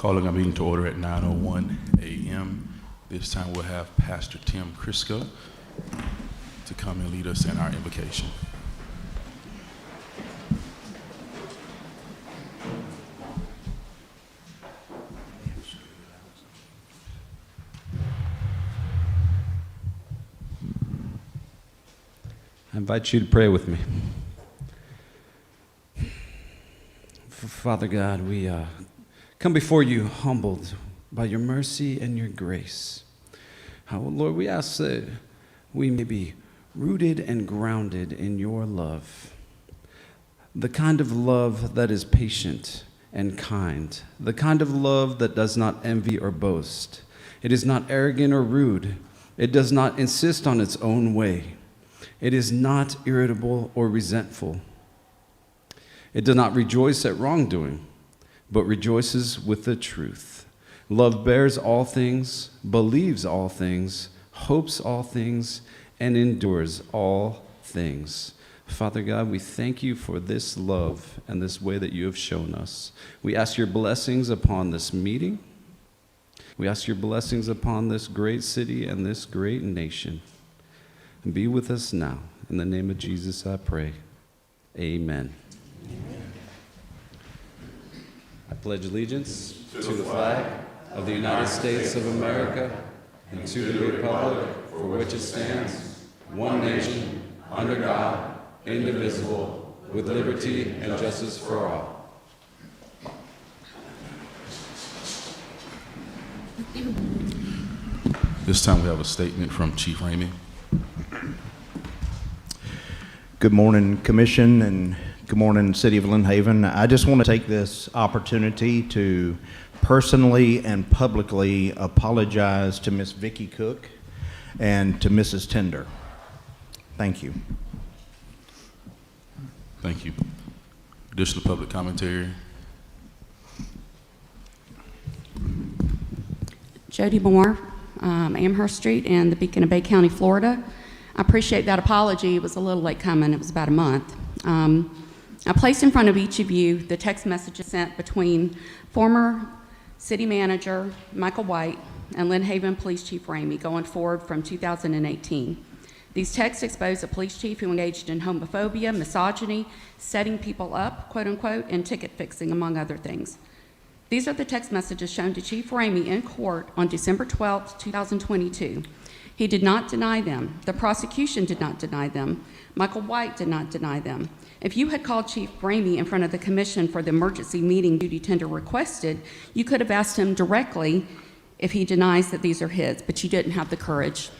Calling our meeting to order at 9:01 a.m. This time we'll have Pastor Tim Crisco to come and lead us in our invocation. I invite you to pray with me. Father God, we come before you humbled by your mercy and your grace. Lord, we ask that we may be rooted and grounded in your love, the kind of love that is patient and kind, the kind of love that does not envy or boast. It is not arrogant or rude. It does not insist on its own way. It is not irritable or resentful. It does not rejoice at wrongdoing, but rejoices with the truth. Love bears all things, believes all things, hopes all things, and endures all things. Father God, we thank you for this love and this way that you have shown us. We ask your blessings upon this meeting. We ask your blessings upon this great city and this great nation. And be with us now. In the name of Jesus, I pray. Amen. Amen. I pledge allegiance to the flag of the United States of America and to the republic for which it stands, one nation, under God, indivisible, with liberty and justice for all. This time we have a statement from Chief Ramey. Good morning, Commission, and good morning, City of Lynn Haven. I just want to take this opportunity to personally and publicly apologize to Miss Vicki Cook and to Mrs. Tender. Thank you. Thank you. Additional public commentary. Jody Moore, Amherst Street in the Beacon of Bay County, Florida. I appreciate that apology. It was a little late coming. It was about a month. I placed in front of each of you the text messages sent between former City Manager Michael White and Lynn Haven Police Chief Ramey going forward from 2018. These texts expose a police chief who engaged in homophobia, misogyny, setting people up, quote unquote, and ticket fixing, among other things. These are the text messages shown to Chief Ramey in court on December 12, 2022. He did not deny them. The prosecution did not deny them. Michael White did not deny them. If you had called Chief Ramey in front of the commission for the emergency meeting Jody Tender requested, you could have asked him directly if he denies that these are his, but you didn't have the courage.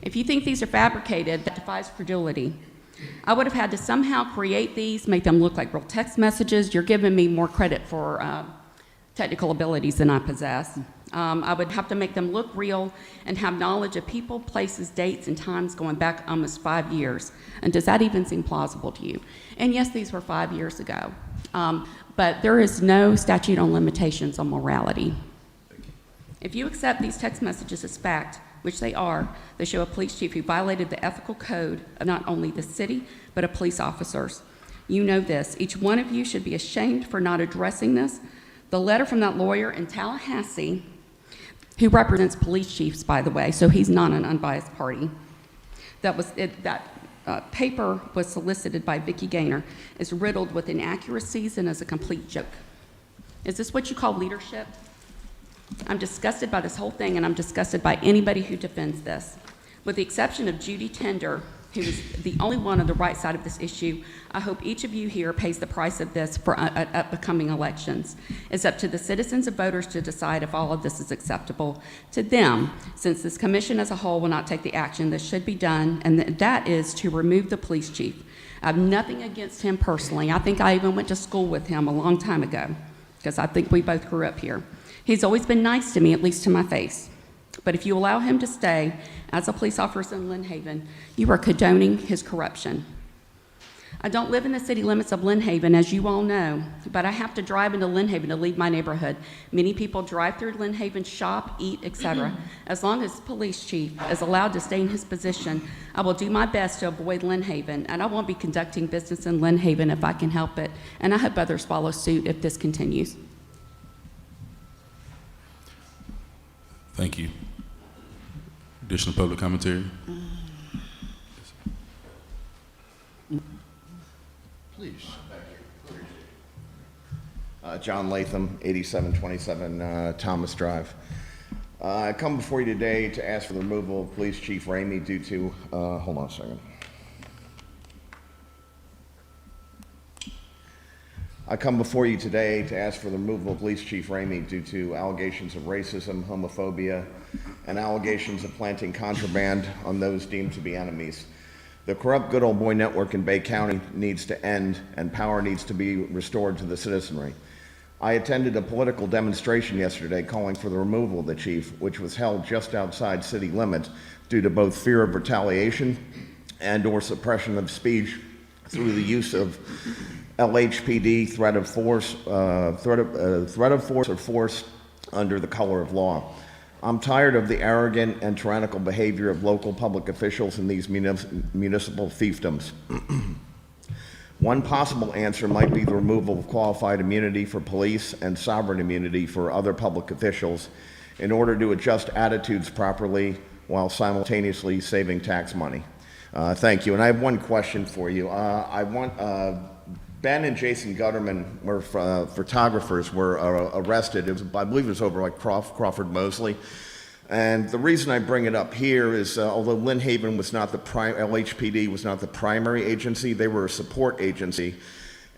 If you think these are fabricated, that defies credulity. I would have had to somehow create these, make them look like real text messages. You're giving me more credit for technical abilities than I possess. I would have to make them look real and have knowledge of people, places, dates, and times going back almost 5 years. And does that even seem plausible to you? And yes, these were 5 years ago. But there is no statute on limitations on morality. If you accept these text messages as fact, which they are, they show a police chief who violated the ethical code of not only the city, but of police officers. You know this. Each one of you should be ashamed for not addressing this. The letter from that lawyer in Tallahassee, who represents police chiefs, by the way, so he's not an unbiased party. That paper was solicited by Vicki Gaynor, is riddled with inaccuracies and is a complete joke. Is this what you call leadership? I'm disgusted by this whole thing, and I'm disgusted by anybody who defends this. With the exception of Jody Tender, who is the only one on the right side of this issue, I hope each of you here pays the price of this for upcoming elections. It's up to the citizens and voters to decide if all of this is acceptable to them, since this commission as a whole will not take the action that should be done, and that is to remove the police chief. I have nothing against him personally. I think I even went to school with him a long time ago, because I think we both grew up here. He's always been nice to me, at least to my face. But if you allow him to stay as a police officer in Lynn Haven, you are condoning his corruption. I don't live in the city limits of Lynn Haven, as you all know, but I have to drive into Lynn Haven to leave my neighborhood. Many people drive through Lynn Haven, shop, eat, etc. As long as the police chief is allowed to stay in his position, I will do my best to avoid Lynn Haven, and I won't be conducting business in Lynn Haven if I can help it, and I hope others follow suit if this continues. Thank you. Additional public commentary? Please. John Latham, 8727 Thomas Drive. I come before you today to ask for the removal of Police Chief Ramey due to, hold on a second. I come before you today to ask for the removal of Police Chief Ramey due to allegations of racism, homophobia, and allegations of planting contraband on those deemed to be enemies. The corrupt good old boy network in Bay County needs to end, and power needs to be restored to the citizenry. I attended a political demonstration yesterday calling for the removal of the chief, which was held just outside city limits due to both fear of retaliation and or suppression of speech through the use of LHPD threat of force or force under the color of law. I'm tired of the arrogant and tyrannical behavior of local public officials in these municipal fiefdoms. One possible answer might be the removal of qualified immunity for police and sovereign immunity for other public officials in order to adjust attitudes properly while simultaneously saving tax money. Thank you. And I have one question for you. Ben and Jason Gutterman were photographers, were arrested. It was, I believe it was over like Crawford Mosley. And the reason I bring it up here is, although Lynn Haven was not the LHPD was not the primary agency, they were a support agency.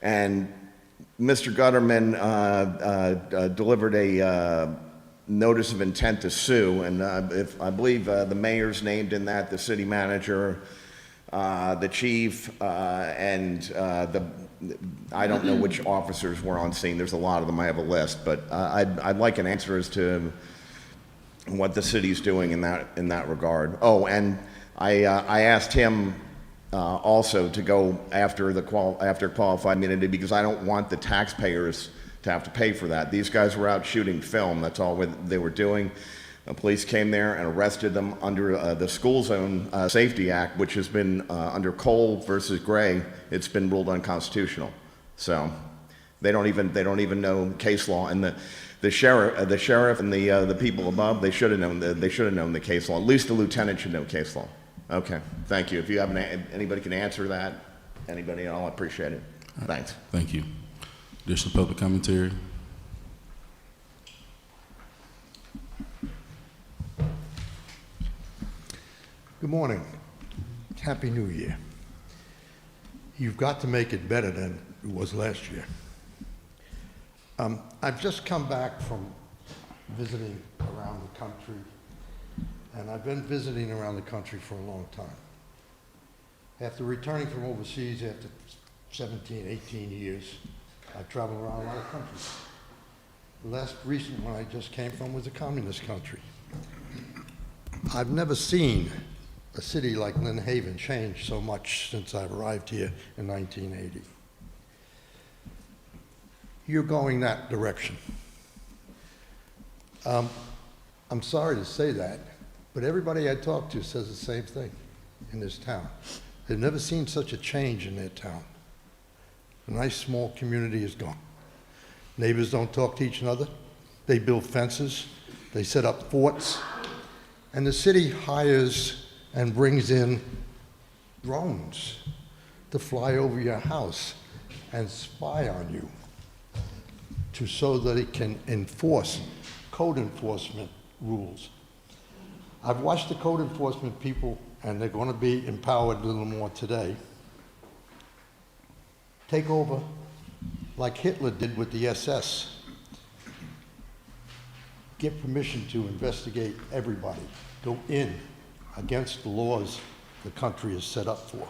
And Mr. Gutterman delivered a notice of intent to sue. And if I believe the mayor's named in that, the city manager, the chief, and I don't know which officers were on scene. There's a lot of them. I have a list, but I'd like an answer as to what the city's doing in that regard. Oh, and I asked him also to go after qualified immunity because I don't want the taxpayers to have to pay for that. These guys were out shooting film. That's all they were doing. The police came there and arrested them under the School Zone Safety Act, which has been under Cole versus Gray. It's been ruled unconstitutional. So they don't even know case law. And the sheriff and the people above, they should have known the case law. At least the lieutenant should know case law. Okay, thank you. If you have anybody can answer that, anybody at all, I appreciate it. Thanks. Thank you. Additional public commentary? Good morning. Happy New Year. You've got to make it better than it was last year. I've just come back from visiting around the country, and I've been visiting around the country for a long time. After returning from overseas after 17, 18 years, I've traveled around a lot of countries. The last recent one I just came from was a communist country. I've never seen a city like Lynn Haven changed so much since I arrived here in 1980. You're going that direction. I'm sorry to say that, but everybody I talk to says the same thing in this town. They've never seen such a change in their town. A nice small community is gone. Neighbors don't talk to each other. They build fences. They set up forts. And the city hires and brings in drones to fly over your house and spy on you so that it can enforce code enforcement rules. I've watched the code enforcement people, and they're going to be empowered a little more today, take over like Hitler did with the SS. Get permission to investigate everybody. Go in against the laws the country is set up for.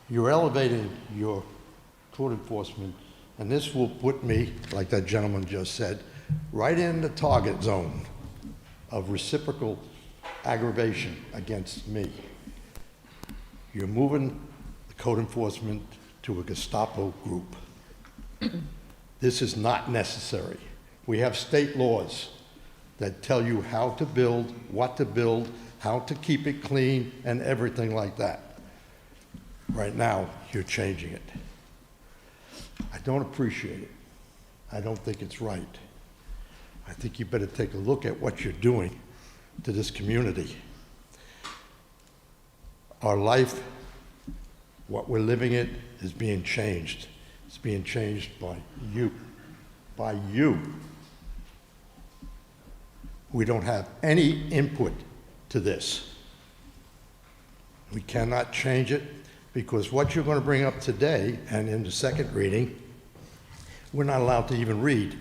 You're elevating your code enforcement, and this will put me, like that gentleman just said, right in the target zone of reciprocal aggravation against me. You're moving the code enforcement to a Gestapo group. This is not necessary. We have state laws that tell you how to build, what to build, how to keep it clean, and everything like that. Right now, you're changing it. I don't appreciate it. I don't think it's right. I think you better take a look at what you're doing to this community. Our life, what we're living in, is being changed. It's being changed by you. By you. We don't have any input to this. We cannot change it because what you're going to bring up today and in the second reading, we're not allowed to even read.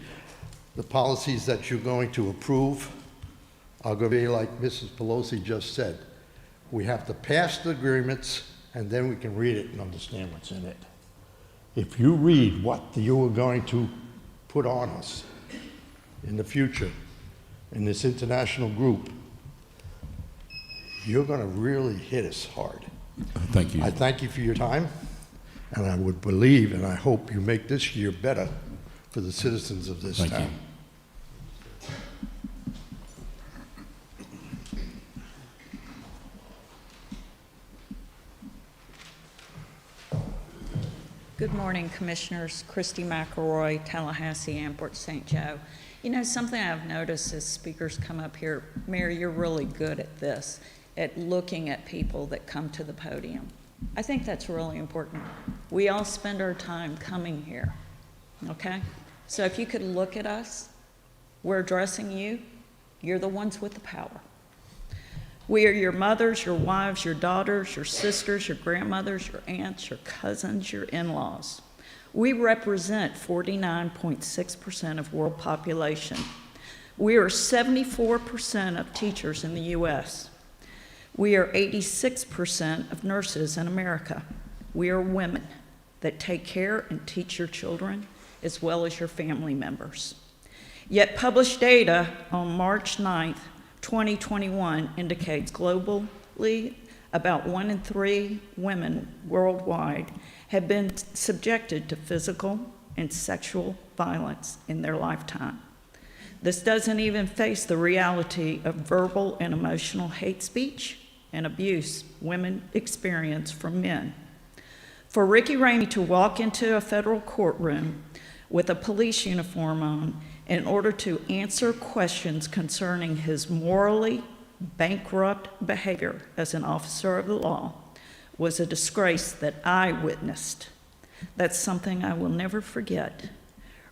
The policies that you're going to approve are going to be like Mrs. Pelosi just said. We have to pass the agreements and then we can read it and understand what's in it. If you read what you are going to put on us in the future, in this international group, you're going to really hit us hard. Thank you. I thank you for your time, and I would believe and I hope you make this year better for the citizens of this Thank town. you. Good morning, Commissioners. Christy McElroy, Tallahassee, Airport, St. Joe. You know, something I've noticed as speakers come up here, Mayor, you're really good at this, at looking at people that come to the podium. I think that's really important. We all spend our time coming here, okay? So if you could look at us, we're addressing you. You're the ones with the power. We are your mothers, your wives, your daughters, your sisters, your grandmothers, your aunts, your cousins, your in-laws. We represent 49.6% of world population. We are 74% of teachers in the U.S. We are 86% of nurses in America. We are women that take care and teach your children as well as your family members. Yet published data on March 9th, 2021 indicates globally about 1 in 3 women worldwide have been subjected to physical and sexual violence in their lifetime. This doesn't even face the reality of verbal and emotional hate speech and abuse women experience from men. For Ricky Ramey to walk into a federal courtroom with a police uniform on in order to answer questions concerning his morally bankrupt behavior as an officer of the law was a disgrace that I witnessed. That's something I will never forget.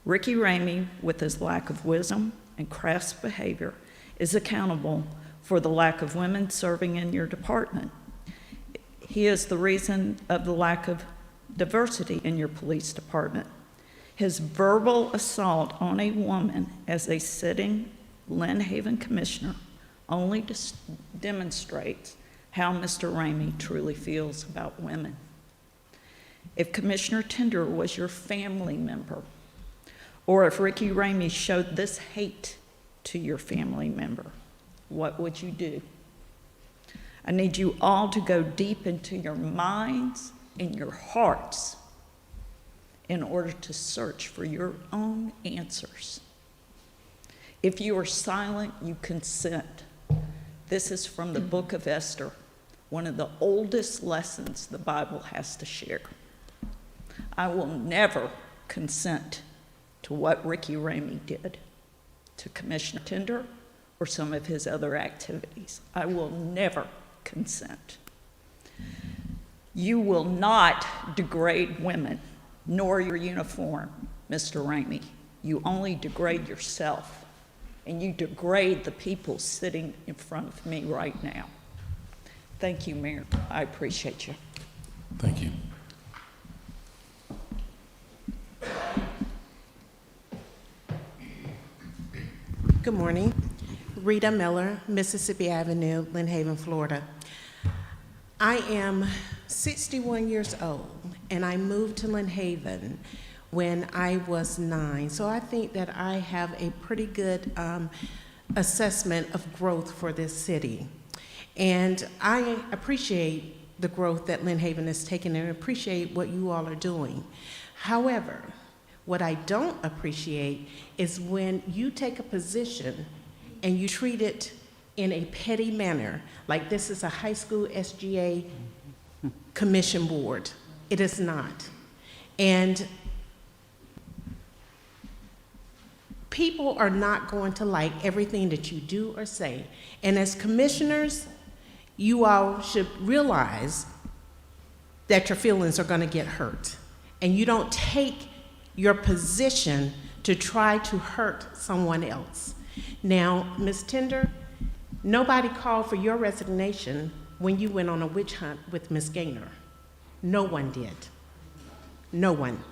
Ricky Ramey, with his lack of wisdom and crass behavior, is accountable for the lack of women serving in your department. He is the reason of the lack of diversity in your police department. His verbal assault on a woman as a sitting Lynn Haven commissioner only demonstrates how Mr. Ramey truly feels about women. If Commissioner Tender was your family member, or if Ricky Ramey showed this hate to your family member, what would you do? I need you all to go deep into your minds and your hearts in order to search for your own answers. If you are silent, you consent. This is from the book of Esther, one of the oldest lessons the Bible has to share. I will never consent to what Ricky Ramey did to Commissioner Tender or some of his other activities. I will never consent. You will not degrade women, nor your uniform, Mr. Ramey. You only degrade yourself, and you degrade the people sitting in front of me right now. Thank you, Mayor. I appreciate you. Thank you. Good morning. Rita Miller, Mississippi Avenue, Lynn Haven, Florida. I am 61 years old, and I moved to Lynn Haven when I was 9. So I think that I have a pretty good assessment of growth for this city. And I appreciate the growth that Lynn Haven has taken and appreciate what you all are doing. However, what I don't appreciate is when you take a position and you treat it in a petty manner, like this is a high school SGA commission board. It is not. And people are not going to like everything that you do or say. And as commissioners, you all should realize that your feelings are going to get hurt. And you don't take your position to try to hurt someone else. Now, Ms. Tender, nobody called for your resignation when you went on a witch hunt with Ms. Gaynor. No one did. No one.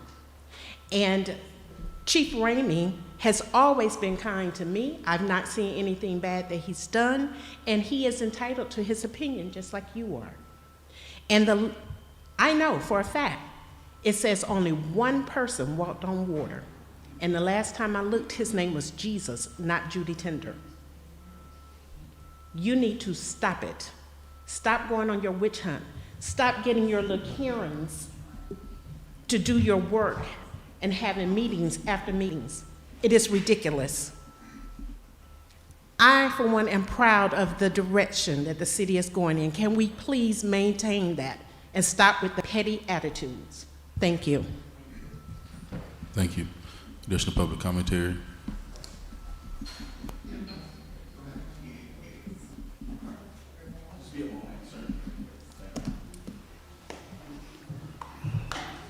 And Chief Ramey has always been kind to me. I've not seen anything bad that he's done, and he is entitled to his opinion just like you are. And I know for a fact, it says only one person walked on water. And the last time I looked, his name was Jesus, not Judy Tender. You need to stop it. Stop going on your witch hunt. Stop getting your little Karens to do your work and having meetings after meetings. It is ridiculous. I, for one, am proud of the direction that the city is going in. Can we please maintain that and stop with the petty attitudes? Thank you. Thank you. Additional public commentary.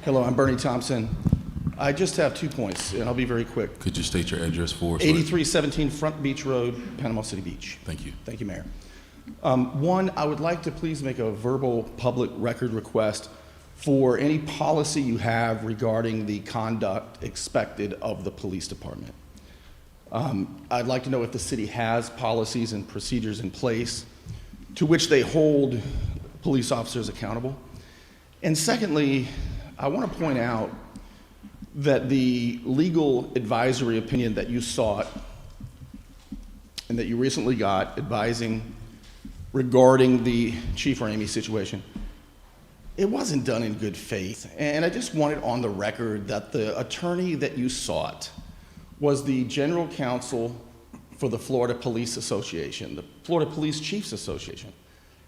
Hello, I'm Bernie Thompson. I just have 2 points, and I'll be very quick. Could you state your address for us? 8317 Front Beach Road, Panama City Beach. Thank you. Thank you, Mayor. One, I would like to please make a verbal public record request for any policy you have regarding the conduct expected of the police department. I'd like to know if the city has policies and procedures in place to which they hold police officers accountable. And secondly, I want to point out that the legal advisory opinion that you sought and that you recently got advising regarding the Chief Ramey situation, it wasn't done in good faith. And I just want it on the record that the attorney that you sought was the general counsel for the Florida Police Association, the Florida Police Chiefs Association.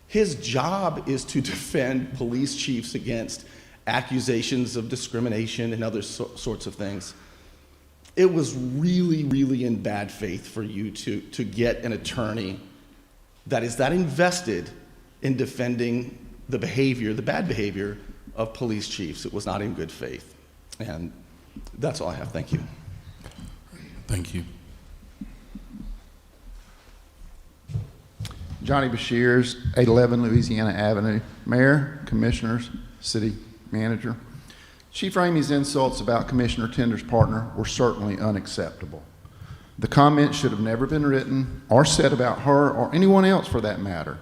His job is to defend police chiefs against accusations of discrimination and other sorts of things. It was really, really in bad faith for you to get an attorney that is that invested in defending the behavior, the bad behavior of police chiefs. It was not in good faith. And that's all I have. Thank you. Thank you. Johnny Bashirs, 811 Louisiana Avenue. Mayor, Commissioners, City Manager. Chief Ramey's insults about Commissioner Tender's partner were certainly unacceptable. The comments should have never been written or said about her or anyone else for that matter.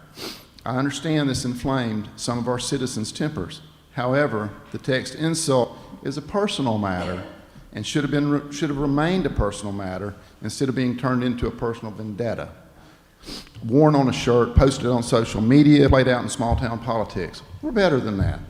I understand this inflamed some of our citizens' tempers. However, the text insult is a personal matter and should have remained a personal matter instead of being turned into a personal vendetta. Worn on a shirt, posted on social media, played out in small town politics. We're better than that.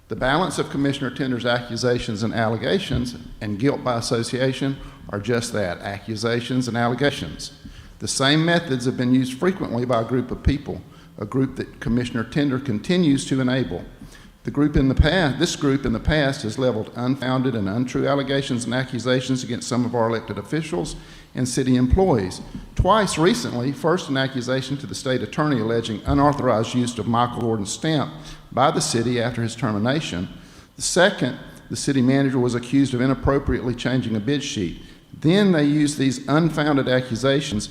The balance of Commissioner Tender's accusations and allegations and guilt by association are just that, accusations and allegations. The same methods have been used frequently by a group of people, a group that Commissioner Tender continues to enable. This group in the past has leveled unfounded and untrue allegations and accusations against some of our elected officials and city employees. Twice recently, first an accusation to the state attorney alleging unauthorized use of Michael Gordon's stamp by the city after his termination. The second, the city manager was accused of inappropriately changing a bid sheet. Then they used these unfounded accusations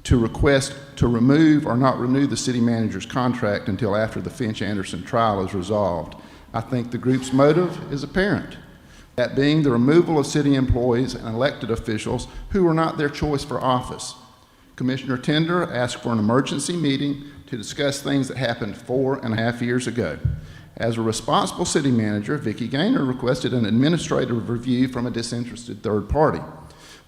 to request to remove or not renew the city manager's contract until after the Finch-Anderson trial is resolved. I think the group's motive is apparent, that being the removal of city employees and elected officials who were not their choice for office. Commissioner Tender asked for an emergency meeting to discuss things that happened 4.5 years ago. As a responsible city manager, Vicki Gaynor requested an administrative review from a disinterested third party.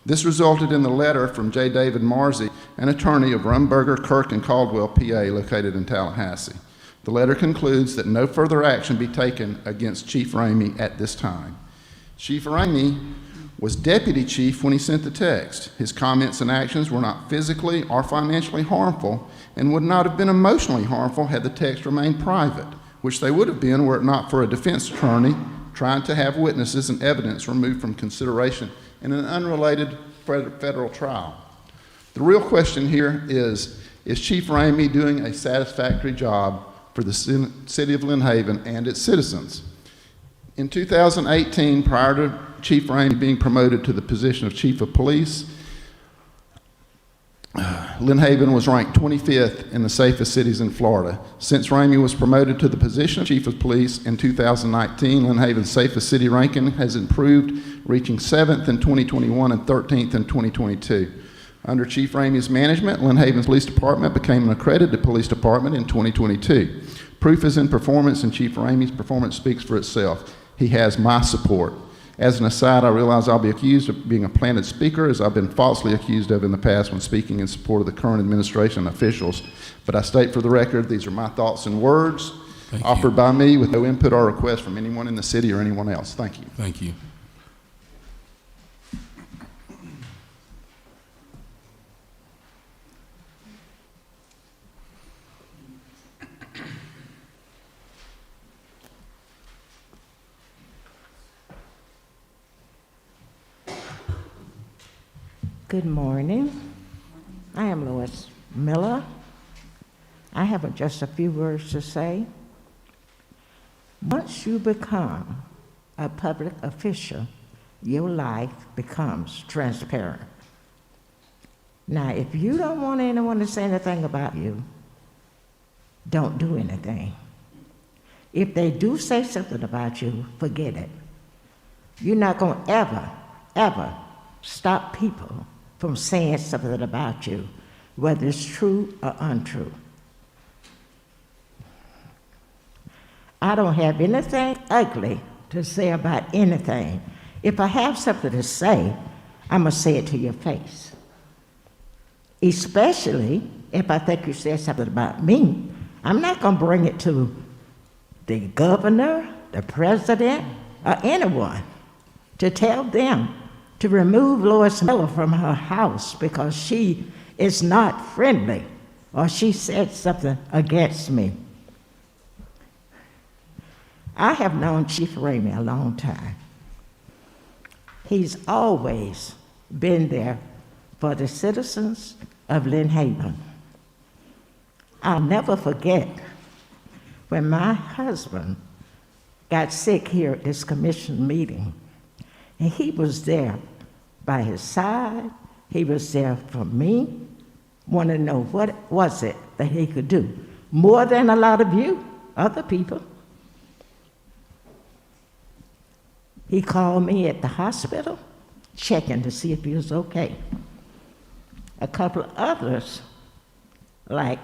This resulted in the letter from J. David Marcy, an attorney of Rumberger, Kirk, and Caldwell, PA, located in Tallahassee. The letter concludes that no further action be taken against Chief Ramey at this time. Chief Ramey was deputy chief when he sent the text. His comments and actions were not physically or financially harmful and would not have been emotionally harmful had the text remained private, which they would have been were it not for a defense attorney trying to have witnesses and evidence removed from consideration in an unrelated federal trial. The real question here is Chief Ramey doing a satisfactory job for the city of Lynn Haven and its citizens? In 2018, prior to Chief Ramey being promoted to the position of Chief of Police, Lynn Haven was ranked 25th in the safest cities in Florida. Since Ramey was promoted to the position of Chief of Police in 2019, Lynn Haven's safest city ranking has improved, reaching 7th in 2021 and 13th in 2022. Under Chief Ramey's management, Lynn Haven's Police Department became an accredited police department in 2022. Proof is in performance, and Chief Ramey's performance speaks for itself. He has my support. As an aside, I realize I'll be accused of being a planted speaker, as I've been falsely accused of in the past when speaking in support of the current administration and officials. But I state for the record, these are my thoughts and words offered by me with no input or request from anyone in the city or anyone else. Thank you. Thank you. Good morning. I am Lois Miller. I have just a few words to say. Once you become a public official, your life becomes transparent. Now, if you don't want anyone to say anything about you, don't do anything. If they do say something about you, forget it. You're not going to ever stop people from saying something about you, whether it's true or untrue. I don't have anything ugly to say about anything. If I have something to say, I'm going to say it to your face. Especially if I think you said something about me. I'm not going to bring it to the governor, the president, or anyone to tell them to remove Lois Miller from her house because she is not friendly or she said something against me. I have known Chief Ramey a long time. He's always been there for the citizens of Lynn Haven. I'll never forget when my husband got sick here at this commission meeting, and he was there by his side. He was there for me, want to know what was it that he could do, more than a lot of you, other people. He called me at the hospital, checking to see if he was okay. A couple of others, like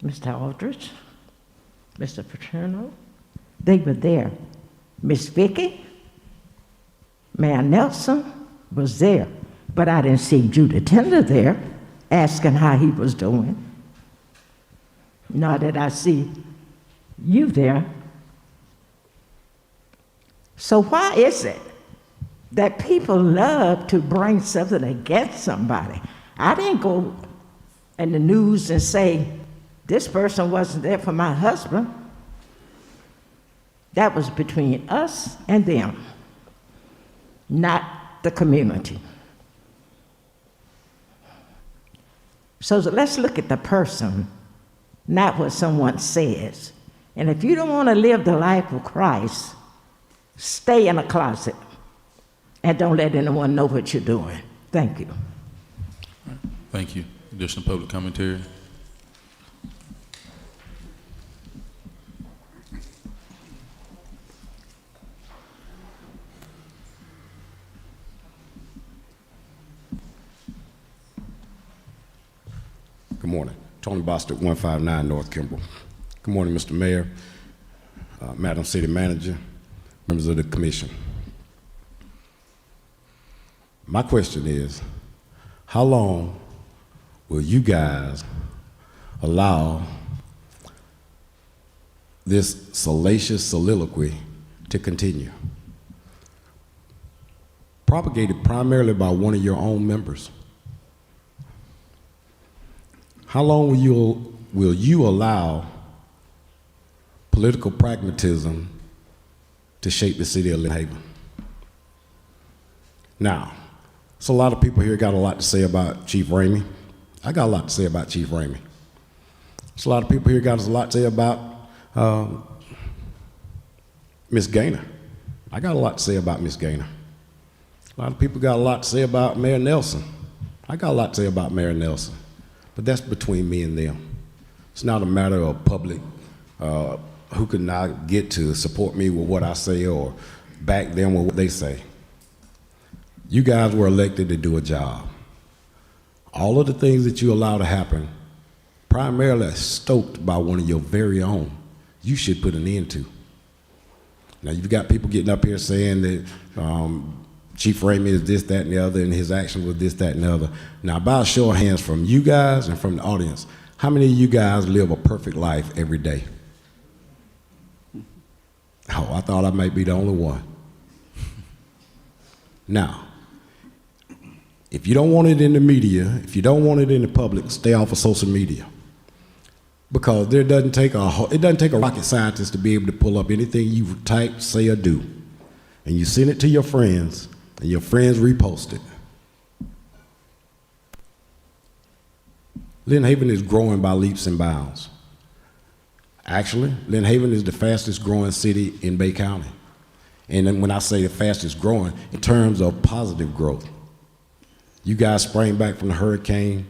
Mr. Aldridge, Mr. Paterno, they were there. Miss Vicky, Mayor Nelson was there, but I didn't see Judy Tender there asking how he was doing. Nor did I see you there. So why is it that people love to bring something against somebody? I didn't go in the news and say, this person wasn't there for my husband. That was between us and them, not the community. So let's look at the person, not what someone says. And if you don't want to live the life of Christ, stay in a closet and don't let anyone know what you're doing. Thank you. Thank you. Additional public commentary. Good morning. Tony Bostick, 159 North Kimball. Good morning, Mr. Mayor, Madam City Manager, members of the commission. My question is, how long will you guys allow this salacious soliloquy to continue? Propagated primarily by one of your own members. How long will you allow political pragmatism to shape the city of Lynn Haven. Now, so a lot of people here got a lot to say about Chief Ramey. I got a lot to say about Chief Ramey. So a lot of people here got a lot to say about Miss Gaynor. I got a lot to say about Miss Gaynor. A lot of people got a lot to say about Mayor Nelson. I got a lot to say about Mayor Nelson. But that's between me and them. It's not a matter of public who can I get to support me with what I say or back them with what they say. You guys were elected to do a job. All of the things that you allow to happen, primarily stoked by one of your very own, you should put an end to. Now, you've got people getting up here saying that Chief Ramey is this, that, and the other, and his action was this, that, and the other. Now, by a show of hands from you guys and from the audience, how many of you guys live a perfect life every day? Oh, I thought I might be the only one. Now, if you don't want it in the media, if you don't want it in the public, stay off of social media. Because it doesn't take a rocket scientist to be able to pull up anything you type, say, or do. And you send it to your friends, and your friends repost it. Lynn Haven is growing by leaps and bounds. Actually, Lynn Haven is the fastest growing city in Bay County. And then when I say the fastest growing, in terms of positive growth. You guys sprang back from the hurricane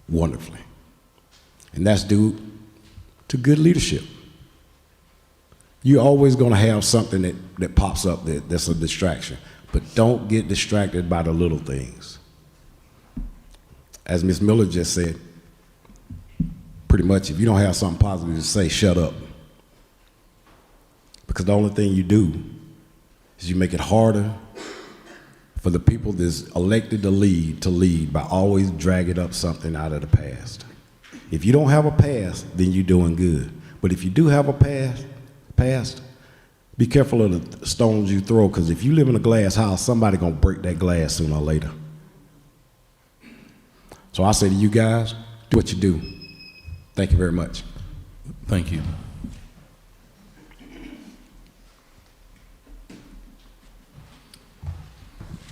wonderfully. And that's due to good leadership. You're always gonna have something that pops up that's a distraction, but don't get distracted by the little things. As Ms. Miller just said, pretty much if you don't have something positive to say, shut up. Because the only thing you do is you make it harder for the people that's elected to lead by always dragging up something out of the past. If you don't have a past, then you're doing good. But if you do have a past, be careful of the stones you throw, because if you live in a glass house, somebody's gonna break that glass sooner or later. So I say to you guys, do what you do. Thank you very much. Thank you.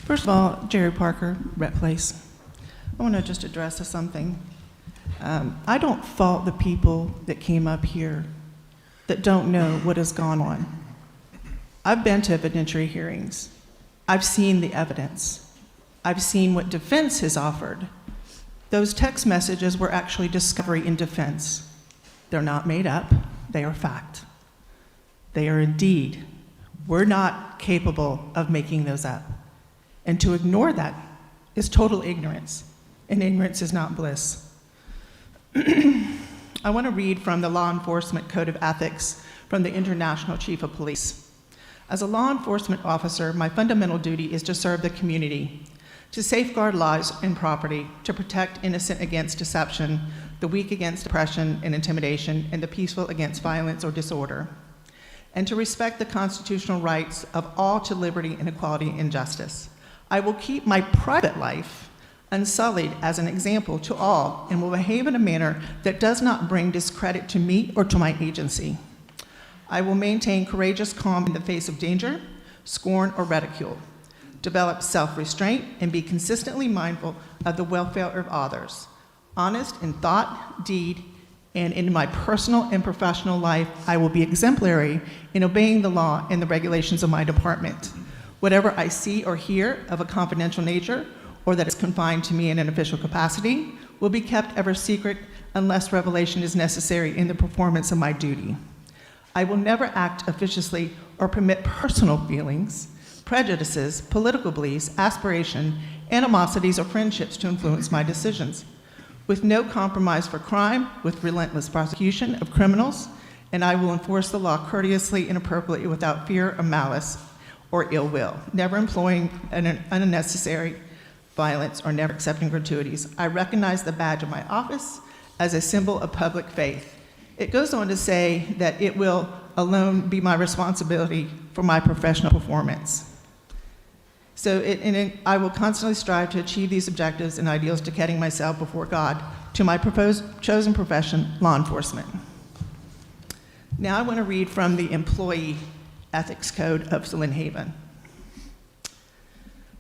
First of all, Jerry Parker, Rhett Place. I want to just address something. I don't fault the people that came up here that don't know what has gone on. I've been to evidentiary hearings. I've seen the evidence. I've seen what defense has offered. Those text messages were actually discovery in defense. They're not made up, they are fact. They are indeed. We're not capable of making those up. And to ignore that is total ignorance, and ignorance is not bliss. I want to read from the Law Enforcement Code of Ethics from the International Chief of Police. As a law enforcement officer, my fundamental duty is to serve the community, to safeguard lives and property, to protect innocent against deception, the weak against oppression and intimidation, and the peaceful against violence or disorder, and to respect the constitutional rights of all to liberty and equality and justice. I will keep my private life unsullied as an example to all and will behave in a manner that does not bring discredit to me or to my agency. I will maintain courageous calm in the face of danger, scorn, or ridicule, develop self-restraint, and be consistently mindful of the welfare of others, honest in thought, deed, and in my personal and professional life, I will be exemplary in obeying the law and the regulations of my department. Whatever I see or hear of a confidential nature or that is confined to me in an official capacity will be kept ever secret unless revelation is necessary in the performance of my duty. I will never act officiously or permit personal feelings, prejudices, political beliefs, aspiration, animosities, or friendships to influence my decisions. With no compromise for crime, with relentless prosecution of criminals, and I will enforce the law courteously and appropriately without fear or malice or ill will, never employing an unnecessary violence or never accepting gratuities. I recognize the badge of my office as a symbol of public faith. It goes on to say that it will alone be my responsibility for my professional performance. So I will constantly strive to achieve these objectives and ideals, dedicating myself before God to my chosen profession, law enforcement. Now I want to read from the employee Ethics Code of Lynn Haven.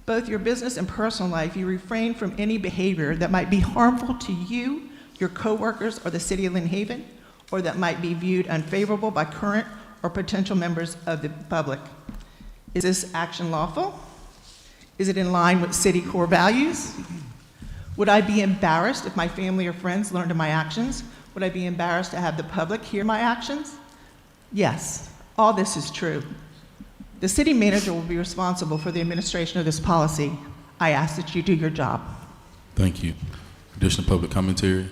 Both your business and personal life, you refrain from any behavior that might be harmful to you, your coworkers, or the city of Lynn Haven, or that might be viewed unfavorable by current or potential members of the public. Is this action lawful? Is it in line with city core values? Would I be embarrassed if my family or friends learned of my actions? Would I be embarrassed to have the public hear my actions? Yes, all this is true. The city manager will be responsible for the administration of this policy. I ask that you do your job. Thank you. Additional public commentary.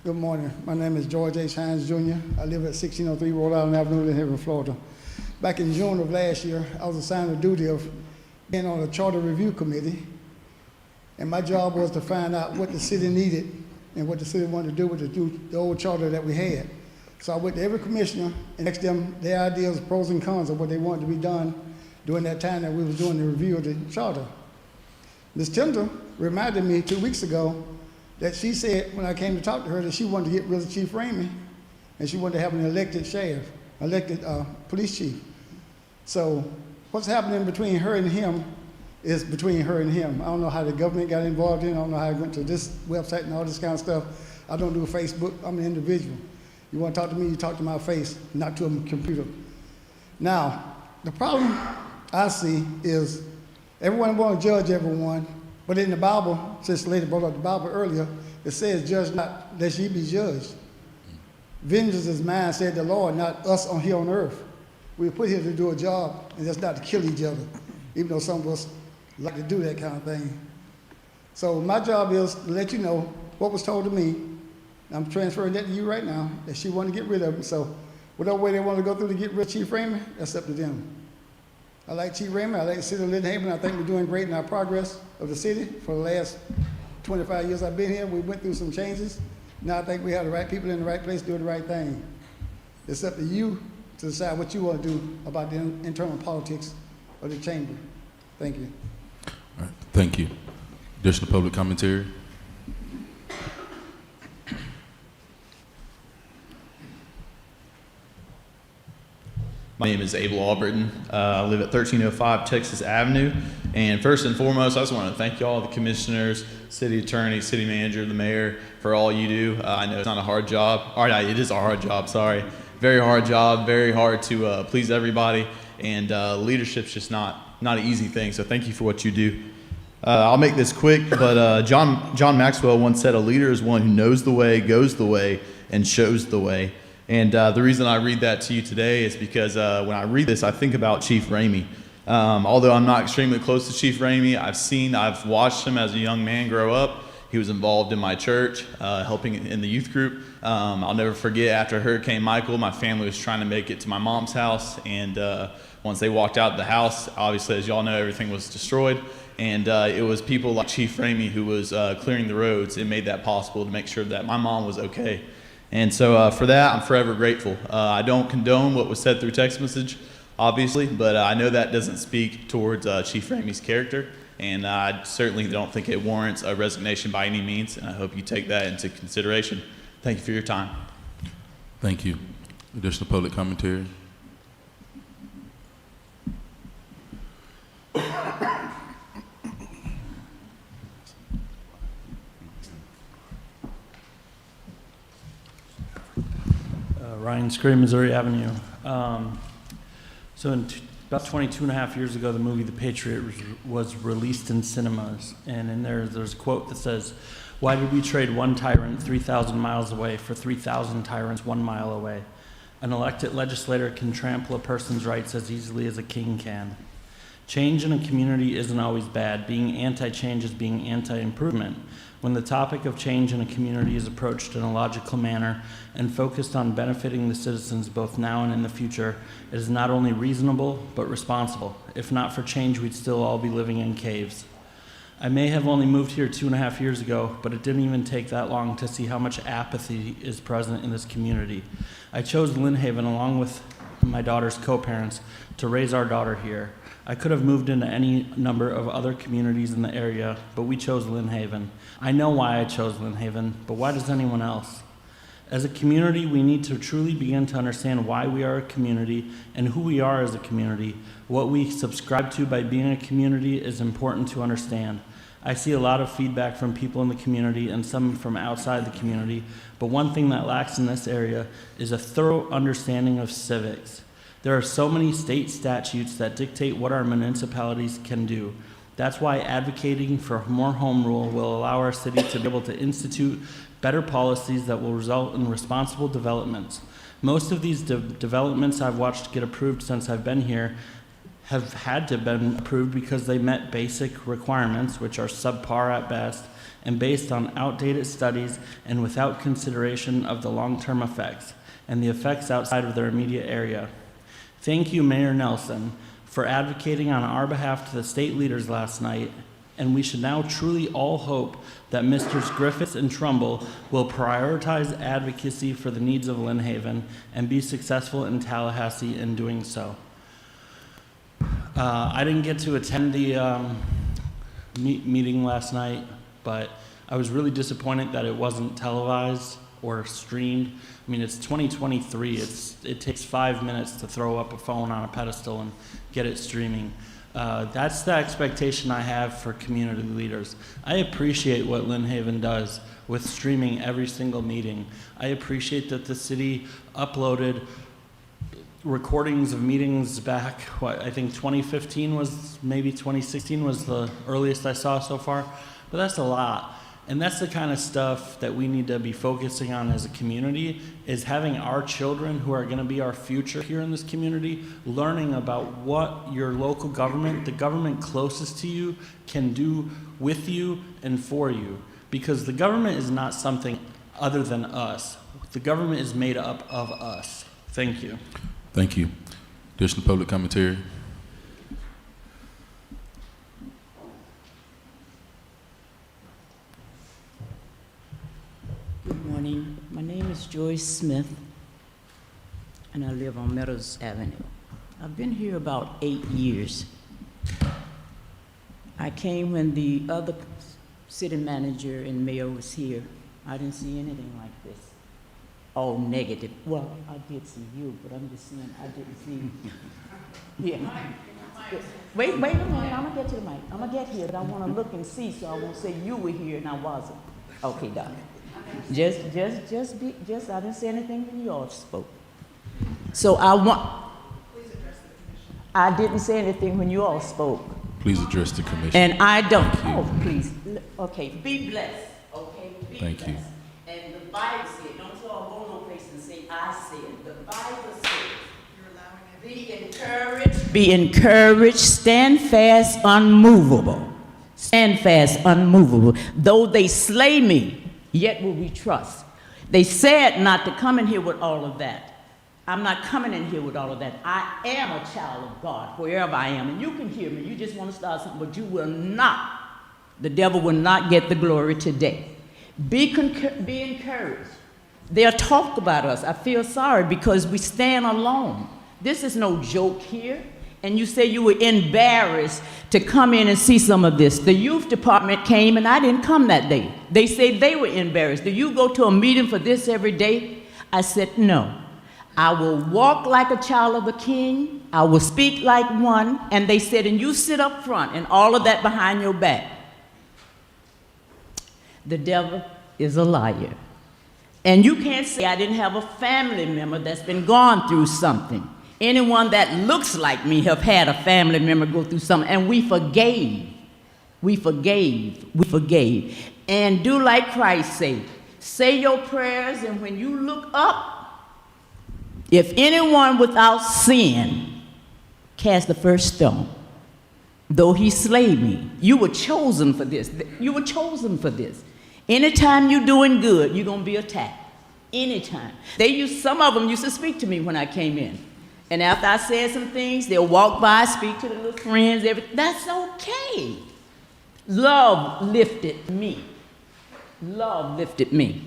Good morning. My name is George Ace Hines Jr. I live at 1603 Rhode Island Avenue, Lynn Haven, Florida. Back in June of last year, I was assigned the duty of being on a charter review committee, and my job was to find out what the city needed and what the city wanted to do with the old charter that we had. So I went to every commissioner and asked them their ideas, pros and cons of what they wanted to be done during that time that we was doing the review of the charter. Ms. Tinder reminded me 2 weeks ago that she said when I came to talk to her that she wanted to get rid of Chief Ramey and she wanted to have an elected sheriff, elected police chief. So what's happening between her and him is between her and him. I don't know how the government got involved in it. I don't know how it went to this website and all this kind of stuff. I don't do Facebook. I'm an individual. You want to talk to me, you talk to my face, not to a computer. Now, the problem I see is everyone wants to judge everyone, but in the Bible, since the lady brought up the Bible earlier, it says, judge not, lest ye be judged. Vengeance is mine, said the Lord, not us on here on earth. We were put here to do a job, and that's not to kill each other, even though some of us like to do that kind of thing. So my job is to let you know what was told to me. I'm transferring that to you right now, that she wanted to get rid of him. So whatever way they want to go through to get rid of Chief Ramey, that's up to them. I like Chief Ramey. I like the city of Lynn Haven. I think we're doing great in our progress of the city. For the last 25 years I've been here, we went through some changes. Now I think we have the right people in the right place doing the right thing. It's up to you to decide what you want to do about the internal politics of the chamber. Thank you. All right. Thank you. Additional public commentary. My name is Abel Alberton. I live at 1305 Texas Avenue. And first and foremost, I just want to thank you all, the commissioners, city attorney, city manager, the mayor, for all you do. I know it's not a hard job. All right, it is a hard job, sorry. Very hard job, very hard to please everybody. And leadership's just not an easy thing, so thank you for what you do. I'll make this quick, but John Maxwell once said, a leader is one who knows the way, goes the way, and shows the way. And the reason I read that to you today is because when I read this, I think about Chief Ramey. Although I'm not extremely close to Chief Ramey, I've watched him as a young man grow up. He was involved in my church, helping in the youth group. I'll never forget, after Hurricane Michael, my family was trying to make it to my mom's house. And once they walked out of the house, obviously, as y'all know, everything was destroyed. And it was people like Chief Ramey who was clearing the roads and made that possible to make sure that my mom was okay. And so for that, I'm forever grateful. I don't condone what was said through text message, obviously, but I know that doesn't speak towards Chief Ramey's character, and I certainly don't think it warrants a resignation by any means, and I hope you take that into consideration. Thank you for your time. Thank you. Additional public commentary. Ryan Scrape, Missouri Avenue. So about 22 and a half years ago, the movie The Patriot was released in cinemas. And in there's a quote that says, "Why did we trade one tyrant 3,000 miles away for 3,000 tyrants 1 mile away? An elected legislator can trample a person's rights as easily as a king can. Change in a community isn't always bad. Being anti-change is being anti-improvement. When the topic of change in a community is approached in a logical manner and focused on benefiting the citizens both now and in the future, it is not only reasonable, but responsible. If not for change, we'd still all be living in caves. I may have only moved here 2.5 years ago, but it didn't even take that long to see how much apathy is present in this community. I chose Lynn Haven along with my daughter's co-parents to raise our daughter here. I could have moved into any number of other communities in the area, but we chose Lynn Haven. I know why I chose Lynn Haven, but why does anyone else? As a community, we need to truly begin to understand why we are a community and who we are as a community. What we subscribe to by being a community is important to understand. I see a lot of feedback from people in the community and some from outside the community, but one thing that lacks in this area is a thorough understanding of civics. There are so many state statutes that dictate what our municipalities can do. That's why advocating for more home rule will allow our city to be able to institute better policies that will result in responsible developments. Most of these developments I've watched get approved since I've been here have had to have been approved because they met basic requirements, which are subpar at best, and based on outdated studies and without consideration of the long-term effects and the effects outside of their immediate area. Thank you, Mayor Nelson, for advocating on our behalf to the state leaders last night, and we should now truly all hope that Misters Griffiths and Trumbull will prioritize advocacy for the needs of Lynn Haven and be successful in Tallahassee in doing so. I didn't get to attend the meeting last night, but I was really disappointed that it wasn't televised or streamed. I mean, it's 2023. It takes 5 minutes to throw up a phone on a pedestal and get it streaming. That's the expectation I have for community leaders. I appreciate what Lynn Haven does with streaming every single meeting. I appreciate that the city uploaded recordings of meetings back, I think 2015 was, maybe 2016 was the earliest I saw so far, but that's a lot. And that's the kind of stuff that we need to be focusing on as a community, is having our children, who are going to be our future here in this community, learning about what your local government, the government closest to you, can do with you and for you. Because the government is not something other than us. The government is made up of us. Thank you. Thank you. Additional public commentary. Good morning. My name is Joyce Smith, and I live on Meadows Avenue. I've been here about 8 years. I came when the other city manager and mayor was here. I didn't see anything like this. All negative. Well, I did see you, but I'm just saying I didn't see. Yeah. Wait a minute. I'm gonna get to the mic. I'm gonna get here, but I want to look and see, so I won't say you were here and I wasn't. Okay, Doc. I didn't say anything when you all spoke. So I didn't say anything when you all spoke. Please address the commission. And I don't. Oh, please. Okay, be blessed. Okay, be Thank blessed. you. And the Bible said, don't you all go no place and say, I said. The Bible says, be encouraged, stand fast, unmovable. Stand fast, unmovable. Though they slay me, yet will we trust. They said not to come in here with all of that. I'm not coming in here with all of that. I am a child of God, wherever I am. And you can hear me. You just want to start something, but you will not. The devil will not get the glory today. Be encouraged. They'll talk about us. I feel sorry because we stand alone. This is no joke here. And you say you were embarrassed to come in and see some of this. The youth department came and I didn't come that day. They say they were embarrassed. Do you go to a meeting for this every day? I said, no. I will walk like a child of the king. I will speak like one. And they said, and you sit up front and all of that behind your back. The devil is a liar. And you can't say I didn't have a family member that's been gone through something. Anyone that looks like me have had a family member go through something, and we forgave. We forgave. We forgave. And do like Christ said. Say your prayers, and when you look up, if anyone without sin cast the first stone, though he slay me, you were chosen for this. You were chosen for this. Anytime you're doing good, you're going to be attacked. Anytime. Some of them used to speak to me when I came in. And after I said some things, they'll walk by, speak to the little friends, everything. That's okay. Love lifted me. Love lifted me.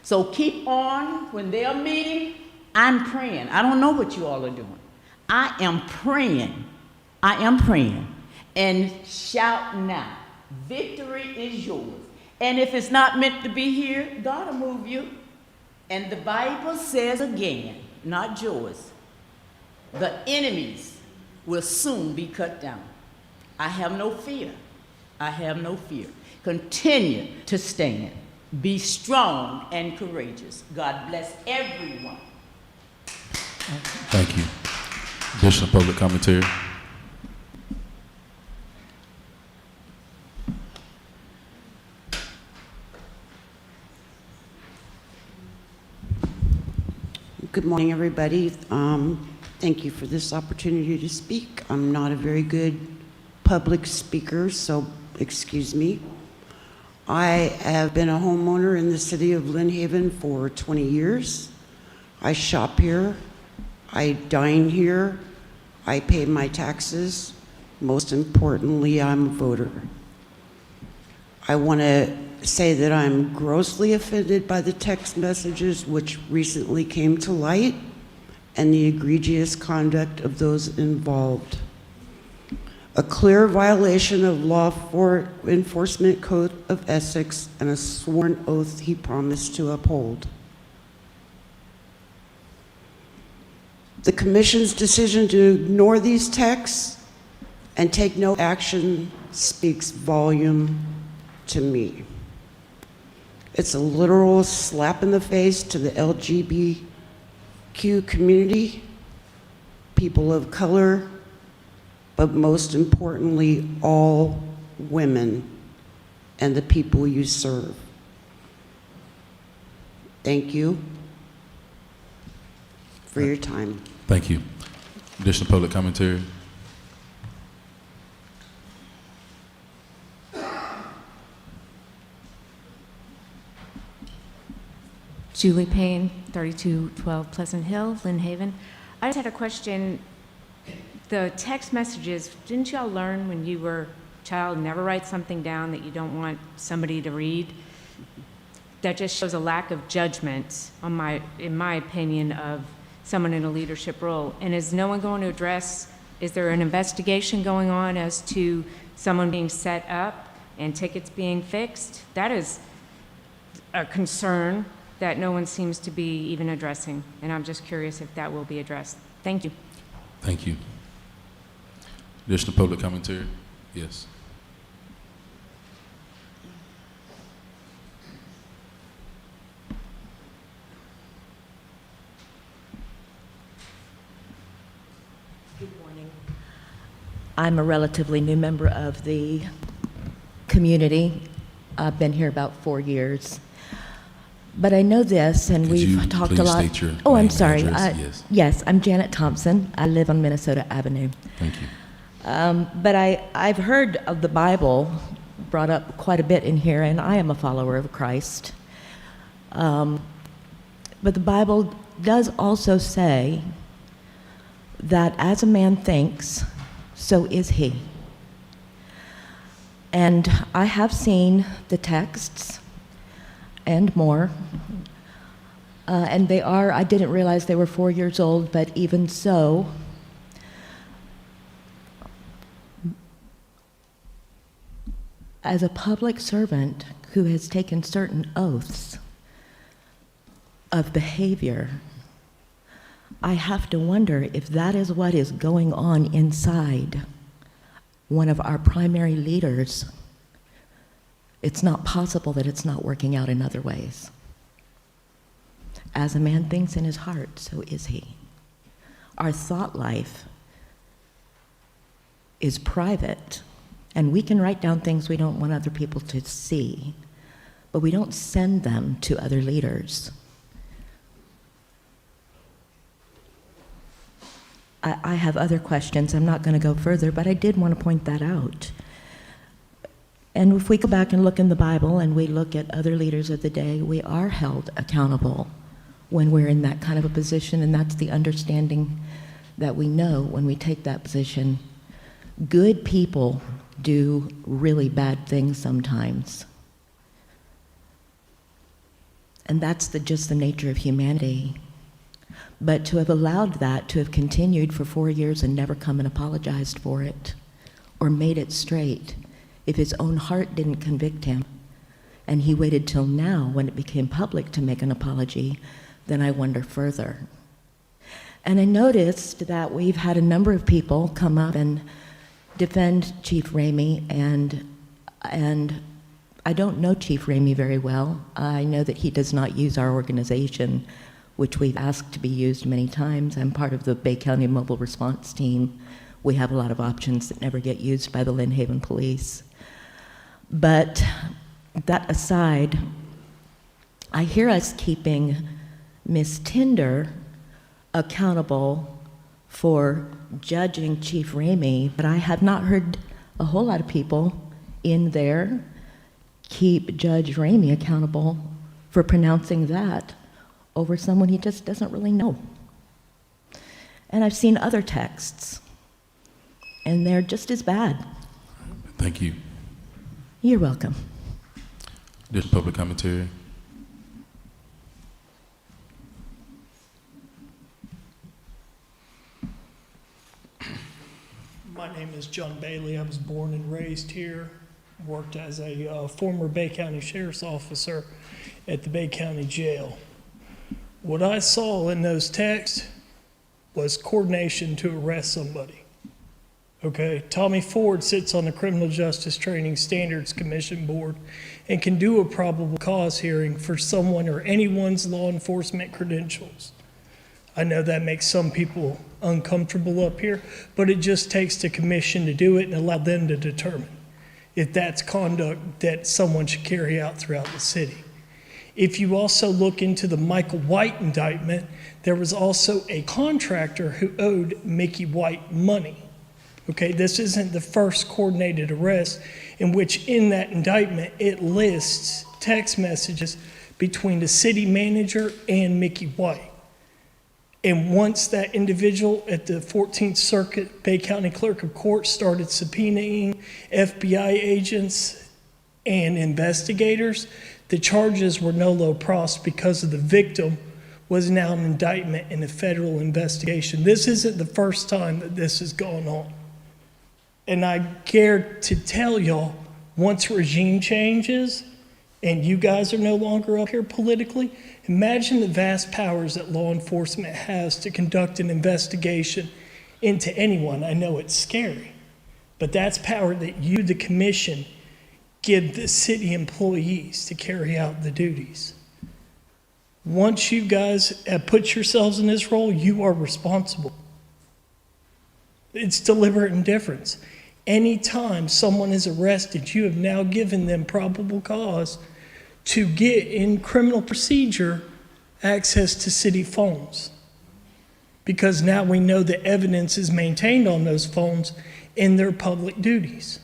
So keep on. When they're meeting, I'm praying. I don't know what you all are doing. I am praying. I am praying. And shout now. Victory is yours. And if it's not meant to be here, God will move you. And the Bible says again, not Joyce, the enemies will soon be cut down. I have no fear. I have no fear. Continue to stand. Be strong and courageous. God bless everyone. Thank you. Additional public commentary. Good morning, everybody. Thank you for this opportunity to speak. I'm not a very good public speaker, so excuse me. I have been a homeowner in the city of Lynn Haven for 20 years. I shop here. I dine here. I pay my taxes. Most importantly, I'm a voter. I want to say that I'm grossly offended by the text messages which recently came to light and the egregious conduct of those involved. A clear violation of law enforcement code of ethics and a sworn oath he promised to uphold. The Commission's decision to ignore these texts and take no action speaks volume to me. It's a literal slap in the face to the LGBTQ community, people of color, but most importantly, all women and the people you serve. Thank you for your time. Thank you. Additional public commentary. Julie Payne, 3212 Pleasant Hill, Lynn Haven. I just had a question. The text messages, didn't y'all learn when you were a child, never write something down that you don't want somebody to read? That just shows a lack of judgment, in my opinion, of someone in a leadership role. And is no one going to address, is there an investigation going on as to someone being set up and tickets being fixed? That is a concern that no one seems to be even addressing. And I'm just curious if that will be addressed. Thank you. Thank you. Additional public commentary? Yes. Good morning. I'm a relatively new member of the community. I've been here about 4 years. But I know this, and we've talked a lot. State your oh, I'm name and sorry. address? Yes. Yes, I'm Janet Thompson. I live on Minnesota Avenue. Thank you. But I've heard of the Bible brought up quite a bit in here, and I am a follower of Christ. But the Bible does also say that as a man thinks, so is he. And I have seen the texts and more. And they are, I didn't realize they were 4 years old, but even so, as a public servant who has taken certain oaths of behavior, I have to wonder if that is what is going on inside one of our primary leaders. It's not possible that it's not working out in other ways. As a man thinks in his heart, so is he. Our thought life is private, and we can write down things we don't want other people to see, but we don't send them to other leaders. I have other questions. I'm not going to go further, but I did want to point that out. And if we go back and look in the Bible and we look at other leaders of the day, we are held accountable when we're in that kind of a position, and that's the understanding that we know when we take that position. Good people do really bad things sometimes. And that's just the nature of humanity. But to have allowed that to have continued for 4 years and never come and apologized for it or made it straight, if his own heart didn't convict him, and he waited till now when it became public to make an apology, then I wonder further. And I noticed that we've had a number of people come up and defend Chief Ramey, and I don't know Chief Ramey very well. I know that he does not use our organization, which we've asked to be used many times. I'm part of the Bay County Mobile Response Team. We have a lot of options that never get used by the Lynn Haven Police. But that aside, I hear us keeping Miss Tinder accountable for judging Chief Ramey, but I have not heard a whole lot of people in there keep Judge Ramey accountable for pronouncing that over someone he just doesn't really know. And I've seen other texts, and they're just as bad. Thank you. You're welcome. Additional public commentary. My name is John Bailey. I was born and raised here. Worked as a former Bay County Sheriff's officer at the Bay County Jail. What I saw in those texts was coordination to arrest somebody. Okay, Tommy Ford sits on the Criminal Justice Training Standards Commission Board and can do a probable cause hearing for someone or anyone's law enforcement credentials. I know that makes some people uncomfortable up here, but it just takes the commission to do it and allow them to determine if that's conduct that someone should carry out throughout the city. If you also look into the Michael White indictment, there was also a contractor who owed Mickey White money. Okay, this isn't the first coordinated arrest in which in that indictment it lists text messages between the city manager and Mickey White. And once that individual at the 14th Circuit Bay County Clerk of Court started subpoenaing FBI agents and investigators, the charges were nolo pros because of the victim was now an indictment in a federal investigation. This isn't the first time that this has gone on. And I care to tell y'all, once regime changes and you guys are no longer up here politically, imagine the vast powers that law enforcement has to conduct an investigation into anyone. I know it's scary, but that's power that you, the commission, give the city employees to carry out the duties. Once you guys have put yourselves in this role, you are responsible. It's deliberate indifference. Anytime someone is arrested, you have now given them probable cause to get in criminal procedure access to city phones. Because now we know the evidence is maintained on those phones in their public duties.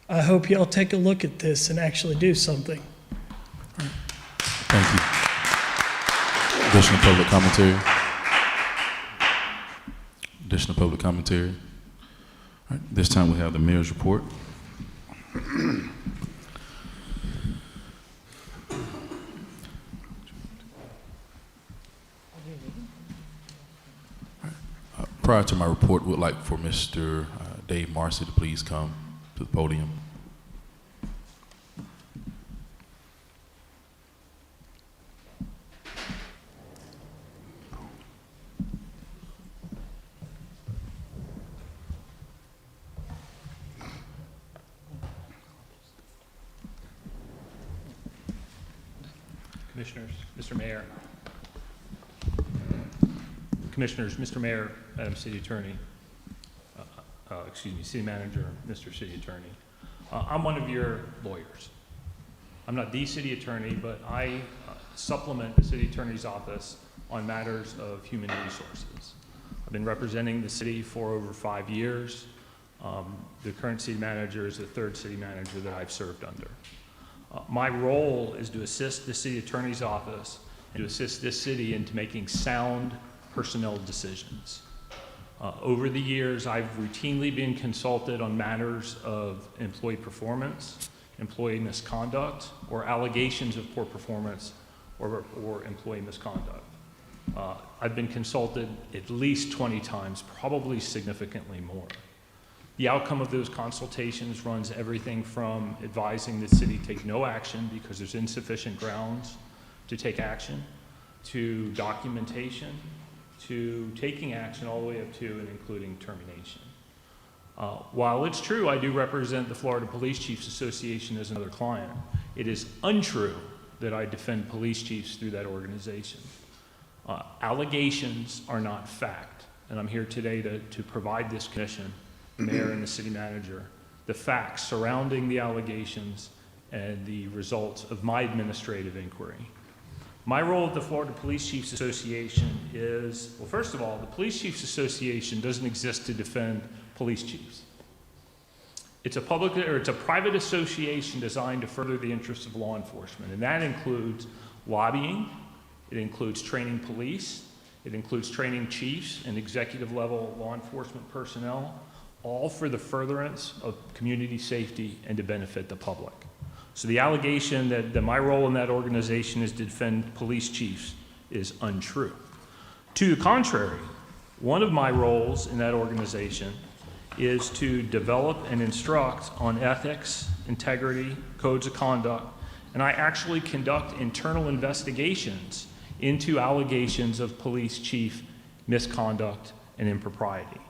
I hope y'all take a look at this and actually do something. Thank you. Additional public commentary. Additional public commentary. All right, this time we have the mayor's report. Prior to my report, would like for Mr. Dave Marcy to please come to the podium. Commissioners, Mr. Mayor. Commissioners, Mr. Mayor, Madam City Attorney, City Manager, Mr. City Attorney. I'm one of your lawyers. I'm not the city attorney, but I supplement the city attorney's office on matters of human resources. I've been representing the city for over 5 years. The current city manager is the third city manager that I've served under. My role is to assist the city attorney's office and to assist this city into making sound personnel decisions. Over the years, I've routinely been consulted on matters of employee performance, employee misconduct, or allegations of poor performance or employee misconduct. I've been consulted at least 20 times, probably significantly more. The outcome of those consultations runs everything from advising the city take no action because there's insufficient grounds to take action, to documentation, to taking action all the way up to and including termination. While it's true I do represent the Florida Police Chiefs Association as another client, it is untrue that I defend police chiefs through that organization. Allegations are not fact, and I'm here today to provide this commission, the mayor and the city manager, the facts surrounding the allegations and the results of my administrative inquiry. My role at the Florida Police Chiefs Association is, well, first of all, the Police Chiefs Association doesn't exist to defend police chiefs. It's a private association designed to further the interests of law enforcement, and that includes lobbying, it includes training police, it includes training chiefs and executive level law enforcement personnel, all for the furtherance of community safety and to benefit the public. So the allegation that my role in that organization is to defend police chiefs is untrue. To the contrary, one of my roles in that organization is to develop and instruct on ethics, integrity, codes of conduct, and I actually conduct internal investigations into allegations of police chief misconduct and impropriety.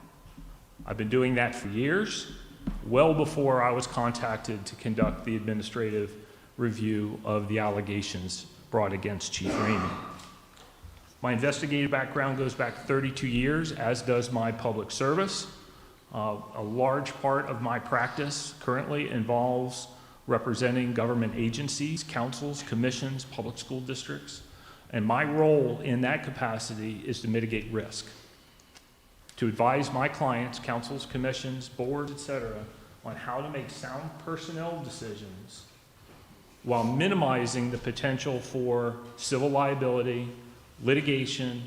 I've been doing that for years, well before I was contacted to conduct the administrative review of the allegations brought against Chief Ramey. My investigative background goes back 32 years, as does my public service. A large part of my practice currently involves representing government agencies, councils, commissions, public school districts, and my role in that capacity is to mitigate risk, to advise my clients, councils, commissions, boards, etc., on how to make sound personnel decisions while minimizing the potential for civil liability, litigation,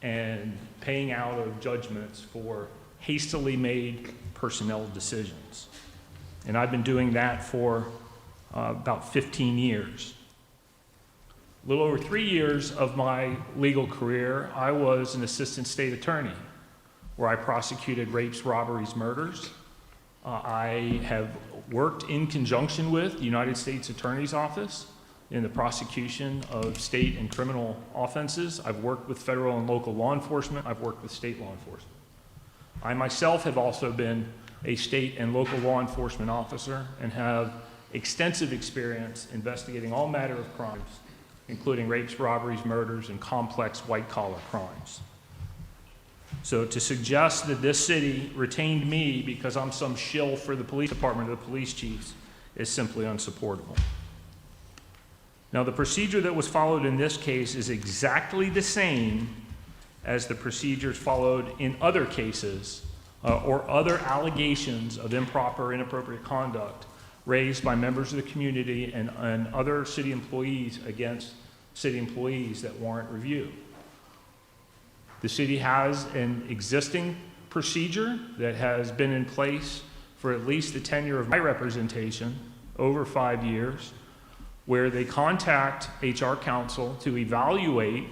and paying out of judgments for hastily made personnel decisions. And I've been doing that for about 15 years. A little over 3 years of my legal career, I was an assistant state attorney, where I prosecuted rapes, robberies, murders. I have worked in conjunction with the United States Attorney's Office in the prosecution of state and criminal offenses. I've worked with federal and local law enforcement. I've worked with state law enforcement. I myself have also been a state and local law enforcement officer and have extensive experience investigating all manner of crimes, including rapes, robberies, murders, and complex white-collar crimes. So to suggest that this city retained me because I'm some shill for the police department or the police chiefs is simply unsupportable. Now, the procedure that was followed in this case is exactly the same as the procedures followed in other cases or other allegations of improper or inappropriate conduct raised by members of the community and other city employees against city employees that warrant review. The city has an existing procedure that has been in place for at least the tenure of my representation, over 5 years, where they contact HR counsel to evaluate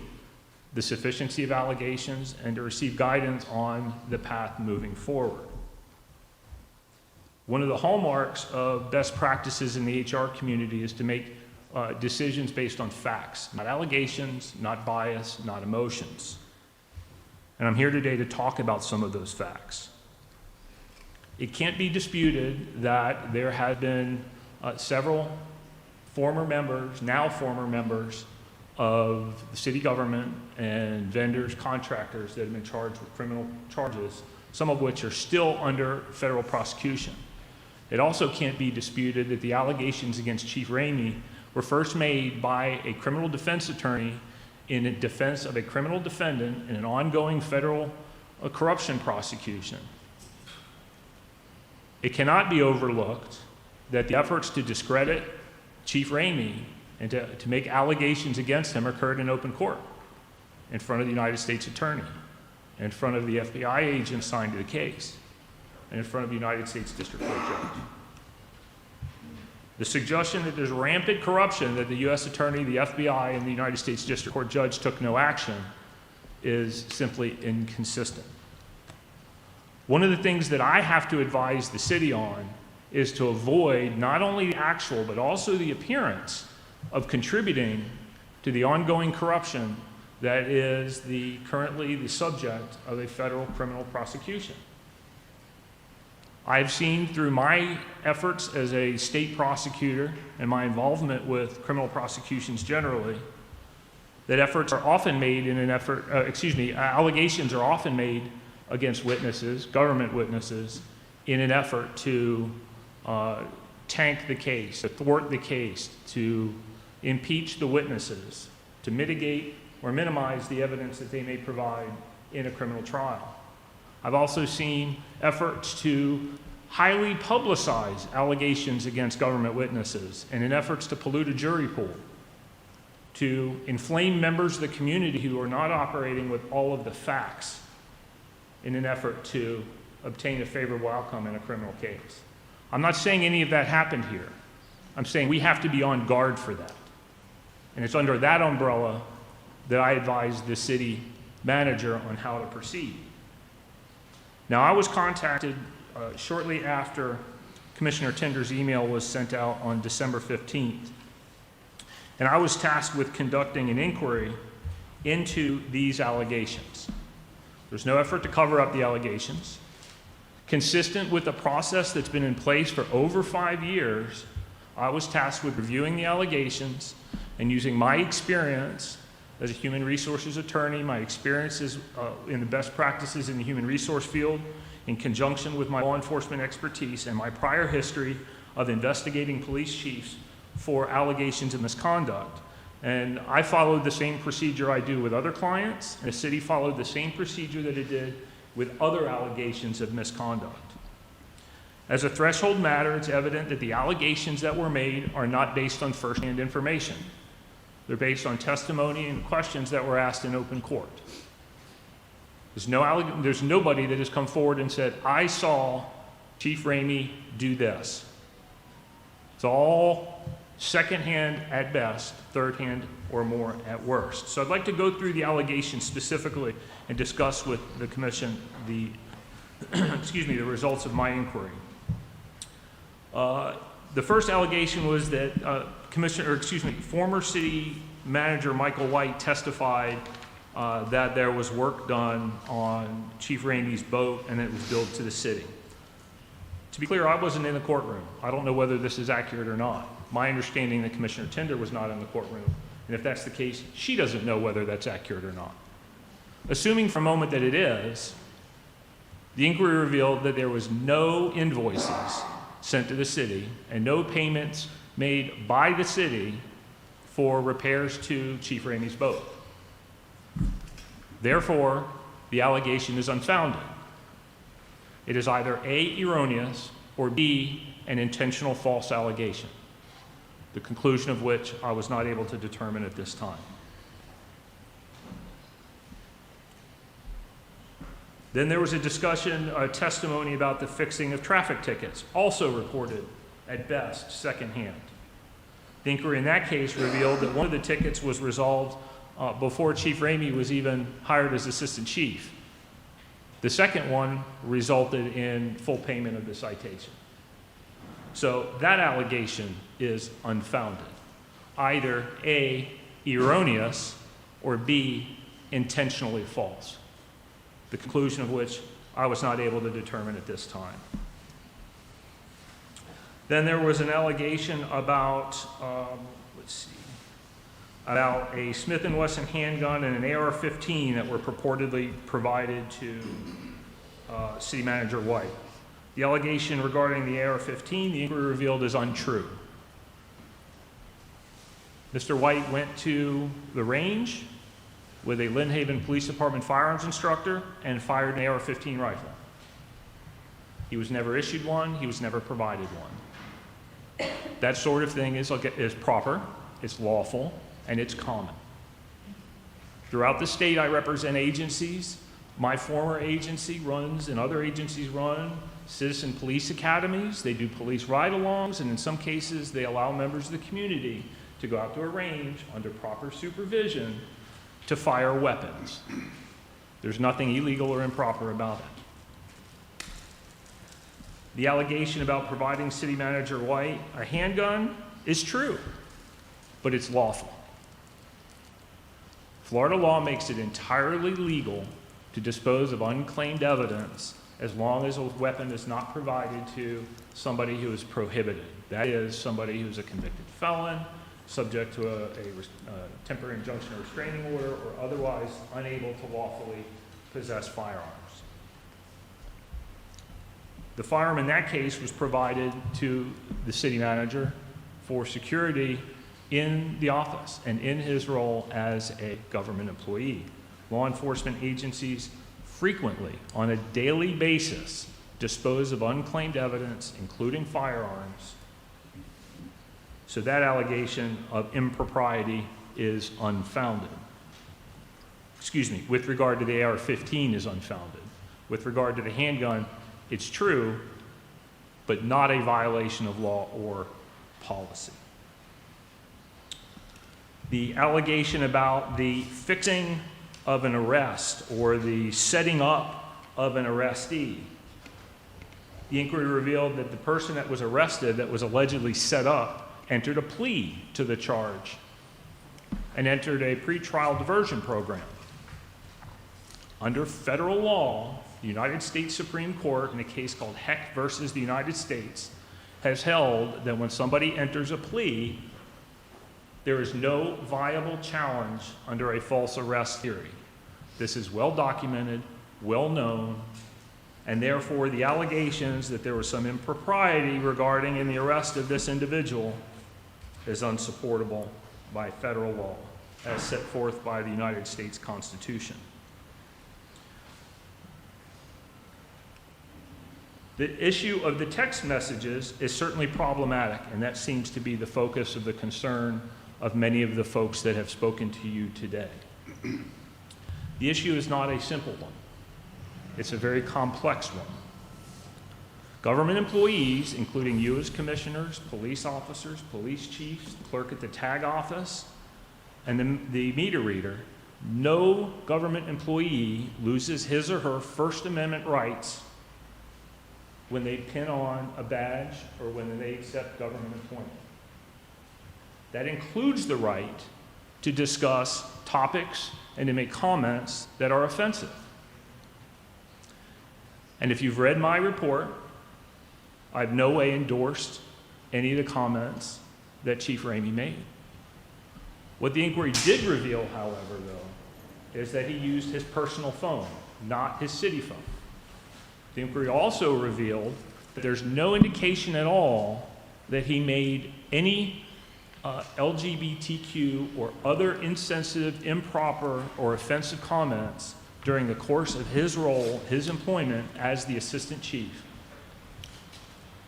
the sufficiency of allegations and to receive guidance on the path moving forward. One of the hallmarks of best practices in the HR community is to make decisions based on facts, not allegations, not bias, not emotions. And I'm here today to talk about some of those facts. It can't be disputed that there have been several former members, now former members, of the city government and vendors, contractors that have been charged with criminal charges, some of which are still under federal prosecution. It also can't be disputed that the allegations against Chief Ramey were first made by a criminal defense attorney in defense of a criminal defendant in an ongoing federal corruption prosecution. It cannot be overlooked that the efforts to discredit Chief Ramey and to make allegations against him occurred in open court in front of the United States Attorney. in front of the FBI agent assigned to the case, and in front of the United States District Court judge. The suggestion that there's rampant corruption, that the U.S. Attorney, the FBI, and the United States District Court judge took no action is simply inconsistent. One of the things that I have to advise the city on is to avoid not only the actual but also the appearance of contributing to the ongoing corruption that is currently the subject of a federal criminal prosecution. I've seen through my efforts as a state prosecutor and my involvement with criminal prosecutions generally, that efforts are often made in an effort, allegations are often made against witnesses, government witnesses, in an effort to tank the case, to thwart the case, to impeach the witnesses, to mitigate or minimize the evidence that they may provide in a criminal trial. I've also seen efforts to highly publicize allegations against government witnesses in an effort to pollute a jury pool, to inflame members of the community who are not operating with all of the facts in an effort to obtain a favorable outcome in a criminal case. I'm not saying any of that happened here. I'm saying we have to be on guard for that. And it's under that umbrella that I advise the city manager on how to proceed. Now, I was contacted shortly after Commissioner Tinder's email was sent out on December 15th. And I was tasked with conducting an inquiry into these allegations. There's no effort to cover up the allegations. Consistent with the process that's been in place for over 5 years, I was tasked with reviewing the allegations and using my experience as a human resources attorney, my experiences in the best practices in the human resource field, in conjunction with my law enforcement expertise and my prior history of investigating police chiefs for allegations of misconduct. And I followed the same procedure I do with other clients, and the city followed the same procedure that it did with other allegations of misconduct. As a threshold matter, it's evident that the allegations that were made are not based on first-hand information. They're based on testimony and questions that were asked in open court. There's nobody that has come forward and said, I saw Chief Ramey do this. It's all second-hand at best, third-hand or more at worst. So I'd like to go through the allegations specifically and discuss with the commission the, the results of my inquiry. The first allegation was that former city manager Michael White testified that there was work done on Chief Ramey's boat and it was billed to the city. To be clear, I wasn't in the courtroom. I don't know whether this is accurate or not. My understanding that Commissioner Tinder was not in the courtroom, and if that's the case, she doesn't know whether that's accurate or not. Assuming for a moment that it is, the inquiry revealed that there was no invoices sent to the city and no payments made by the city for repairs to Chief Ramey's boat. Therefore, the allegation is unfounded. It is either A, erroneous, or B, an intentional false allegation, the conclusion of which I was not able to determine at this time. Then there was a discussion, a testimony about the fixing of traffic tickets, also reported at best secondhand. The inquiry in that case revealed that one of the tickets was resolved before Chief Ramey was even hired as assistant chief. The second one resulted in full payment of the citation. So that allegation is unfounded. Either A, erroneous, or B, intentionally false, the conclusion of which I was not able to determine at this time. Then there was an allegation about, about a Smith & Wesson handgun and an AR-15 that were purportedly provided to City Manager White. The allegation regarding the AR-15, the inquiry revealed, is untrue. Mr. White went to the range with a Lynn Haven Police Department firearms instructor and fired an AR-15 rifle. He was never issued one, he was never provided one. That sort of thing is proper, it's lawful, and it's common. Throughout the state, I represent agencies My former agency runs, and other agencies run, citizen police academies. They do police ride-alongs, and in some cases, they allow members of the community to go out to a range under proper supervision to fire weapons. There's nothing illegal or improper about it. The allegation about providing City Manager White a handgun is true, but it's lawful. Florida law makes it entirely legal to dispose of unclaimed evidence as long as a weapon is not provided to somebody who is prohibited. That is, somebody who's a convicted felon, subject to a temporary injunction or restraining order, or otherwise unable to lawfully possess firearms. The firearm in that case was provided to the city manager for security in the office and in his role as a government employee. Law enforcement agencies frequently, on a daily basis, dispose of unclaimed evidence, including firearms. So that allegation of impropriety is unfounded. Excuse me, with regard to the AR-15 is unfounded. With regard to the handgun, it's true, but not a violation of law or policy. The allegation about the fixing of an arrest or the setting up of an arrestee. The inquiry revealed that the person that was arrested, that was allegedly set up, entered a plea to the charge and entered a pretrial diversion program. Under federal law, the United States Supreme Court, in a case called Heck versus the United States, has held that when somebody enters a plea, there is no viable challenge under a false arrest theory. This is well documented, well known, and therefore the allegations that there was some impropriety regarding in the arrest of this individual is unsupportable by federal law, as set forth by the United States Constitution. The issue of the text messages is certainly problematic, and that seems to be the focus of the concern of many of the folks that have spoken to you today. The issue is not a simple one. It's a very complex one. Government employees, including you as commissioners, police officers, police chiefs, clerk at the tag office, and the meter reader, no government employee loses his or her First Amendment rights when they pin on a badge or when they accept government employment. That includes the right to discuss topics and to make comments that are offensive. And if you've read my report, I've no way endorsed any of the comments that Chief Ramey made. What the inquiry did reveal, however, though, is that he used his personal phone, not his city phone. The inquiry also revealed that there's no indication at all that he made any LGBTQ or other insensitive, improper, or offensive comments during the course of his role, his employment as the assistant chief.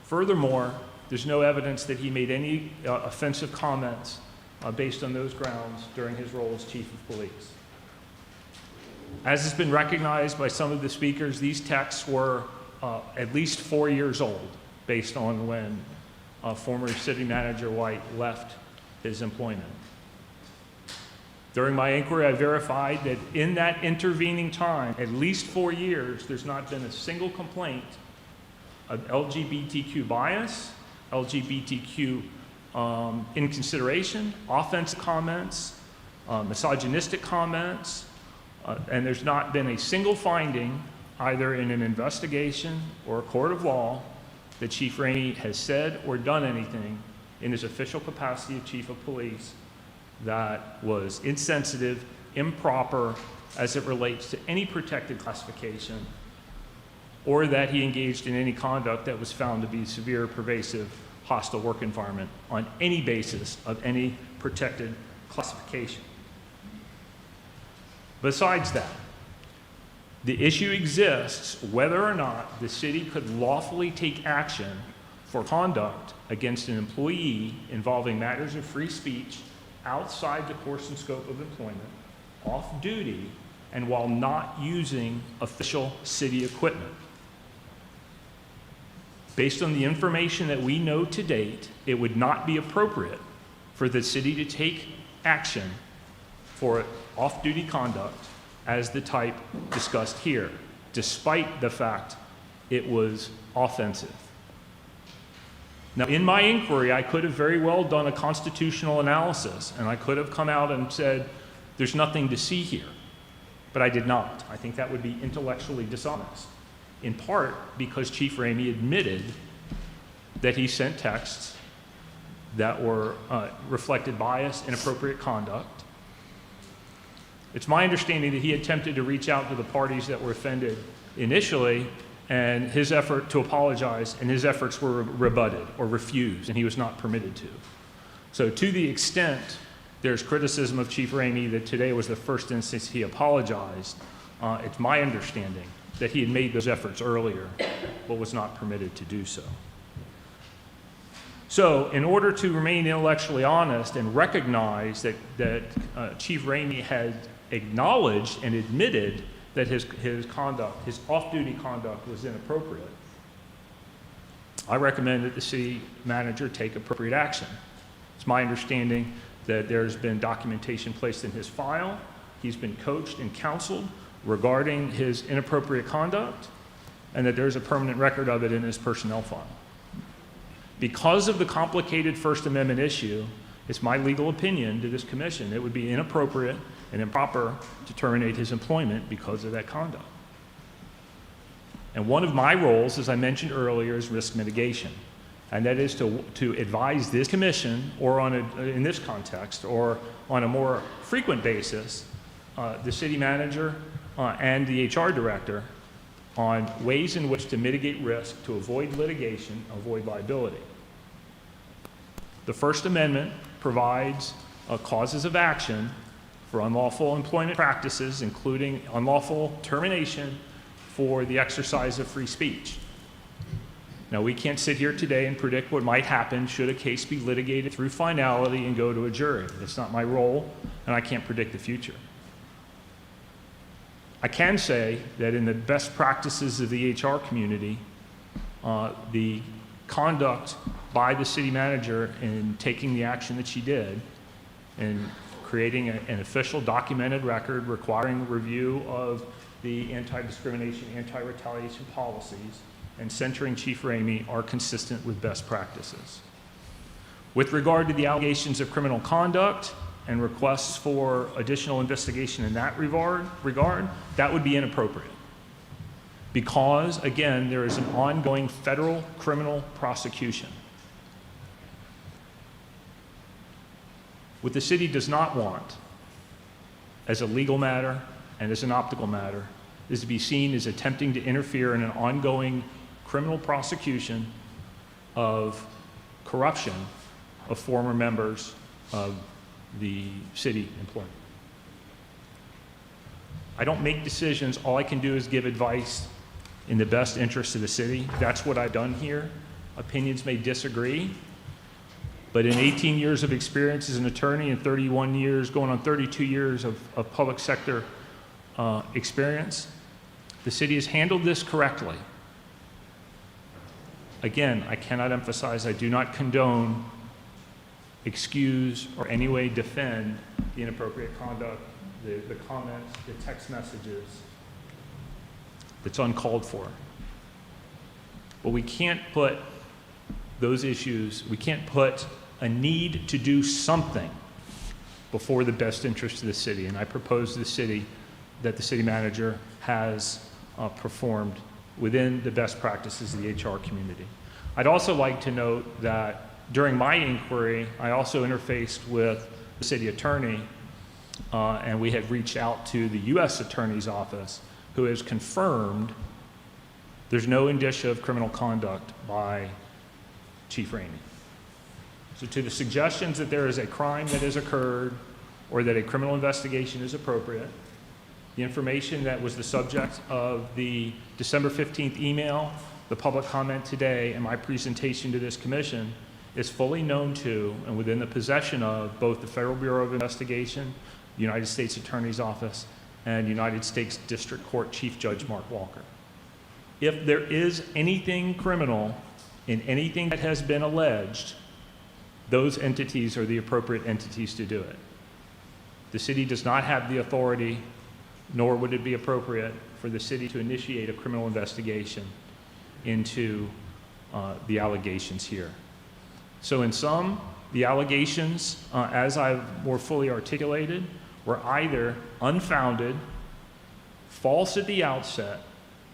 Furthermore, there's no evidence that he made any offensive comments based on those grounds during his role as chief of police. As has been recognized by some of the speakers, these texts were at least 4 years old based on when former city manager White left his employment. During my inquiry, I verified that in that intervening time, at least 4 years, there's not been a single complaint of LGBTQ bias, LGBTQ inconsideration, offensive comments, misogynistic comments, and there's not been a single finding, either in an investigation or a court of law, that Chief Ramey has said or done anything in his official capacity of chief of police that was insensitive, improper as it relates to any protected classification, or that he engaged in any conduct that was found to be severe, pervasive, hostile work environment on any basis of any protected classification. Besides that, the issue exists whether or not the city could lawfully take action for conduct against an employee involving matters of free speech outside the course and scope of employment, off duty, and while not using official city equipment. Based on the information that we know to date, it would not be appropriate for the city to take action for off-duty conduct as the type discussed here, despite the fact it was offensive. Now, in my inquiry, I could have very well done a constitutional analysis, and I could have come out and said, there's nothing to see here. But I did not. I think that would be intellectually dishonest, in part because Chief Ramey admitted that he sent texts that were reflected bias, inappropriate conduct. It's my understanding that he attempted to reach out to the parties that were offended initially, and his effort to apologize, and his efforts were rebutted or refused, and he was not permitted to. So to the extent there's criticism of Chief Ramey that today was the first instance he apologized, it's my understanding that he had made those efforts earlier, but was not permitted to do so. So in order to remain intellectually honest and recognize that Chief Ramey had acknowledged and admitted that his conduct, his off-duty conduct, was inappropriate, I recommend that the city manager take appropriate action. It's my understanding that there's been documentation placed in his file. He's been coached and counseled regarding his inappropriate conduct, and that there's a permanent record of it in his personnel file. Because of the complicated First Amendment issue, it's my legal opinion to this commission it would be inappropriate and improper to terminate his employment because of that conduct. And one of my roles, as I mentioned earlier, is risk mitigation. And that is to advise this commission, or in this context, or on a more frequent basis, the city manager and the HR director on ways in which to mitigate risk to avoid litigation, avoid liability. The First Amendment provides causes of action for unlawful employment practices, including unlawful termination for the exercise of free speech. Now, we can't sit here today and predict what might happen should a case be litigated through finality and go to a jury. It's not my role, and I can't predict the future. I can say that in the best practices of the HR community, the conduct by the city manager in taking the action that she did and creating an official documented record requiring review of the anti-discrimination, anti-retaliation policies and censuring Chief Ramey are consistent with best practices. With regard to the allegations of criminal conduct and requests for additional investigation in that regard, that would be inappropriate. Because, again, there is an ongoing federal criminal prosecution. What the city does not want, as a legal matter and as an optical matter, is to be seen as attempting to interfere in an ongoing criminal prosecution of corruption of former members of the city employment. I don't make decisions. All I can do is give advice in the best interest of the city. That's what I've done here. Opinions may disagree, but in 18 years of experience as an attorney and 31 years, going on 32 years of public sector experience, the city has handled this correctly. Again, I cannot emphasize, I do not condone, excuse, or any way defend the inappropriate conduct, the comments, the text messages that's uncalled for. But we can't put those issues, we can't put a need to do something before the best interest of the city. And I propose to the city that the city manager has performed within the best practices of the HR community. I'd also like to note that during my inquiry, I also interfaced with the city attorney, and we had reached out to the U.S. Attorney's Office, who has confirmed there's no indicia of criminal conduct by Chief Ramey. So to the suggestions that there is a crime that has occurred or that a criminal investigation is appropriate, the information that was the subject of the December 15th email, the public comment today, and my presentation to this commission is fully known to and within the possession of both the Federal Bureau of Investigation, the United States Attorney's Office, and United States District Court Chief Judge Mark Walker. If there is anything criminal in anything that has been alleged, those entities are the appropriate entities to do it. The city does not have the authority, nor would it be appropriate for the city to initiate a criminal investigation into the allegations here. So in sum, the allegations, as I've more fully articulated, were either unfounded, false at the outset,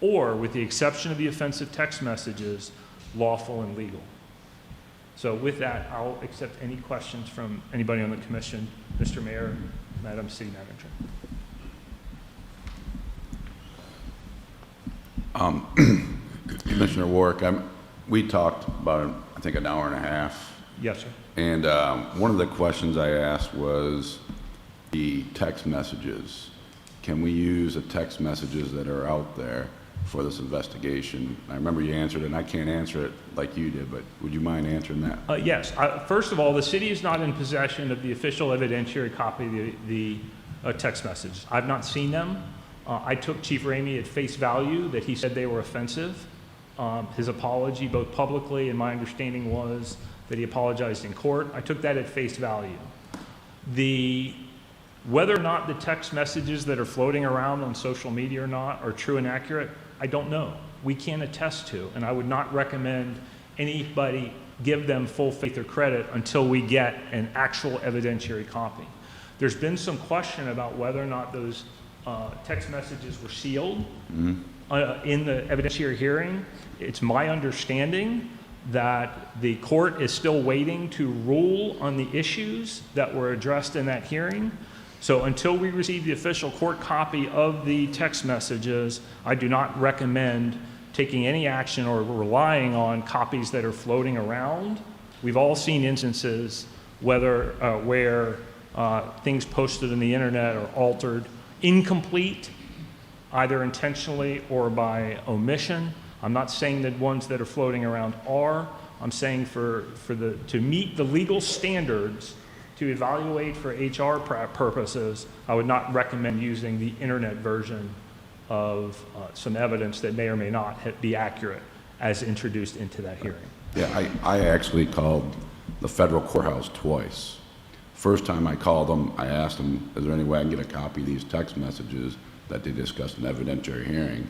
or, with the exception of the offensive text messages, lawful and legal. So with that, I'll accept any questions from anybody on the commission. Mr. Mayor, Madam City Manager. Commissioner Warwick, we talked about, I think, an hour and a half. Yes, sir. And one of the questions I asked was the text messages. Can we use the text messages that are out there for this investigation? I remember you answered it, and I can't answer it like you did, but would you mind answering that? Yes. First of all, the city is not in possession of the official evidentiary copy of the text messages. I've not seen them. I took Chief Ramey at face value that he said they were offensive. His apology, both publicly and my understanding was that he apologized in court. I took that at face value. Whether or not the text messages that are floating around on social media or not are true and accurate, I don't know. We can't attest to, and I would not recommend anybody give them full faith or credit until we get an actual evidentiary copy. There's been some question about whether or not those text messages were sealed in the evidentiary hearing. It's my understanding that the court is still waiting to rule on the issues that were addressed in that hearing. So until we receive the official court copy of the text messages, I do not recommend taking any action or relying on copies that are floating around. We've all seen instances where things posted on the internet are altered, incomplete, either intentionally or by omission. I'm not saying that ones that are floating around are. I'm saying to meet the legal standards to evaluate for HR purposes, I would not recommend using the internet version of some evidence that may or may not be accurate as introduced into that hearing. Yeah, I actually called the federal courthouse twice. First time I called them, I asked them, is there any way I can get a copy of these text messages that they discussed in evidentiary hearing?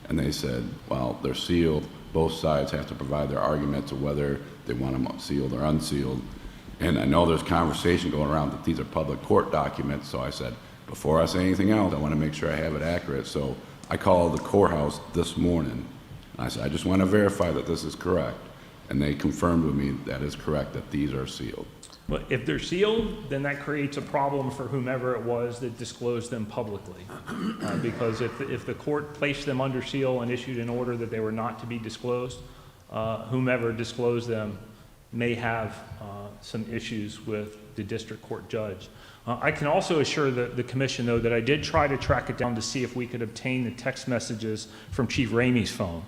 And they said, well, they're sealed. Both sides have to provide their argument to whether they want them sealed or unsealed. And I know there's conversation going around that these are public court documents, so I said, before I say anything else, I want to make sure I have it accurate. So I called the courthouse this morning, and I said, I just want to verify that this is correct. And they confirmed with me that is correct, that these are sealed. But if they're sealed, then that creates a problem for whomever it was that disclosed them publicly. Because if the court placed them under seal and issued an order that they were not to be disclosed, whomever disclosed them may have some issues with the district court judge. I can also assure the commission, though, that I did try to track it down to see if we could obtain the text messages from Chief Ramey's phone.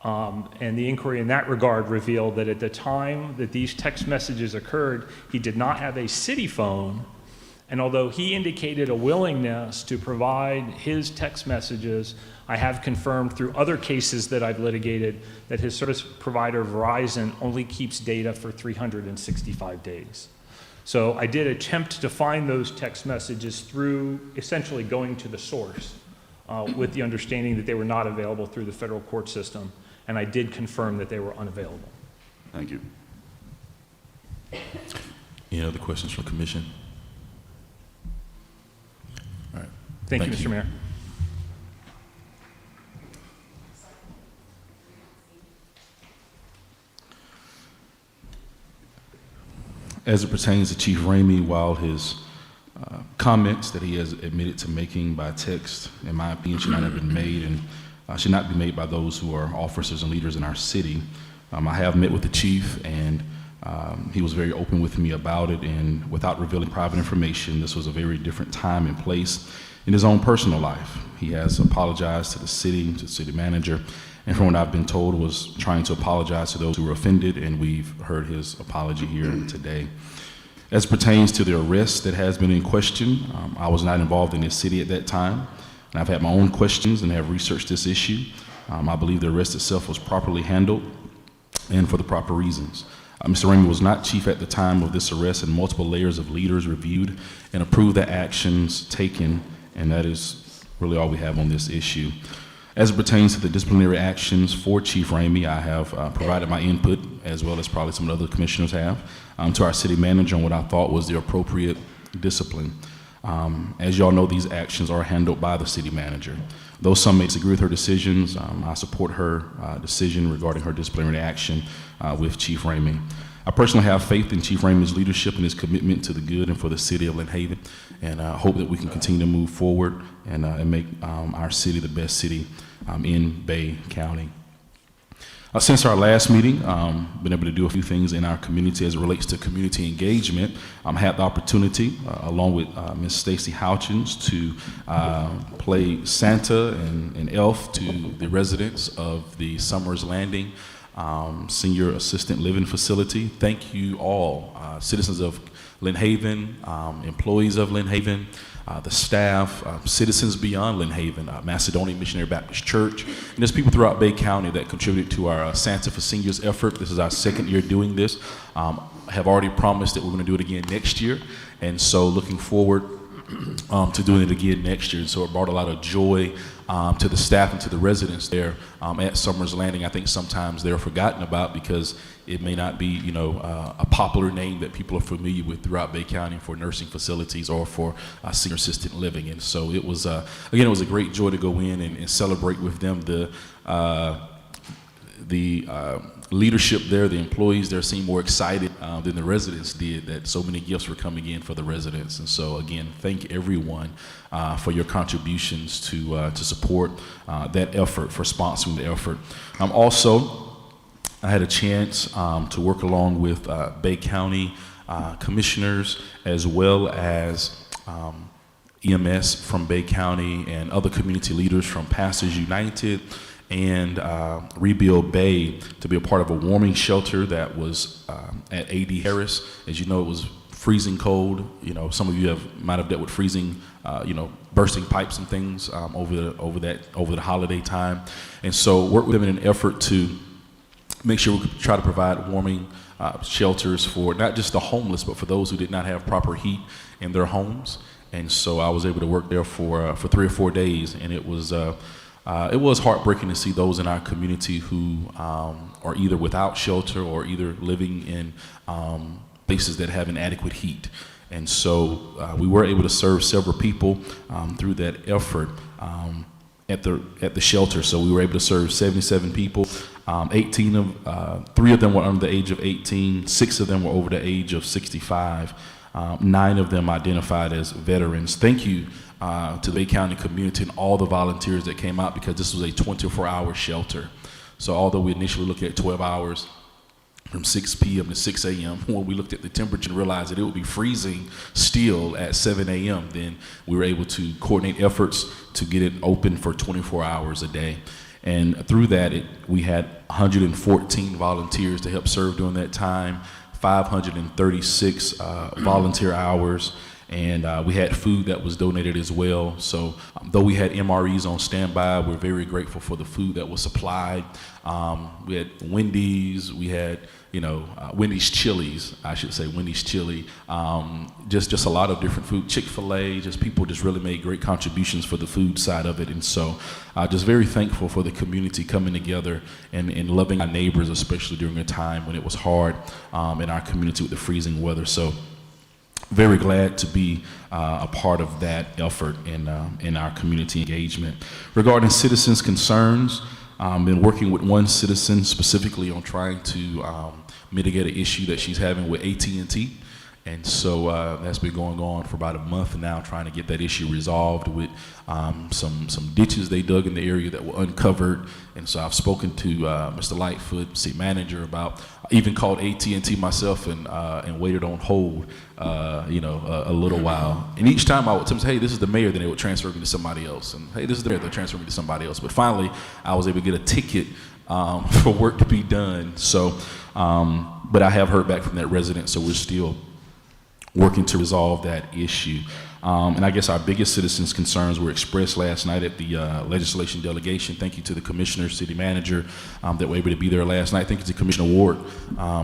And the inquiry in that regard revealed that at the time that these text messages occurred, he did not have a city phone. And although he indicated a willingness to provide his text messages, I have confirmed through other cases that I've litigated that his service provider, Verizon, only keeps data for 365 days. So I did attempt to find those text messages through essentially going to the source with the understanding that they were not available through the federal court system. And I did confirm that they were unavailable. Thank you. Any other questions from commission? All right. Thank you, Mr. Mayor. As it pertains to Chief Ramey, while his comments that he has admitted to making by text, in my opinion, should not have been made and should not be made by those who are officers and leaders in our city. I have met with the chief, and he was very open with me about it, and without revealing private information, this was a very different time and place in his own personal life. He has apologized to the city manager, and from what I've been told, was trying to apologize to those who were offended, and we've heard his apology here today. As pertains to the arrest that has been in question, I was not involved in this city at that time, and I've had my own questions and have researched this issue. I believe the arrest itself was properly handled and for the proper reasons. Mr. Ramey was not chief at the time of this arrest, and multiple layers of leaders reviewed and approved the actions taken, and that is really all we have on this issue. As it pertains to the disciplinary actions for Chief Ramey, I have provided my input, as well as probably some other commissioners have, to our city manager on what I thought was the appropriate discipline. As y'all know, these actions are handled by the city manager. Though some may disagree with her decisions, I support her decision regarding her disciplinary action with Chief Ramey. I personally have faith in Chief Ramey's leadership and his commitment to the good and for the city of Lynn Haven, and I hope that we can continue to move forward and make our city the best city in Bay County. Since our last meeting, been able to do a few things in our community as it relates to community engagement. Had the opportunity, along with Ms. Stacy Houchins, to play Santa and Elf to the residents of the Summers Landing Senior Assistant Living Facility. Thank you all, citizens of Lynn Haven, employees of Lynn Haven, the staff, citizens beyond Lynn Haven, Macedonian Missionary Baptist Church, and there's people throughout Bay County that contributed to our Santa for Seniors effort. This is our second year doing this. I have already promised that we're going to do it again next year, and so looking forward to doing it again next year. And so it brought a lot of joy to the staff and to the residents there at Summers Landing. I think sometimes they're forgotten about because it may not be, a popular name that people are familiar with throughout Bay County for nursing facilities or for senior assistant living. And so it was, again, it was a great joy to go in and celebrate with them. The leadership there, the employees there seemed more excited than the residents did that so many gifts were coming in for the residents. And so again, thank everyone for your contributions to support that effort, for sponsoring the effort. Also, I had a chance to work along with Bay County commissioners as well as EMS from Bay County and other community leaders from Pastors United and Rebuild Bay to be a part of a warming shelter that was at A.D. Harris. As you know, it was freezing cold. Some of you might have dealt with freezing, bursting pipes and things over the holiday time. And so worked with them in an effort to make sure we could try to provide warming shelters for not just the homeless, but for those who did not have proper heat in their homes. And so I was able to work there for 3 or 4 days, and it was heartbreaking to see those in our community who are either without shelter or either living in places that have inadequate heat. And so we were able to serve several people through that effort at the shelter. So we were able to serve 77 people. 3 of them were under the age of 18, 6 of them were over the age of 65, 9 of them identified as veterans. Thank you to the Bay County community and all the volunteers that came out, because this was a 24-hour shelter. So although we initially looked at 12 hours from 6 p.m. to 6 a.m., when we looked at the temperature and realized that it would be freezing still at 7 a.m., then we were able to coordinate efforts to get it open for 24 hours a day. And through that, we had 114 volunteers to help serve during that time, 536 volunteer hours, and we had food that was donated as well. So though we had MREs on standby, we're very grateful for the food that was supplied. We had Wendy's, we had Wendy's Chili's, I should say, Wendy's Chili, just a lot of different food, Chick-fil-A, just people just really made great contributions for the food side of it. And so just very thankful for the community coming together and loving our neighbors, especially during a time when it was hard in our community with the freezing weather. So very glad to be a part of that effort in our community engagement. Regarding citizens' concerns, been working with one citizen specifically on trying to mitigate an issue that she's having with AT&T. And so that's been going on for about a month now, trying to get that issue resolved with some ditches they dug in the area that were uncovered. And so I've spoken to Mr. Lightfoot, city manager, about, even called AT&T myself and waited on hold, a little while. And each time I would tell them, hey, this is the mayor, then they would transfer me to somebody else. And hey, this is the mayor, they'll transfer me to somebody else. But finally, I was able to get a ticket for work to be done. So, but I have heard back from that resident, so we're still working to resolve that issue. And I guess our biggest citizens' concerns were expressed last night at the legislation delegation. Thank you to the commissioner, city manager, that were able to be there last night. Thank you to Commissioner Ward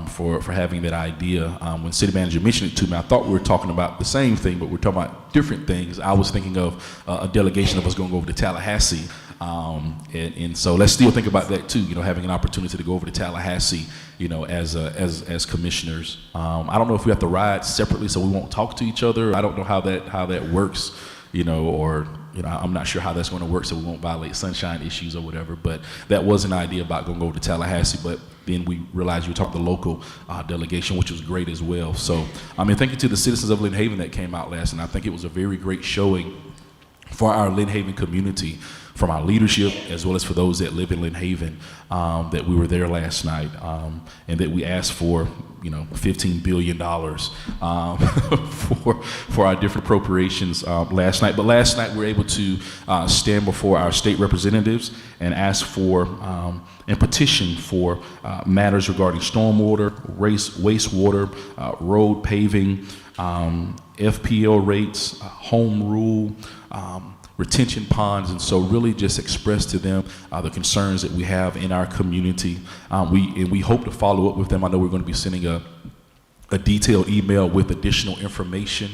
for having that idea. When city manager mentioned it to me, I thought we were talking about the same thing, but we're talking about different things. I was thinking of a delegation of us going over to Tallahassee. And so let's still think about that too, you know, having an opportunity to go over to Tallahassee, you know, as commissioners. I don't know if we have to ride separately so we won't talk to each other. I don't know how that works, you know, or, you know, I'm not sure how that's going to work so we won't violate sunshine issues or whatever, but that was an idea about going over to Tallahassee, but then we realized we talked to the local delegation, which was great as well. So, I mean, thank you to the citizens of Lynn Haven that came out last night. I think it was a very great showing for our Lynn Haven community, from our leadership as well as for those that live in Lynn Haven, that we were there last night, and that we asked for, you know, $15 billion for our different appropriations last night. But last night we were able to stand before our state representatives and ask for and petition for matters regarding stormwater, wastewater, road paving, FPL rates, home rule, retention ponds, and so really just express to them the concerns that we have in our community. We hope to follow up with them. I know we're going to be sending a detailed email with additional information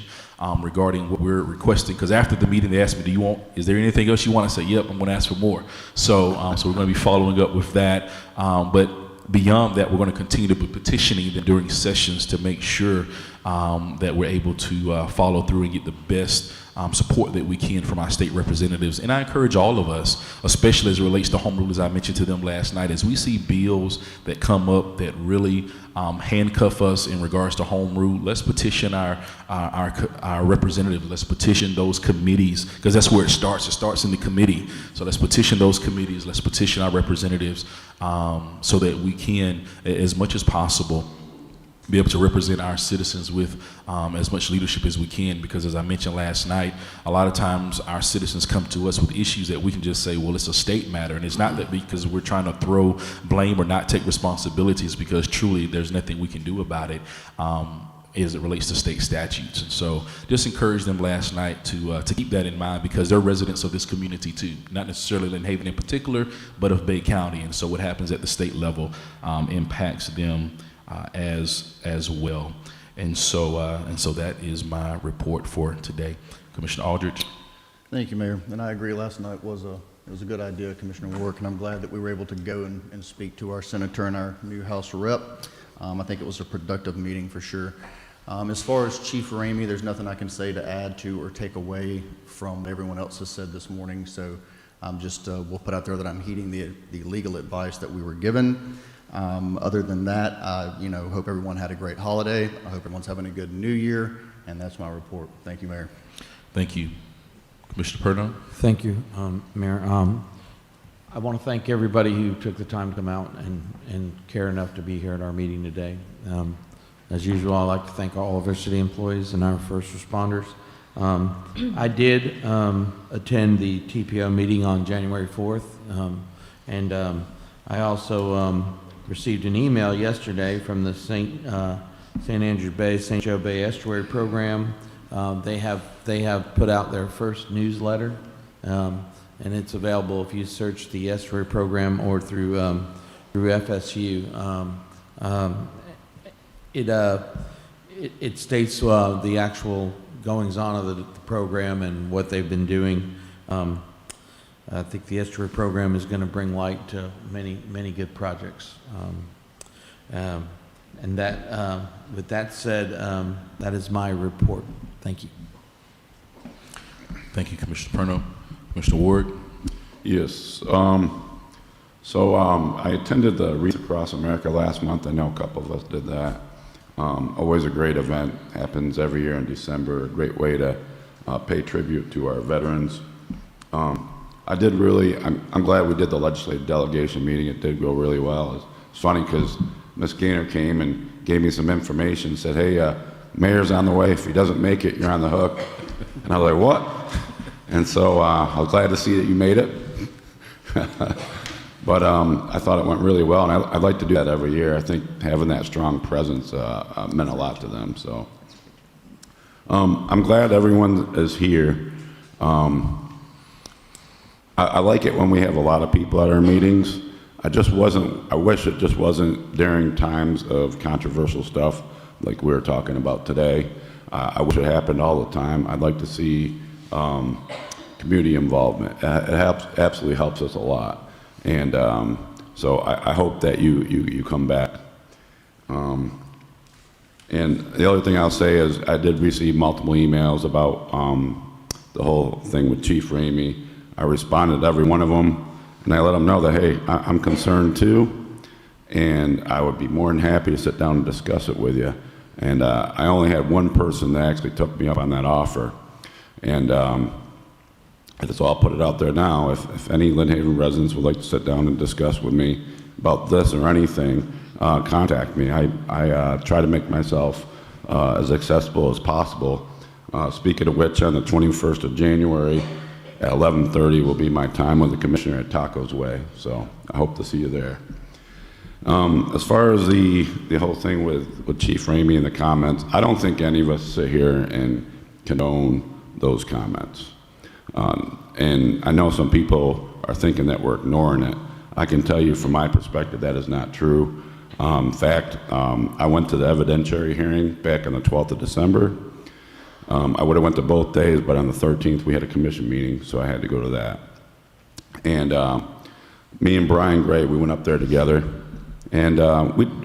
regarding what we're requesting, because after the meeting they asked me, is there anything else you want? I said, yep, I'm going to ask for more. So we're going to be following up with that. But beyond that, we're going to continue to be petitioning them during sessions to make sure that we're able to follow through and get the best support that we can from our state representatives. And I encourage all of us, especially as it relates to home rule, as I mentioned to them last night, as we see bills that come up that really handcuff us in regards to home rule, let's petition our representatives. Let's petition those committees, because that's where it starts. It starts in the committee. So let's petition those committees. Let's petition our representatives so that we can, as much as possible, be able to represent our citizens with as much leadership as we can, because as I mentioned last night, a lot of times our citizens come to us with issues that we can just say, well, it's a state matter, and it's not that because we're trying to throw blame or not take responsibilities, because truly there's nothing we can do about it as it relates to state statutes. And so just encourage them last night to keep that in mind, because they're residents of this community too, not necessarily Lynn Haven in particular, but of Bay County, and so what happens at the state level impacts them as well. And so that is my report for today. Commissioner Aldridge. Thank you, Mayor. And I agree, last night was a good idea, Commissioner Work, and I'm glad that we were able to go and speak to our senator and our new House rep. I think it was a productive meeting for sure. As far as Chief Ramey, there's nothing I can say to add to or take away from what everyone else has said this morning. So I'm just, we'll put out there that I'm heeding the legal advice that we were given. Other than that, hope everyone had a great holiday. I hope everyone's having a good new year, and that's my report. Thank you, Mayor. Thank you. Commissioner Purdon. Thank you, Mayor. I want to thank everybody who took the time to come out and care enough to be here at our meeting today. As usual, I'd like to thank all of our city employees and our first responders. I did attend the TPO meeting on January 4th, and I also received an email yesterday from the St. Andrews Bay, St. Joe Bay Estuary Program. They have put out their first newsletter, and it's available if you search the Estuary Program or through FSU. It states the actual goings on of the program and what they've been doing. I think the Estuary Program is going to bring light to many good projects. And that, with that said, that is my report. Thank you. Thank you, Commissioner Perno. Commissioner Ward. Yes. I attended the Wreath Across America last month. I know a couple of us did that. Always a great event. Happens every year in December. A great way to pay tribute to our veterans. I'm glad we did the legislative delegation meeting. It did go really well. It's funny because Ms. Gaynor came and gave me some information, said, hey, Mayor's on the way. If he doesn't make it, you're on the hook. And I was like, what? And so I was glad to see that you made it. But I thought it went really well, and I'd like to do that every year. I think having that strong presence meant a lot to them. So I'm glad everyone is here. I like it when we have a lot of people at our meetings. I wish it just wasn't during times of controversial stuff like we were talking about today. I wish it happened all the time. I'd like to see community involvement. It absolutely helps us a lot. And so I hope that you come back. And the other thing I'll say is I did receive multiple emails about the whole thing with Chief Ramey. I responded to every one of them, and I let them know that, hey, I'm concerned too, and I would be more than happy to sit down and discuss it with you. And I only had one person that actually took me up on that offer. And so I'll put it out there now. If any Lynn Haven residents would like to sit down and discuss with me about this or anything, contact me. I try to make myself as accessible as possible. Speaking of which, on the 21st of January at 11:30 will be my time with the commissioner at Tacos Way. So I hope to see you there. As far as the whole thing with Chief Ramey and the comments, I don't think any of us sit here and condone those comments. And I know some people are thinking that we're ignoring it. I can tell you from my perspective that is not true. In fact, I went to the evidentiary hearing back on the 12th of December. I would have went to both days, but on the 13th we had a commission meeting, so I had to go to that. And me and Brian Gray, we went up there together, and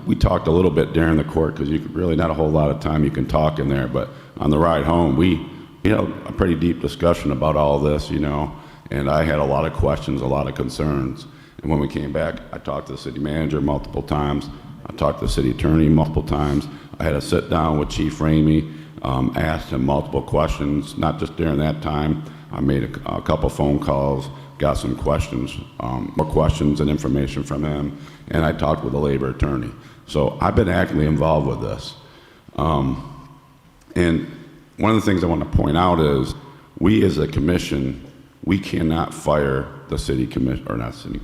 we talked a little bit during the court, because you could really not a whole lot of time you can talk in there, but on the ride home, we had a pretty deep discussion about all this, you know, and I had a lot of questions, a lot of concerns. And when we came back, I talked to the city manager multiple times. I talked to the city attorney multiple times. I had a sit down with Chief Ramey, asked him multiple questions, not just during that time. I made a couple phone calls, got some questions, more questions and information from him, and I talked with the labor attorney. So I've been actively involved with this. And one of the things I want to point out is we as a commission, we cannot fire the city commission, or not city,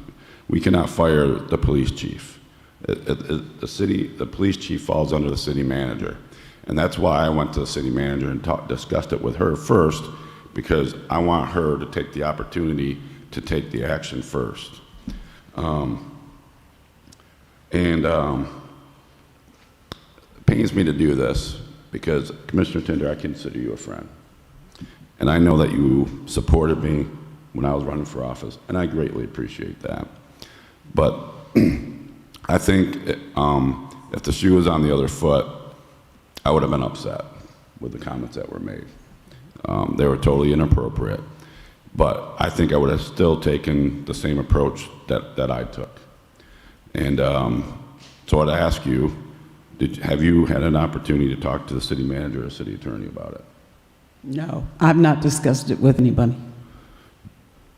we cannot fire the police chief. The police chief falls under the city manager. And that's why I went to the city manager and discussed it with her first, because I want her to take the opportunity to take the action first. It pains me to do this because, Commissioner Tinder, I consider you a friend. And I know that you supported me when I was running for office, and I greatly appreciate that. But I think if the shoe was on the other foot, I would have been upset with the comments that were made. They were totally inappropriate. But I think I would have still taken the same approach that I took. And so I'd ask you, have you had an opportunity to talk to the city manager or city attorney about it? No, I've not discussed it with anybody.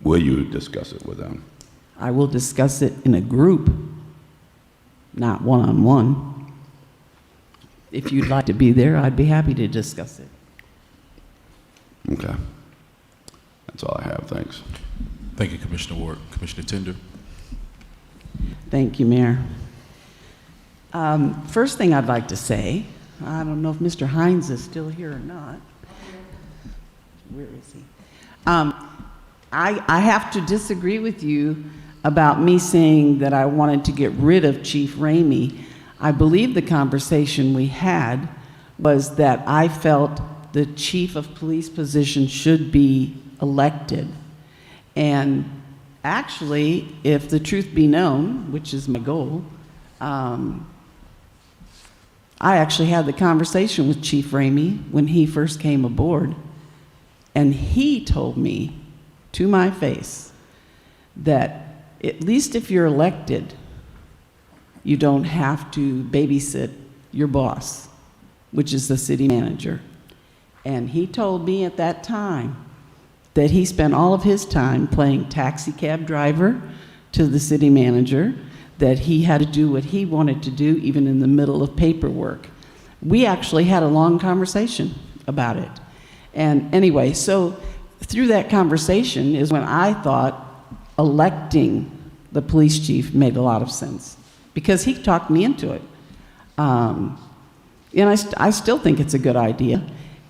Will you discuss it with them? I will discuss it in a group, not one-on-one. If you'd like to be there, I'd be happy to discuss it. Okay. That's all I have. Thanks. Thank you, Commissioner Ward. Commissioner Tinder. Thank you, Mayor. First thing I'd like to say, I don't know if Mr. Hines is still here or not. Where is he? I have to disagree with you about me saying that I wanted to get rid of Chief Ramey. I believe the conversation we had was that I felt the chief of police position should be elected. And actually, if the truth be known, which is my goal, I actually had the conversation with Chief Ramey when he first came aboard, and he told me to my face that at least if you're elected, you don't have to babysit your boss, which is the city manager. And he told me at that time that he spent all of his time playing taxi cab driver to the city manager, that he had to do what he wanted to do even in the middle of paperwork. We actually had a long conversation about it. And anyway, so through that conversation is when I thought electing the police chief made a lot of sense, because he talked me into it. And I still think it's a good idea.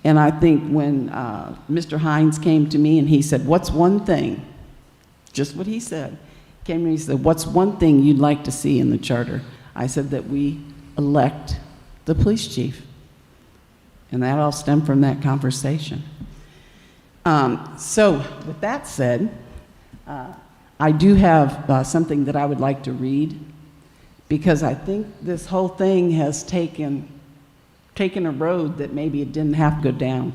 And I think when Mr. Hines came to me and he said, what's one thing, just what he said, came to me and he said, what's one thing you'd like to see in the charter? I said that we elect the police chief. And that all stemmed from that conversation. So with that said, I do have something that I would like to read, because I think this whole thing has taken a road that maybe it didn't have to go down.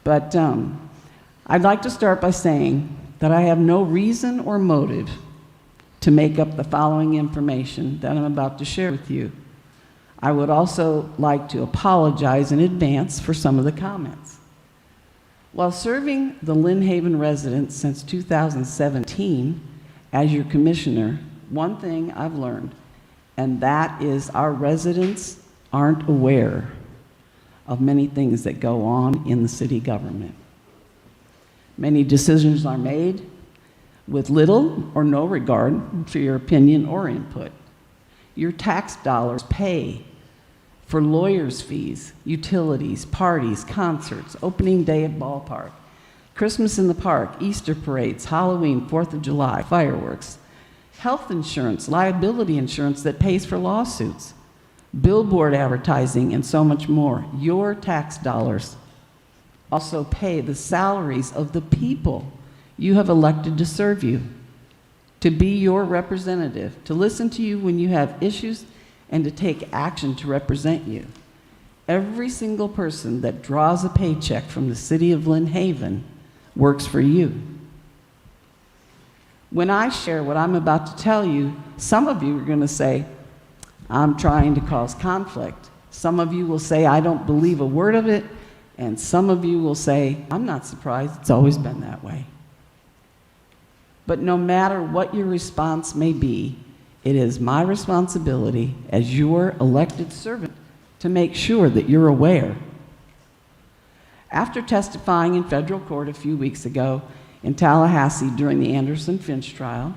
But I'd like to start by saying that I have no reason or motive to make up the following information that I'm about to share with you. I would also like to apologize in advance for some of the comments. While serving the Lynn Haven residents since 2017 as your commissioner, one thing I've learned, and that is our residents aren't aware of many things that go on in the city government. Many decisions are made with little or no regard for your opinion or input. Your tax dollars pay for lawyers' fees, utilities, parties, concerts, opening day at ballpark, Christmas in the park, Easter parades, Halloween, 4th of July, fireworks, health insurance, liability insurance that pays for lawsuits, billboard advertising, and so much more. Your tax dollars also pay the salaries of the people you have elected to serve you, to be your representative, to listen to you when you have issues, and to take action to represent you. Every single person that draws a paycheck from the city of Lynn Haven works for you. When I share what I'm about to tell you, some of you are going to say, I'm trying to cause conflict. Some of you will say, I don't believe a word of it. And some of you will say, I'm not surprised, it's always been that way. But no matter what your response may be, it is my responsibility as your elected servant to make sure that you're aware. After testifying in federal court a few weeks ago in Tallahassee during the Anderson Finch trial,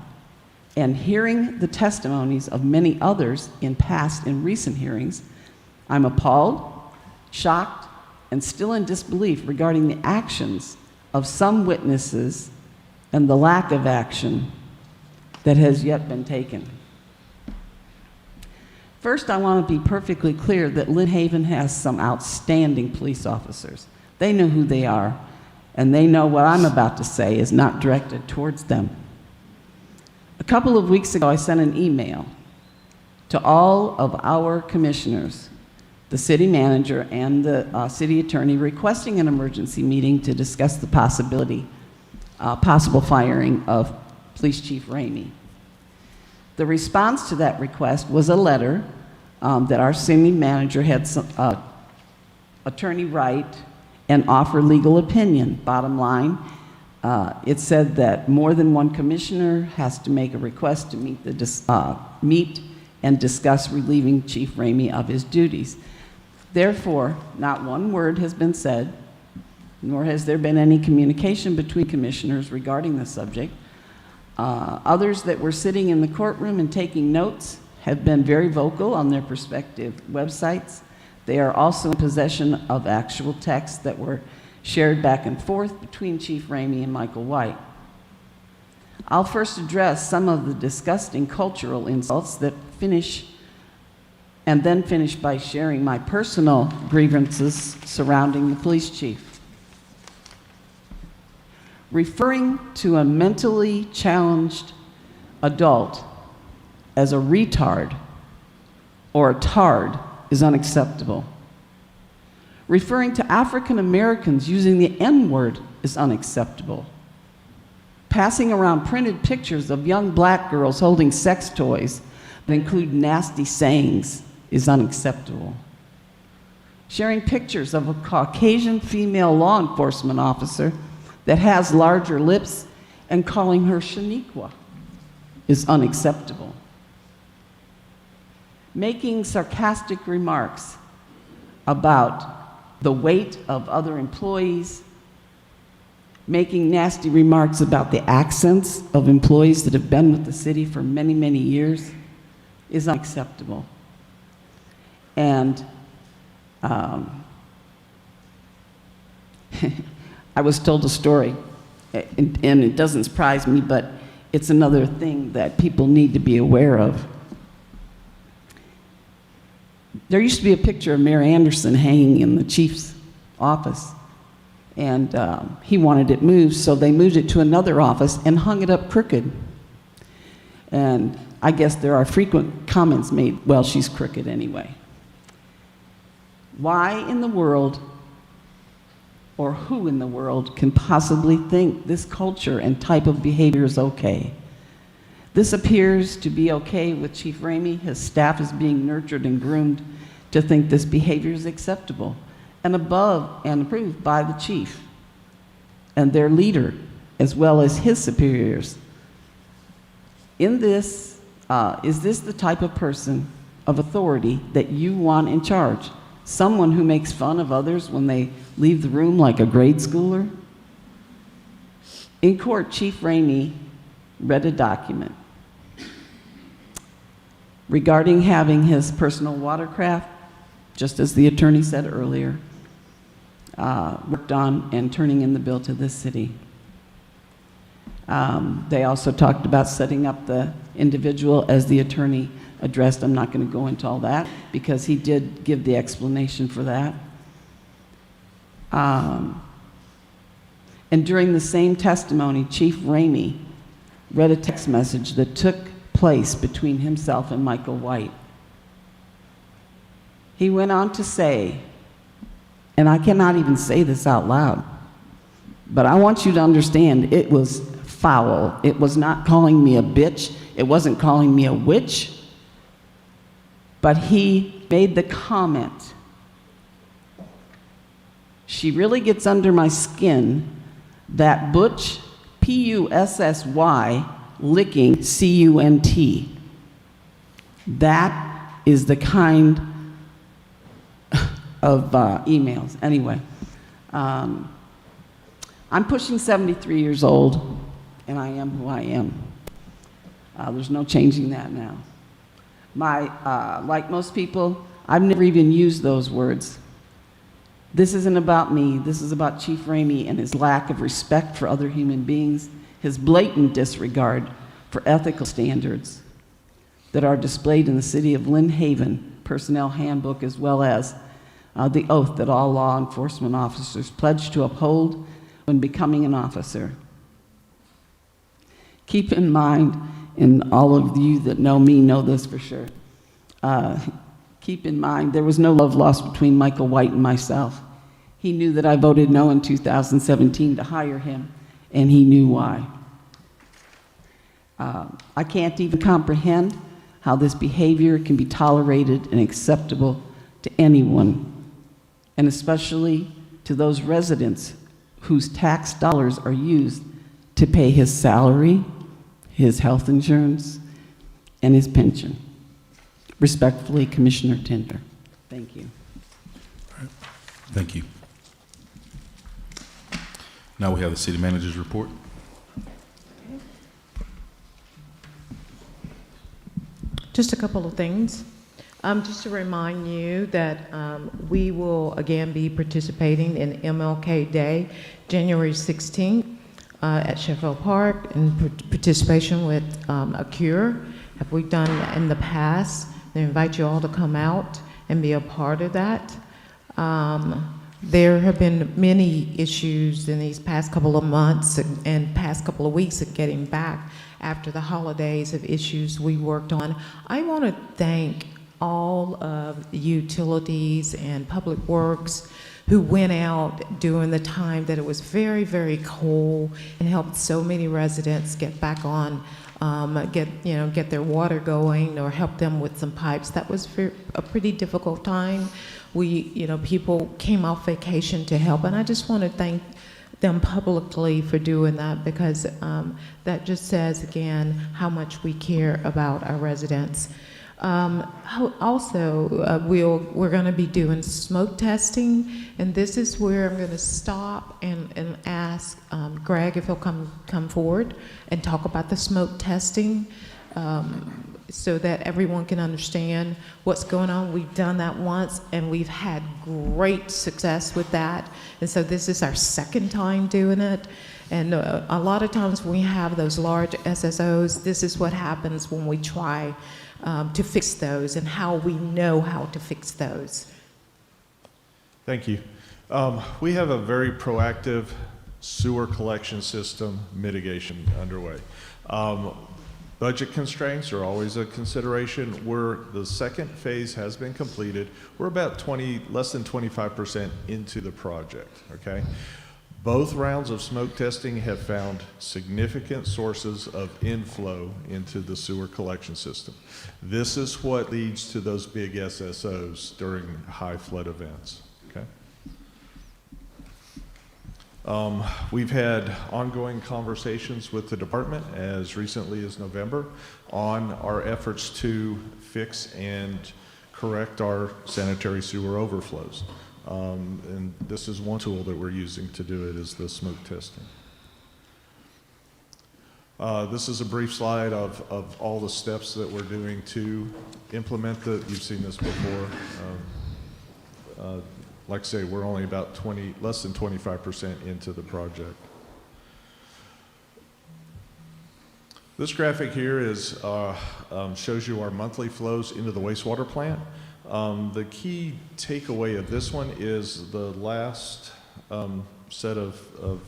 and hearing the testimonies of many others in past and recent hearings, I'm appalled, shocked, and still in disbelief regarding the actions of some witnesses and the lack of action that has yet been taken. First, I want to be perfectly clear that Lynn Haven has some outstanding police officers. They know who they are, and they know what I'm about to say is not directed towards them. A couple of weeks ago, I sent an email to all of our commissioners, the city manager and the city attorney, requesting an emergency meeting to discuss the possible firing of Police Chief Ramey. The response to that request was a letter that our city manager had attorney write and offer legal opinion. Bottom line, it said that more than one commissioner has to make a request to meet and discuss relieving Chief Ramey of his duties. Therefore, not one word has been said, nor has there been any communication between commissioners regarding the subject. Others that were sitting in the courtroom and taking notes have been very vocal on their respective websites. They are also in possession of actual texts that were shared back and forth between Chief Ramey and Michael White. I'll first address some of the disgusting cultural insults that then finish by sharing my personal grievances surrounding the police chief. Referring to a mentally challenged adult as a retard or a tard is unacceptable. Referring to African Americans using the N-word is unacceptable. Passing around printed pictures of young black girls holding sex toys that include nasty sayings is unacceptable. Sharing pictures of a Caucasian female law enforcement officer that has larger lips and calling her Shaniqua is unacceptable. Making sarcastic remarks about the weight of other employees, making nasty remarks about the accents of employees that have been with the city for many, many years is unacceptable. And I was told a story, and it doesn't surprise me, but it's another thing that people need to be aware of. There used to be a picture of Mayor Anderson hanging in the chief's office, and he wanted it moved, so they moved it to another office and hung it up crooked. And I guess there are frequent comments made, well, she's crooked anyway. Why in the world, or who in the world, can possibly think this culture and type of behavior is okay? This appears to be okay with Chief Ramey. His staff is being nurtured and groomed to think this behavior is acceptable and above and approved by the chief and their leader, as well as his superiors. In this, is this the type of person of authority that you want in charge? Someone who makes fun of others when they leave the room like a grade schooler? In court, Chief Ramey read a document regarding having his personal watercraft, just as the attorney said earlier, worked on and turning in the bill to this city. They also talked about setting up the individual as the attorney addressed. I'm not going to go into all that because he did give the explanation for that. And during the same testimony, Chief Ramey read a text message that took place between himself and Michael White. He went on to say, and I cannot even say this out loud, but I want you to understand it was foul. It was not calling me a bitch. It wasn't calling me a witch. But he made the comment, she really gets under my skin, that butch, P-U-S-S-Y, licking, C-U-N-T. That is the kind of emails. Anyway, I'm pushing 73 years old, and I am who I am. There's no changing that now. Like most people, I've never even used those words. This isn't about me. This is about Chief Ramey and his lack of respect for other human beings, his blatant disregard for ethical standards that are displayed in the City of Lynn Haven Personnel Handbook, as well as the oath that all law enforcement officers pledge to uphold when becoming an officer. Keep in mind, and all of you that know me know this for sure, keep in mind there was no love lost between Michael White and myself. He knew that I voted no in 2017 to hire him, and he knew why. I can't even comprehend how this behavior can be tolerated and acceptable to anyone, and especially to those residents whose tax dollars are used to pay his salary, his health insurance, and his pension. Respectfully, Commissioner Tender. Thank you. All right. Thank you. Now we have the city manager's report. Just a couple of things. Just to remind you that we will again be participating in MLK Day, January 16th at Sheffield Park in participation with A Cure. Have we done in the past? They invite you all to come out and be a part of that. There have been many issues in these past couple of months and past couple of weeks of getting back after the holidays of issues we worked on. I want to thank all of the utilities and public works who went out during the time that it was very, very cold and helped so many residents get back on, get their water going or help them with some pipes. That was a pretty difficult time. People came off vacation to help, and I just want to thank them publicly for doing that, because that just says again how much we care about our residents. Also, we're going to be doing smoke testing, and this is where I'm going to stop and ask Greg if he'll come forward and talk about the smoke testing. so that everyone can understand what's going on. We've done that once, and we've had great success with that. And so this is our second time doing it. And a lot of times when we have those large SSOs, this is what happens when we try to fix those and how we know how to fix those. Thank you. We have a very proactive sewer collection system mitigation underway. Budget constraints are always a consideration. The second phase has been completed. We're about less than 25% into the project, okay? Both rounds of smoke testing have found significant sources of inflow into the sewer collection system. This is what leads to those big SSOs during high flood events, okay? We've had ongoing conversations with the department as recently as November on our efforts to fix and correct our sanitary sewer overflows. And this is one tool that we're using to do it, is the smoke testing. This is a brief slide of all the steps that we're doing to implement you've seen this before. Like I say, we're only about less than 25% into the project. This graphic here shows you our monthly flows into the wastewater plant. The key takeaway of this one is the last set of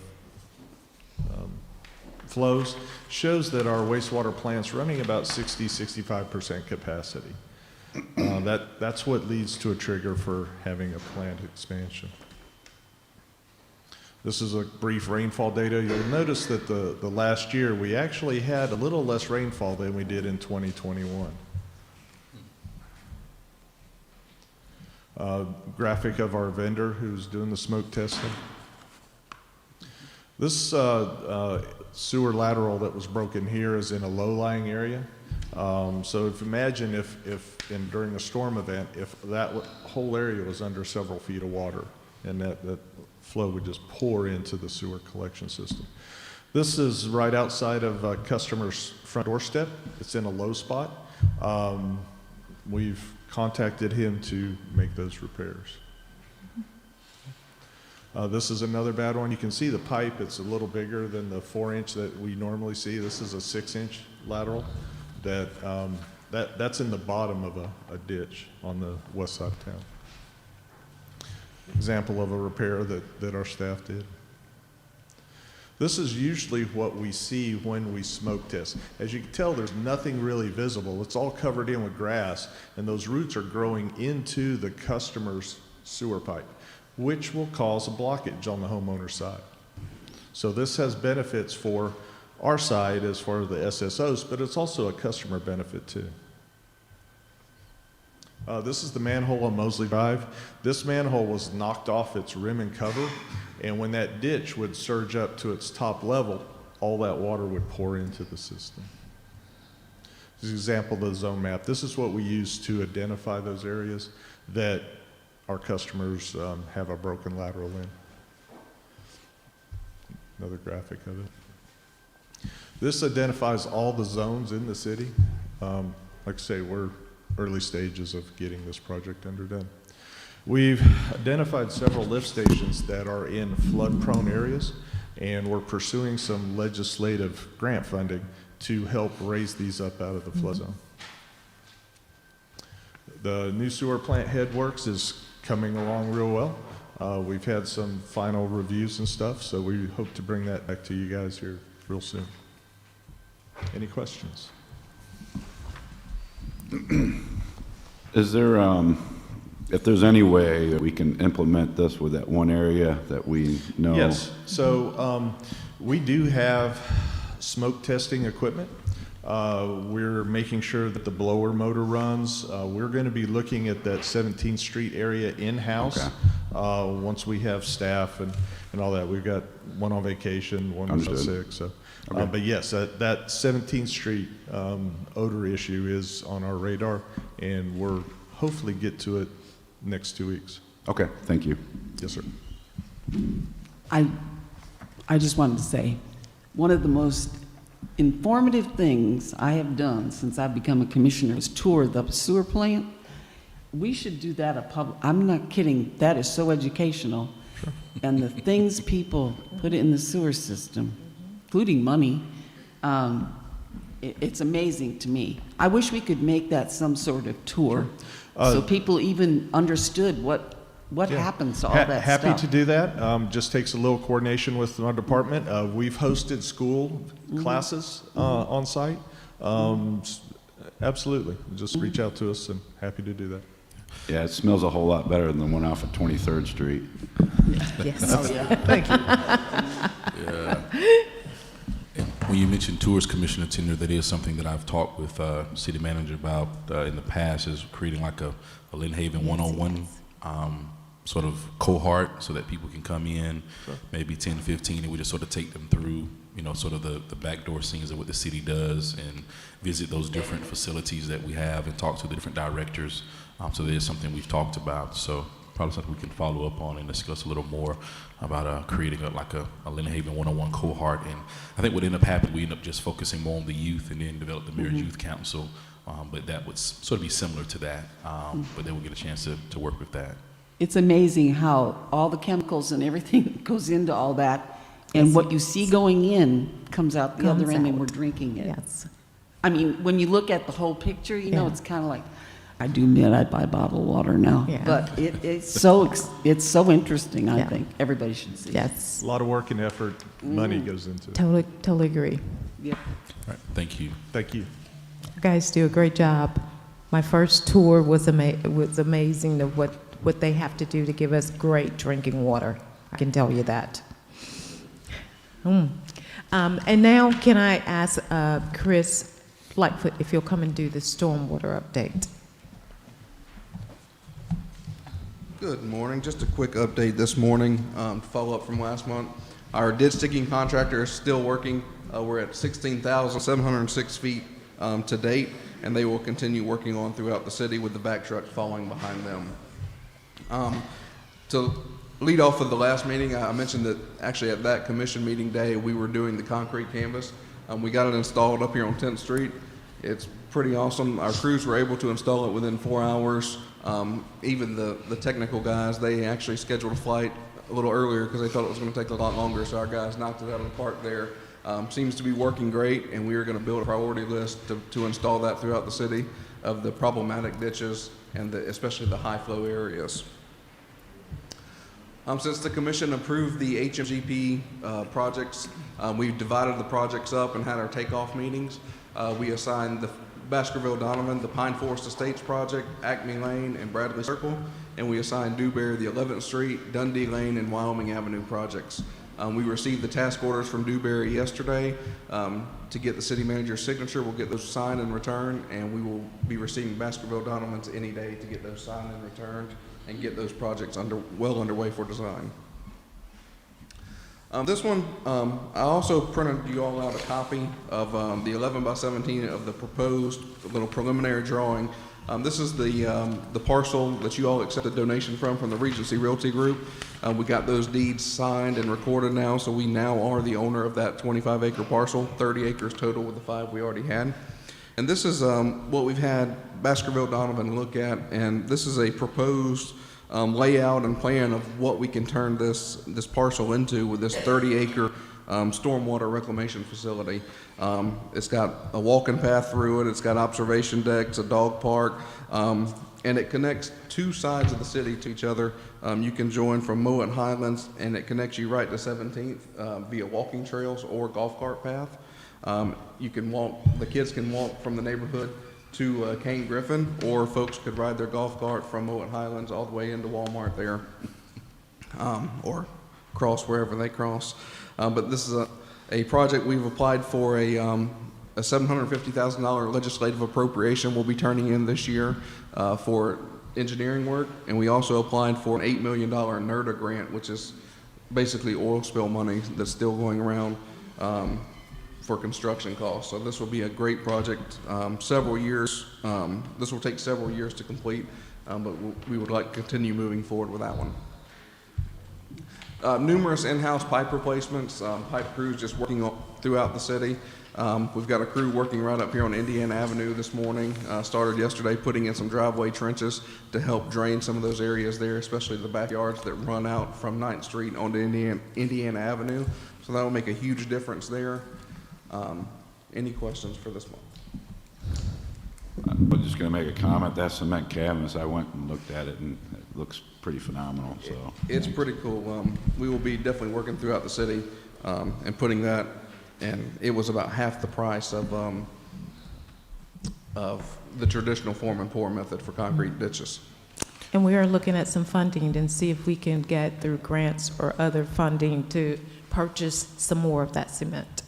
flows shows that our wastewater plant's running about 60-65% capacity. That's what leads to a trigger for having a plant expansion. This is a brief rainfall data. You'll notice that the last year we actually had a little less rainfall than we did in 2021. Graphic of our vendor who's doing the smoke testing. This sewer lateral that was broken here is in a low-lying area. So imagine if during a storm event, if that whole area was under several feet of water, and that flow would just pour into the sewer collection system. This is right outside of a customer's front doorstep. It's in a low spot. We've contacted him to make those repairs. This is another bad one. You can see the pipe. It's a little bigger than the 4-inch that we normally see. This is a 6-inch lateral. That's in the bottom of a ditch on the west side of town. Example of a repair that our staff did. This is usually what we see when we smoke test. As you can tell, there's nothing really visible. It's all covered in with grass, and those roots are growing into the customer's sewer pipe, which will cause a blockage on the homeowner's side. So this has benefits for our side as far as the SSOs, but it's also a customer benefit too. This is the manhole on Mosley Drive. This manhole was knocked off its rim and cover, and when that ditch would surge up to its top level, all that water would pour into the system. This is an example of the zone map. This is what we use to identify those areas that our customers have a broken lateral in. Another graphic of it. This identifies all the zones in the city. Like I say, we're early stages of getting this project underdone. We've identified several lift stations that are in flood-prone areas, and we're pursuing some legislative grant funding to help raise these up out of the flood zone. The new sewer plant headworks is coming along real well. We've had some final reviews and stuff, so we hope to bring that back to you guys here real soon. Any questions? Is there, if there's any way that we can implement this with that one area that we know? Yes, so we do have smoke testing equipment. We're making sure that the blower motor runs. We're going to be looking at that 17th Street area in-house once we have staff and all that. We've got one on vacation, one on sick. So, but yes, that 17th Street odor issue is on our radar, and we're hopefully get to it next 2 weeks. Okay, thank you. Yes, sir. I just wanted to say, one of the most informative things I have done since I've become a commissioner is tour the sewer plant. We should do that at public. I'm not kidding. That is so educational. Sure. And the things people put in the sewer system, including money, it's amazing to me. I wish we could make that some sort of tour, so people even understood what happens to all that stuff. Happy to do that. Just takes a little coordination with our department. We've hosted school classes on site. Absolutely. Just reach out to us and happy to do that. Yeah, it smells a whole lot better than the one off of 23rd Street. Yes. Oh, yeah. Thank you. Yeah. And when you mentioned tours, Commissioner Tender, that is something that I've talked with City Manager about in the past, is creating like a Lynn Haven one-on-one sort of cohort so that people can come in, sure, maybe 10, 15, and we just sort of take them through, you know, sort of the backdoor scenes of what the city does and visit those different facilities that we have and talk to the different directors. So there's something we've talked about. So probably something we can follow up on and discuss a little more about creating a Lynn Haven one-on-one cohort. And I think what ended up happening, we end up just focusing more on the youth and then develop the Mayor's Youth Council. But that would sort of be similar to that. But then we'll get a chance to work with that. It's amazing how all the chemicals and everything goes into all that, and what you see going in comes out the other end, and we're drinking it. Yes. I mean, when you look at the whole picture, you know, it's kind of like, I do admit I buy bottled water now, but it's so interesting. I think everybody should see. Yes. A lot of work and effort, money goes into it. Totally agree. Yeah. All right. Thank you. Thank you. You guys do a great job. My first tour was amazing of what they have to do to give us great drinking water. I can tell you that. And now can I ask Chris Lightfoot if you'll come and do the stormwater update? Good morning. Just a quick update this morning to follow up from last month. Our ditch digging contractor is still working. We're at 16,706 feet to date, and they will continue working on throughout the city with the back truck following behind them. To lead off of the last meeting, I mentioned that actually at that commission meeting day, we were doing the concrete canvas. We got it installed up here on 10th Street. It's pretty awesome. Our crews were able to install it within 4 hours. Even the technical guys, they actually scheduled a flight a little earlier because they thought it was going to take a lot longer, so our guys knocked it out of the park there. Seems to be working great, and we are going to build a priority list to install that throughout the city of the problematic ditches and especially the high flow areas. Since the commission approved the HMGP projects, we've divided the projects up and had our takeoff meetings. We assigned the Baskerville-Donovan, the Pine Forest Estates project, Acme Lane, and Bradley Circle, and we assigned Dewberry the 11th Street, Dundee Lane, and Wyoming Avenue projects. We received the task orders from Dewberry yesterday to get the city manager's signature. We'll get those signed and returned, and we will be receiving Baskerville-Donovans any day to get those signed and returned and get those projects well underway for design. This one, I also printed you all out a copy of the 11 by 17 of the proposed little preliminary drawing. This is the parcel that you all accepted donation from the Regency Realty Group. We got those deeds signed and recorded now, so we now are the owner of that 25-acre parcel, 30 acres total with the 5 we already had. And this is what we've had Baskerville-Donovan look at, and this is a proposed layout and plan of what we can turn this parcel into with this 30-acre stormwater reclamation facility. It's got a walking path through it, it's got observation decks, a dog park, and it connects 2 sides of the city to each other. You can join from Mowat Highlands, and it connects you right to 17th via walking trails or golf cart path. You can walk, the kids can walk from the neighborhood to Kane Griffin, or folks could ride their golf cart from Mowat Highlands all the way into Walmart there, or cross wherever they cross. But this is a project we've applied for a $750,000 legislative appropriation we'll be turning in this year for engineering work, and we also applied for an $8 million NERDA grant, which is basically oil spill money that's still going around for construction costs. So this will be a great project, several years. This will take several years to complete, but we would like to continue moving forward with that one. Numerous in-house pipe replacements, pipe crews just working throughout the city. We've got a crew working right up here on Indiana Avenue this morning. Started yesterday putting in some driveway trenches to help drain some of those areas there, especially the backyards that run out from 9th Street onto Indiana Avenue. So that will make a huge difference there. Any questions for this one? I'm just going to make a comment. That cement cabinets, I went and looked at it, and it looks pretty phenomenal. So It's pretty cool. We will be definitely working throughout the city and putting that, and it was about half the price of the traditional form and pour method for concrete ditches. And we are looking at some funding and see if we can get through grants or other funding to purchase some more of that cement.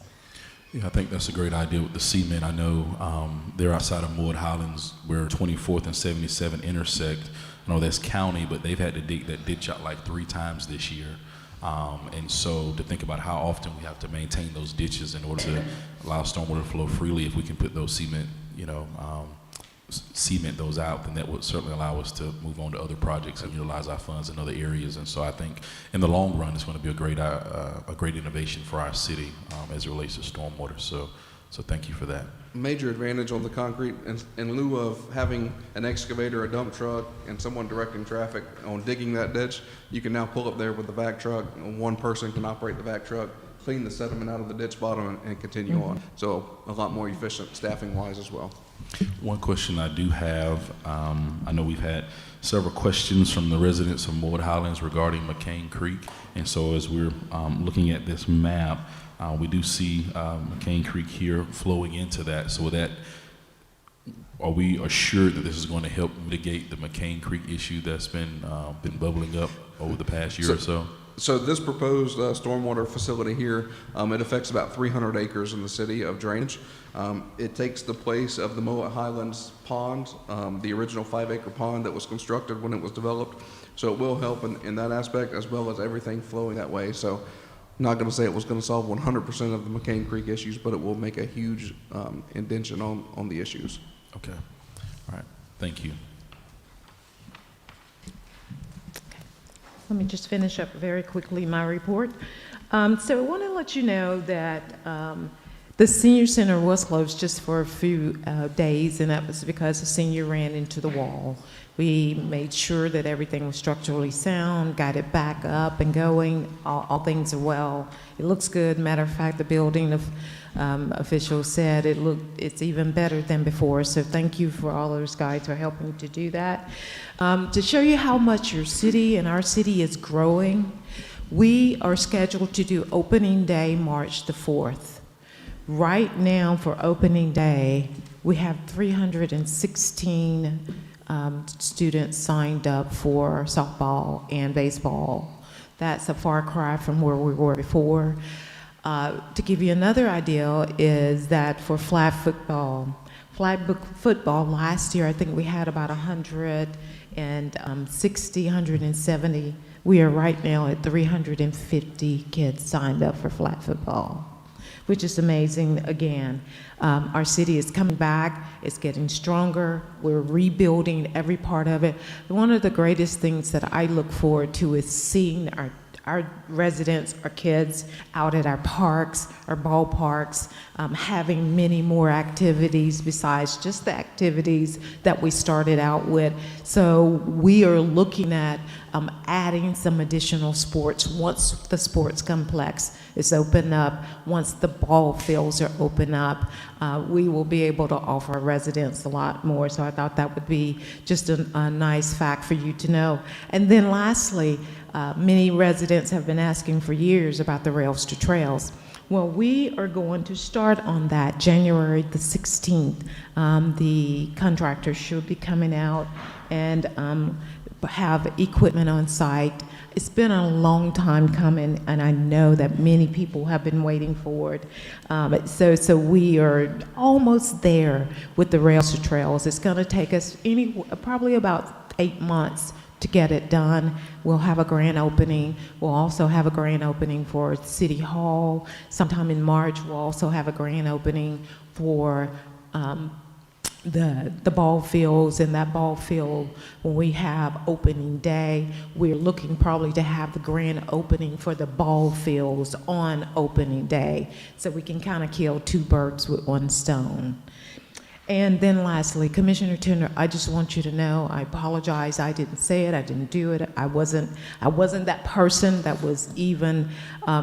Yeah, I think that's a great idea with the cement. I know they're outside of Moore Highlands where 24th and 77 intersect. I know that's county, but they've had to dig that ditch out like 3 times this year. And so to think about how often we have to maintain those ditches in order to allow stormwater to flow freely, if we can put those cement, cement those out, then that would certainly allow us to move on to other projects and utilize our funds in other areas. And so I think in the long run, it's going to be a great innovation for our city as it relates to stormwater. So thank you for that. Major advantage on the concrete, in lieu of having an excavator, a dump truck, and someone directing traffic on digging that ditch, you can now pull up there with the vac truck, and one person can operate the vac truck, clean the sediment out of the ditch bottom, and continue on. So a lot more efficient staffing-wise as well. One question I do have, I know we've had several questions from the residents of Moore Highlands regarding McCain Creek, and so as we're looking at this map, we do see McCain Creek here flowing into that. So are we assured that this is going to help mitigate the McCain Creek issue that's been bubbling up over the past year or so? So this proposed stormwater facility here, it affects about 300 acres in the city of drainage. It takes the place of the Moat Highlands Pond, the original 5-acre pond that was constructed when it was developed. So it will help in that aspect, as well as everything flowing that way. So I'm not going to say it was going to solve 100% of the McCain Creek issues, but it will make a huge indention on the issues. Okay. All right. Thank you. Let me just finish up very quickly my report. So I want to let you know that the senior center was closed just for a few days, and that was because the senior ran into the wall. We made sure that everything was structurally sound, got it back up and going. All things are well. It looks good. Matter of fact, the building official said it's even better than before. So thank you for all those guys for helping to do that. To show you how much your city and our city is growing, we are scheduled to do opening day March the 4th. Right now for opening day, we have 316 students signed up for softball and baseball. That's a far cry from where we were before. To give you another idea is that for flag football last year, I think we had about 160, 170. We are right now at 350 kids signed up for flag football, which is amazing again. Our city is coming back, it's getting stronger, we're rebuilding every part of it. One of the greatest things that I look forward to is seeing our residents, our kids out at our parks, our ballparks, having many more activities besides just the activities that we started out with. So we are looking at adding some additional sports once the sports complex is open up, once the ball fields are open up, we will be able to offer our residents a lot more. So I thought that would be just a nice fact for you to know. And then lastly, many residents have been asking for years about the Rails to Trails. Well, we are going to start on that January the 16th. The contractors should be coming out and have equipment on site. It's been a long time coming, and I know that many people have been waiting for it. So we are almost there with the Rails to Trails. It's going to take us probably about 8 months to get it done. We'll have a grand opening. We'll also have a grand opening for City Hall. Sometime in March, we'll also have a grand opening for the ball fields, and that ball field, when we have opening day, we're looking probably to have the grand opening for the ball fields on opening day, so we can kind of kill two birds with one stone. And then lastly, Commissioner Turner, I just want you to know, I apologize, I didn't say it, I didn't do it, I wasn't that person that was even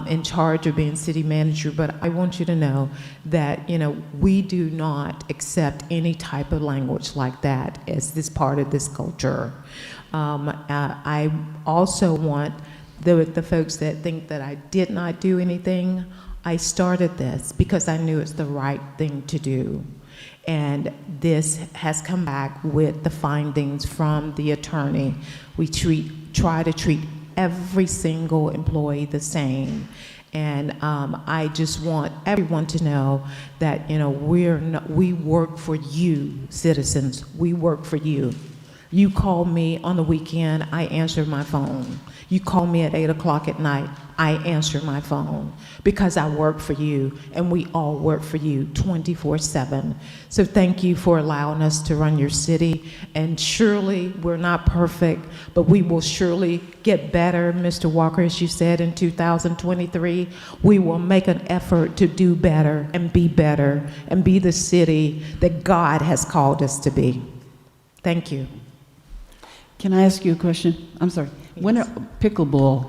in charge of being city manager, but I want you to know that, you know, we do not accept any type of language like that as this part of this culture. I also want the folks that think that I did not do anything, I started this because I knew it's the right thing to do. And this has come back with the findings from the attorney. We try to treat every single employee the same. And I just want everyone to know that, you know, we work for you, citizens. We work for you. You call me on the weekend, I answer my phone. You call me at 8 o'clock at night, I answer my phone because I work for you, and we all work for you 24/7. So thank you for allowing us to run your city, and surely we're not perfect, but we will surely get better, Mr. Walker, as you said, in 2023. We will make an effort to do better and be the city that God has called us to be. Thank you. Can I ask you a question? I'm sorry. When are pickleball?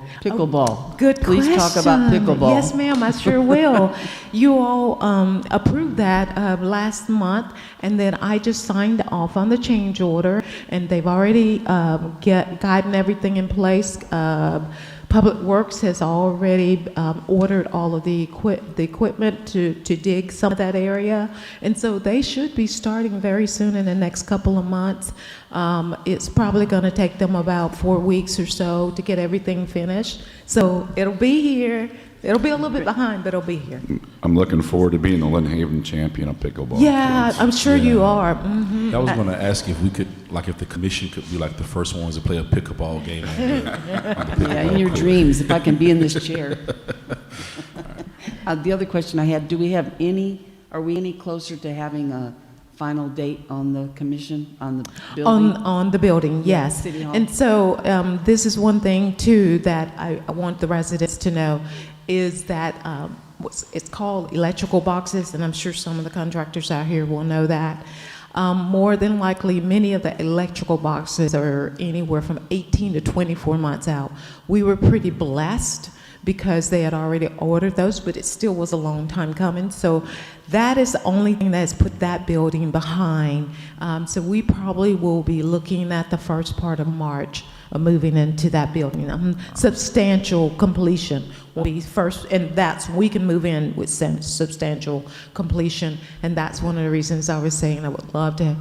Good question. Please talk about pickleball. Yes, ma'am, I sure will. You all approved that last month, and then I just signed off on the change order, and they've already gotten everything in place. Public Works has already ordered all of the equipment to dig some of that area, and so they should be starting very soon in the next couple of months. It's probably going to take them about 4 weeks or so to get everything finished. So it'll be here. It'll be a little bit behind, but it'll be here. I'm looking forward to being the Lynn Haven champion of pickleball. Yeah, I'm sure you are. Mm-hmm. I was going to ask if we could, like, if the commission could be like the first ones to play a pickleball game. Yeah, in your dreams, if I can be in this chair. The other question I had, are we any closer to having a final date on the commission, on the building? On the building, yes. City Hall. And so this is one thing, too, that I want the residents to know, is that it's called electrical boxes, and I'm sure some of the contractors out here will know that. More than likely, many of the electrical boxes are anywhere from 18 to 24 months out. We were pretty blessed because they had already ordered those, but it still was a long time coming. So that is the only thing that has put that building behind. So we probably will be looking at the first part of March of moving into that building. Substantial completion will be first, and we can move in with substantial completion, and that's one of the reasons I was saying I would love to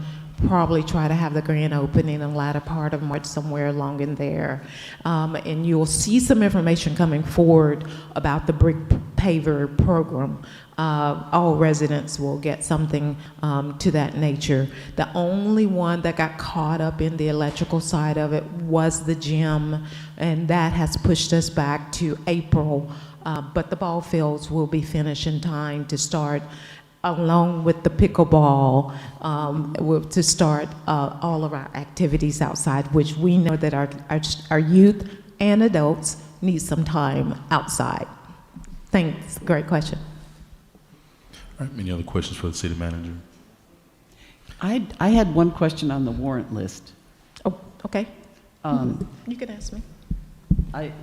probably try to have the grand opening in the latter part of March, somewhere along in there. And you'll see some information coming forward about the brick paver program. All residents will get something to that nature. The only one that got caught up in the electrical side of it was the gym, and that has pushed us back to April. But the ball fields will be finished in time to start, along with the pickleball, to start all of our activities outside, which we know that our youth and adults need some time outside. Thanks, great question. All right, any other questions for the city manager? I had one question on the warrant list. Oh, okay. You can ask me.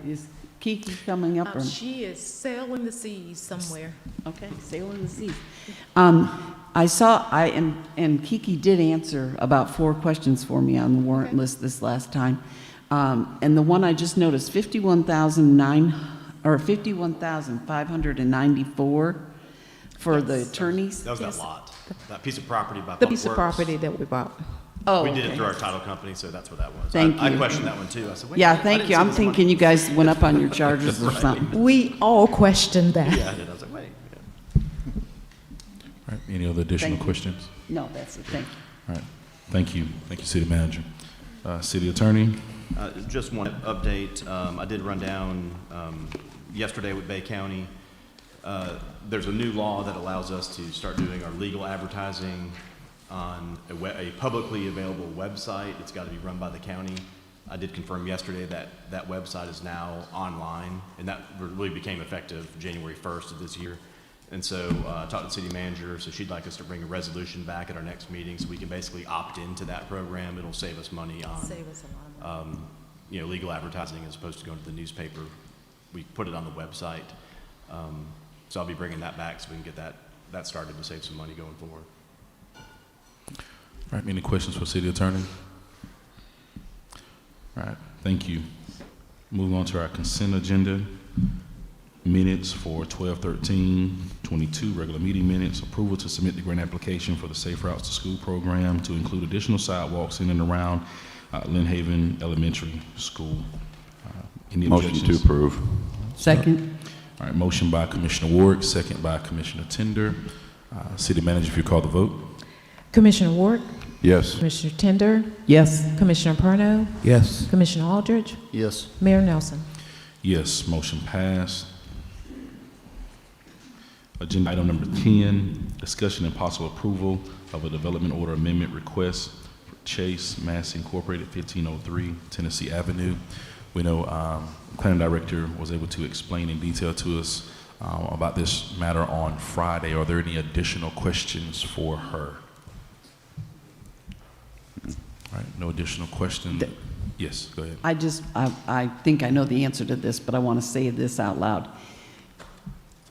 Is Kiki coming up? Or? She is sailing the seas somewhere. Okay, sailing the seas. I saw, and Kiki did answer about 4 questions for me on the warrant list this last time. And the one I just noticed, 51,594 for the attorneys. That was that lot, that piece of property by The Public piece of Works. property that we bought. Oh, we did okay. it through our title company, so that's what that was. Thank you. I questioned that one too. I said, wait, yeah, I thank didn't you. see I'm this thinking money. you guys went up on your charges or Right. something. We all questioned that. Yeah, I did. I was like, wait. All right, any other additional questions? No, that's it. Thank you. All right, thank you. Thank you, city manager. City attorney? Just one update. I did run down yesterday with Bay County. There's a new law that allows us to start doing our legal advertising on a publicly available website. It's got to be run by the county. I did confirm yesterday that that website is now online, and that really became effective January 1st of this year. And so I talked to the city manager, so she'd like us to bring a resolution back at our next meeting so we can basically opt into that program. It'll save us money on legal advertising as opposed to going to the newspaper. We put it on the website. So I'll be bringing that back so we can get that started to save some money going forward. All right, any questions for City Attorney? All right, thank you. Moving on to our consent agenda. Minutes for 12/13/22, regular meeting minutes. Approval to submit the grant application for the Safe Routes to School program to include additional sidewalks in and around Lynn Haven Elementary School. Any objections? Motion to approve. Second. All right, motion by Commissioner Ward, second by Commissioner Tender. City Manager, if you call the vote. Commissioner Ward, Yes. Commissioner Tender, Yes. Commissioner Perno, Yes. Commissioner Aldridge, Yes. Mayor Nelson. Yes, motion passed. Agenda item number 10, discussion and possible approval of a development order amendment request for Chase Mass Incorporated, 1503 Tennessee Avenue. We know Planning Director was able to explain in detail to us about this matter on Friday. Are there any additional questions for her? All right, no additional questions. Yes, go ahead. I think I know the answer to this, but I want to say this out loud.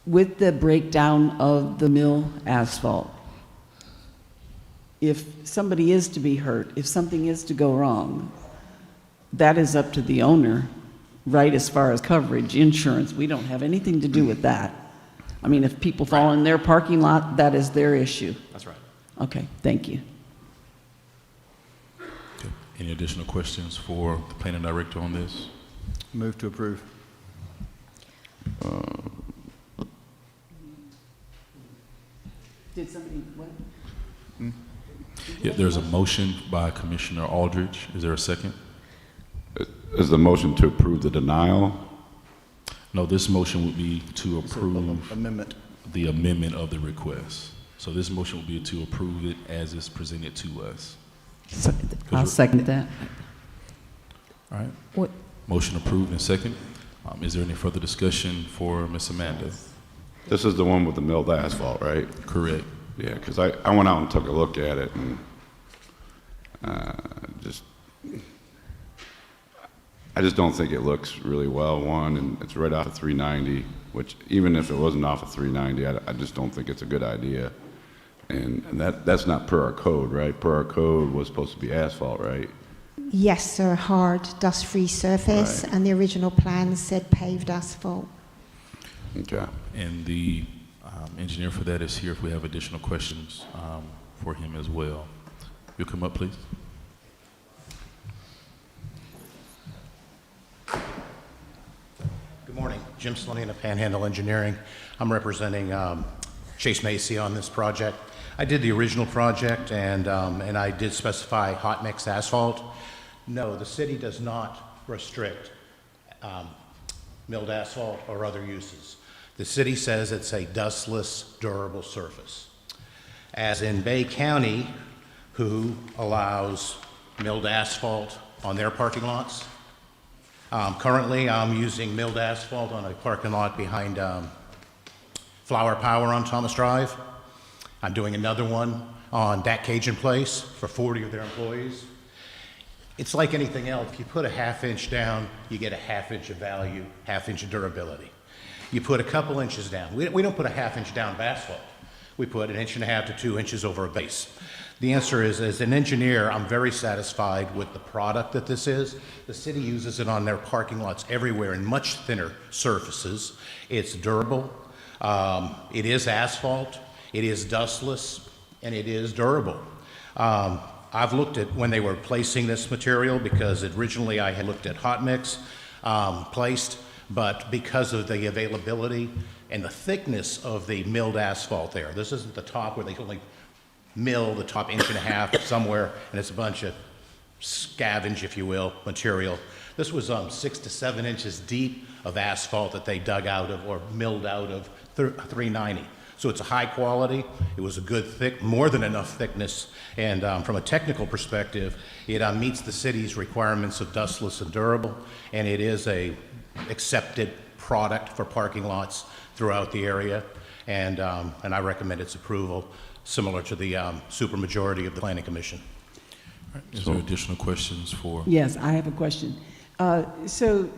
With the breakdown of the mill asphalt, if somebody is to be hurt, if something is to go wrong, that is up to the owner, right, as far as coverage, insurance. We don't have anything to do with that. I mean, if people fall in their parking lot, that is their issue. That's right. Okay, thank you. Okay. Any additional questions for the Planning Director on this? Move to approve. Did somebody, what? Yeah, there's a motion by Commissioner Aldridge. Is there a second? Is the motion to approve the denial? No, this motion would be to approve Amendment. the amendment of the request. So this motion will be to approve it as is presented to us. I'll second that. All right. What? Motion approved and second. Is there any further discussion for Ms. Amanda? This is the one with the milled asphalt, right? Correct. Yeah, because I went out and took a look at it and I just don't think it looks really well, one, and it's right off of 390, which even if it wasn't off of 390, I just don't think it's a good idea. And that's not per our code, right? Per our code was supposed to be asphalt, right? Yes, sir, hard, dust-free surface, Right. and the original plan said paved asphalt. Okay. And the engineer for that is here if we have additional questions for him as well. You'll come up, please. Good morning. Jim Slaney of Panhandle Engineering. I'm representing Chase Macy on this project. I did the original project, and I did specify hot mix asphalt. No, the city does not restrict milled asphalt or other uses. The city says it's a dustless, durable surface. As in Bay County, who allows milled asphalt on their parking lots. Currently, I'm using milled asphalt on a parking lot behind Flower Power on Thomas Drive. I'm doing another one on that Cajun Place for 40 of their employees. It's like anything else. If you put a half-inch down, you get a half-inch of value, half-inch of durability. You put a couple inches down. We don't put a half-inch down of asphalt. We put 1.5 to 2 inches over a base. The answer is, as an engineer, I'm very satisfied with the product that this is. The city uses it on their parking lots everywhere in much thinner surfaces. It's durable. It is asphalt. It is dustless, and it is durable. I've looked at when they were placing this material, because originally I had looked at hot mix placed, but because of the availability and the thickness of the milled asphalt there, this isn't the top where they only mill the top 1.5 inch somewhere, and it's a bunch of scavenge, if you will, material. This was 6 to 7 inches deep of asphalt that they dug out of or milled out of 390. So it's a high quality, it was a good thick, more than enough thickness, and from a technical perspective, it meets the city's requirements of dustless and durable, and it is a accepted product for parking lots throughout the area, and I recommend its approval, similar to the supermajority of the Planning Commission. Is there additional questions for? Yes, I have a question. So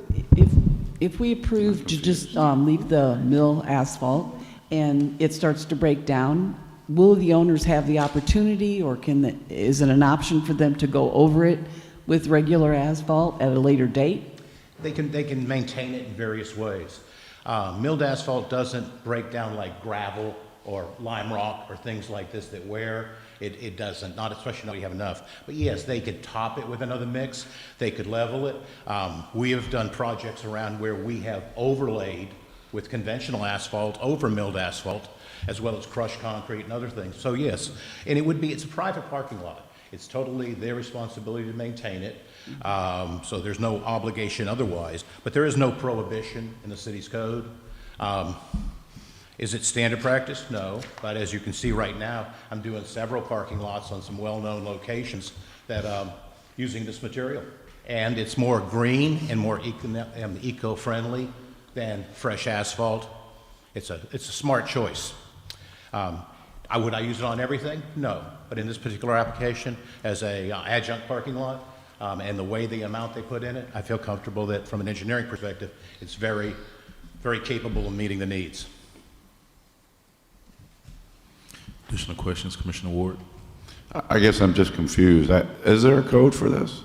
if we approve to just leave the mill asphalt and it starts to break down, will the owners have the opportunity, or is it an option for them to go over it with regular asphalt at a later date? They can maintain it in various ways. Milled asphalt doesn't break down like gravel or lime rock or things like this that wear. It doesn't, not especially when you have enough. But yes, they could top it with another mix. They could level it. We have done projects around where we have overlaid with conventional asphalt over milled asphalt, as well as crushed concrete and other things. So yes, and it's a private parking lot. It's totally their responsibility to maintain it. So there's no obligation otherwise, but there is no prohibition in the city's code. Is it standard practice? No, but as you can see right now, I'm doing several parking lots on some well-known locations that using this material. And it's more green and more eco-friendly than fresh asphalt. It's a smart choice. Would I use it on everything? No, but in this particular application, as a adjunct parking lot, and the way the amount they put in it, I feel comfortable that from an engineering perspective, it's very, very capable of meeting the needs. Additional questions, Commissioner Ward? I guess I'm just confused. Is there a code for this?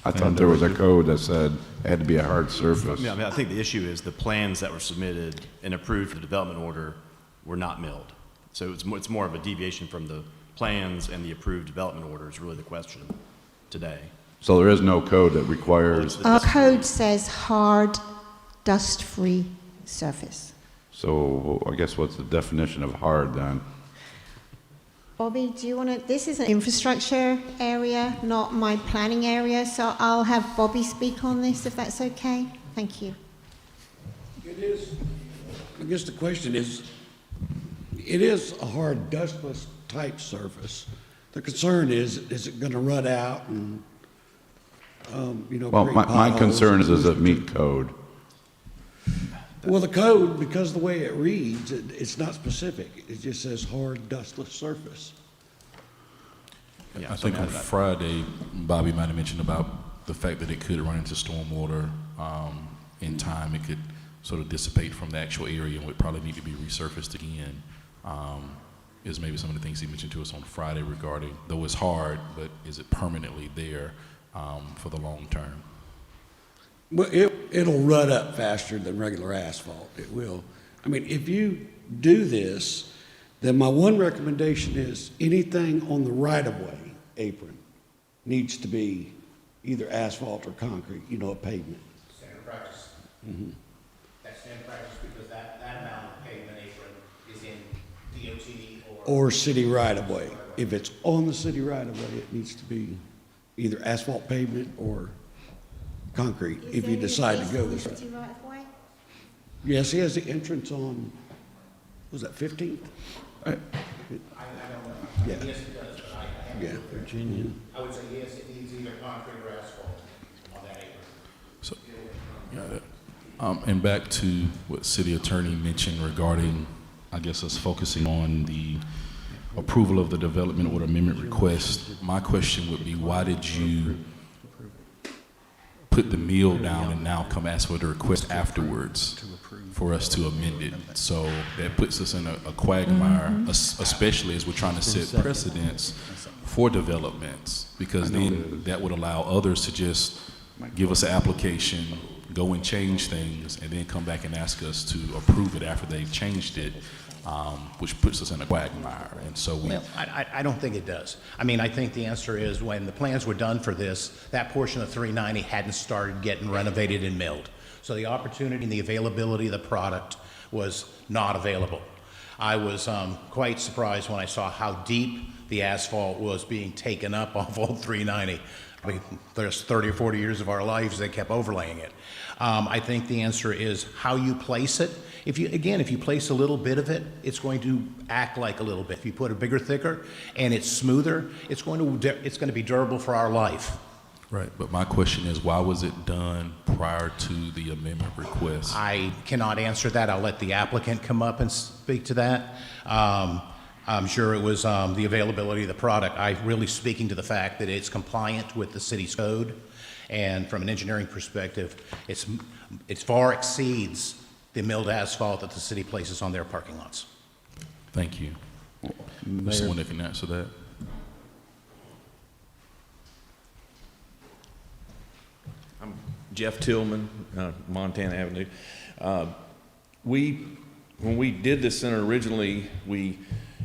I thought there was a code that said it had to be a hard surface. Yeah, I think the issue is the plans that were submitted and approved for the development order were not milled. So it's more of a deviation from the plans and the approved development order is really the question today. So there is no code that requires... Our code says hard, dust-free surface. So I guess what's the definition of hard then? Bobby, do you want to, this is an infrastructure area, not my planning area, so I'll have Bobby speak on this if that's okay. Thank you. It is, I guess the question is, it is a hard dustless type surface. The concern is it going to run out and, Well, create my potholes concern is, and does it meet code? Well, the code, because the way it reads, it's not specific. It just says hard, dustless surface. I think on Friday, Bobby might have mentioned about the fact that it could run into stormwater in time. It could sort of dissipate from the actual area and would probably need to be resurfaced again. Is maybe some of the things he mentioned to us on Friday regarding, though it's hard, but is it permanently there for the long term? Well, it'll rut up faster than regular asphalt. It will. I mean, if you do this, then my one recommendation is anything on the right-of-way apron needs to be either asphalt or concrete, a pavement. Standard practice. Mm-hmm. That's standard practice because that amount of pavement apron is in DOT Or city right-of-way. If it's on the city right-of-way, it needs to be either asphalt pavement or concrete, if you decide to go this way. Yes, he has the entrance on, was that 15th? I don't know. Yeah. Yes, it does, but I have Yeah. Virginia. I would say yes, it needs either concrete or asphalt on that apron. So, and back to what City Attorney mentioned regarding, I guess, us focusing on the approval of the development order amendment request. My question would be, why did you put the mill down and now come ask for the request afterwards for us to amend it? So that puts us in a quagmire, especially as we're trying to set precedents for developments, because then that would allow others to just give us an application, go and change things, and then come back and ask us to approve it after they've changed it, which puts us in a quagmire. And so Well, I don't think it does. I mean, I think the answer is when the plans were done for this, that portion of 390 hadn't started getting renovated and milled. So the opportunity and the availability of the product was not available. I was quite surprised when I saw how deep the asphalt was being taken up off Old 390. I mean, there's 30 or 40 years of our lives they kept overlaying it. I think the answer is how you place it. If you place a little bit of it, it's going to act like a little bit. If you put a bigger, thicker, and it's smoother, it's going to be durable for our life. Right, but my question is, why was it done prior to the amendment request? I cannot answer that. I'll let the applicant come up and speak to that. I'm sure it was the availability of the product. I'm really speaking to the fact that it's compliant with the city's code, and from an engineering perspective, it far exceeds the milled asphalt that the city places on their parking lots. Thank you. There's someone that can answer that. I'm Jeff Tillman, Montana Avenue. When we did this center originally,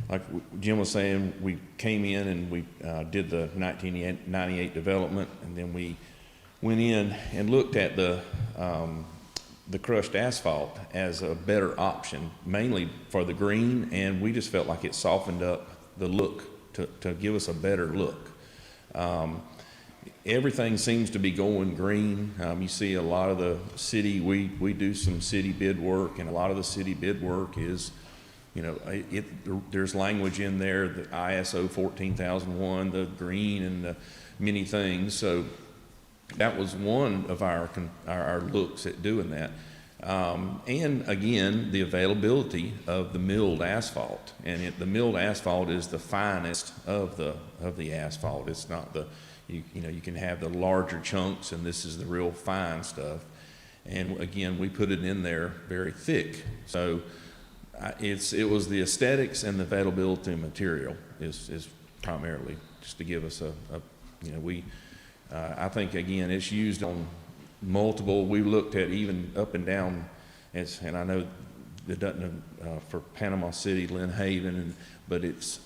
like Jim was saying, we came in and we did the 1998 development, and then we went in and looked at the crushed asphalt as a better option, mainly for the green, and we just felt like it softened up the look to give us a better look. Everything seems to be going green. You see a lot of the city, we do some city bid work, and a lot of the city bid work is, there's language in there, the ISO 14001, the green, and the many things. So that was one of our looks at doing that. And again, the availability of the milled asphalt, and the milled asphalt is the finest of the asphalt. It's not the you can have the larger chunks, and this is the real fine stuff. And again, we put it in there very thick. So it was the aesthetics and the availability of material is primarily just to give us I think again it's used on multiple. We looked at even up and down, and I know it doesn't for Panama City, Lynn Haven, but it's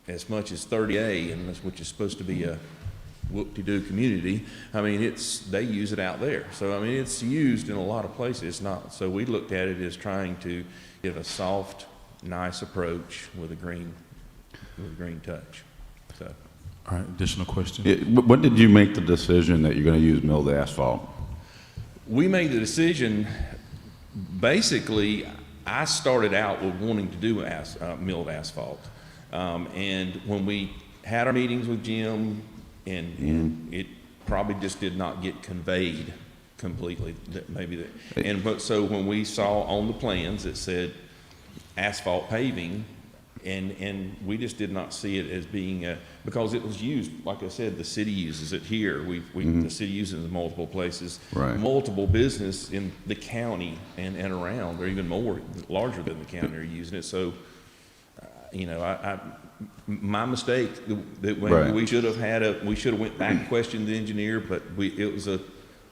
as much as 30A, and which is supposed to be a whoop-de-doo community. I mean, they use it out there. So I mean, it's used in a lot of places. It's not. So we looked at it as trying to give a soft, nice approach with a green touch. So. All right, additional questions? When did you make the decision that you're going to use milled asphalt? We made the decision, basically, I started out with wanting to do milled asphalt. And when we had our meetings with Jim, and it probably just did not get conveyed completely, so when we saw on the plans it said asphalt paving, and we just did not see it as being because it was used, like I said, the city uses it here. The city uses it in multiple places, right. Multiple business in the county and around, or even more larger than the county, are using it. So, my mistake that right. we should have went back and questioned the engineer, but it was a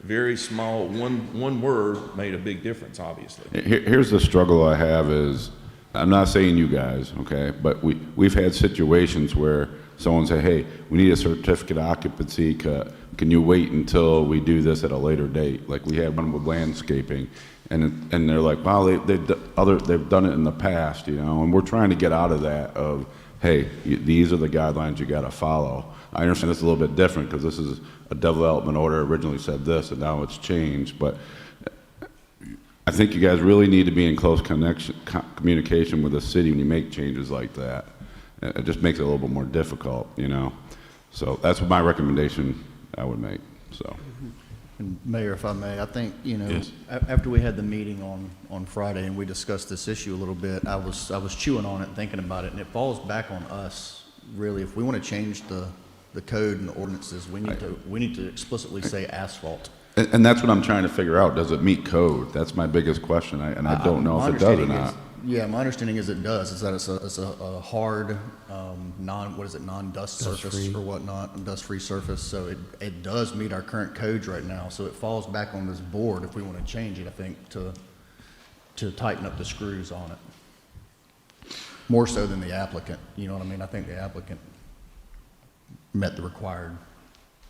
very small one word made a big difference, obviously. Here's the struggle I have is, I'm not saying you guys, okay, but we've had situations where someone say, hey, we need a certificate of occupancy, can you wait until we do this at a later date? Like we had one with landscaping, and they're like, wow, they've done it in the past, and we're trying to get out of that of, hey, these are the guidelines you got to follow. I understand it's a little bit different because this is a development order originally said this, and now it's changed, but I think you guys really need to be in close communication with the city when you make changes like that. It just makes it a little bit more difficult, So that's my recommendation I would make. So, And Mayor, if I may, I think Yes. after we had the meeting on Friday and we discussed this issue a little bit, I was chewing on it and thinking about it, and it falls back on us really. If we want to change the code and the ordinances, we need to explicitly say asphalt. And that's what I'm trying to figure out. Does it meet code? That's my biggest question, and I don't know if it does or not. My understanding is it does. Is that it's a hard non-dust surface or whatnot, dust-free surface. So it does meet our current codes right now. So it falls back on this board if we want to change it, I think, to tighten up the screws on it. More so than the applicant. You know what I mean? I think the applicant met the required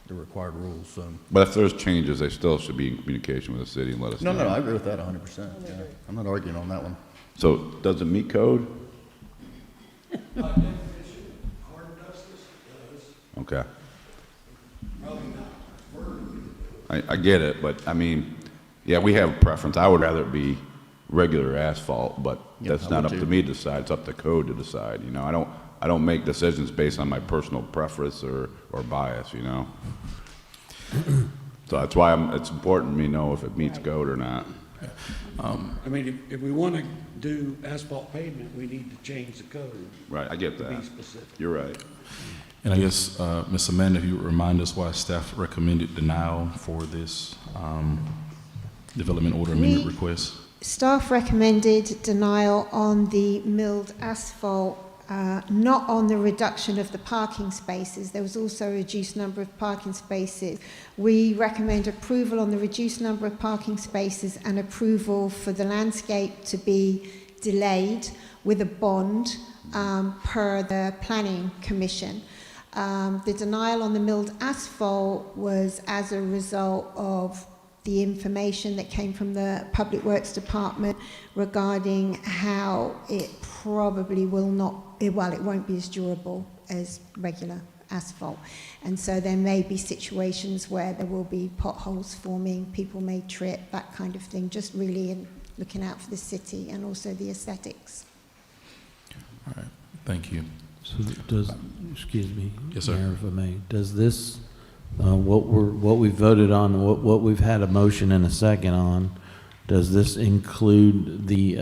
rules. So. But if there's changes, they still should be in communication with the city and let us know. No, I agree with that 100%. Yeah. I'm not arguing on that one. So does it meet code? Okay. I get it, but I mean, yeah, we have a preference. I would rather it be regular asphalt, but that's not up to me to decide. It's up to code to decide, you know. I don't make decisions based on my personal preference or bias, you know. So that's why it's important to me know if it meets code or not. I mean, if we want to do asphalt pavement, we need to change the code. Right, I get to that. be specific. You're right. And I guess, Ms. Amanda, if you would remind us why staff recommended denial for this development order amendment request. Staff recommended denial on the milled asphalt, not on the reduction of the parking spaces. There was also a reduced number of parking spaces. We recommend approval on the reduced number of parking spaces and approval for the landscape to be delayed with a bond per the Planning Commission. The denial on the milled asphalt was as a result of the information that came from the Public Works Department regarding how it probably will not, well, it won't be as durable as regular asphalt. And so there may be situations where there will be potholes forming, people may trip, that kind of thing, just really in looking out for the city and also the aesthetics. All right, thank you. So does, excuse me, yes, sir. Mayor, if I may, does this, what we voted on, what we've had a motion and a second on, does this include the,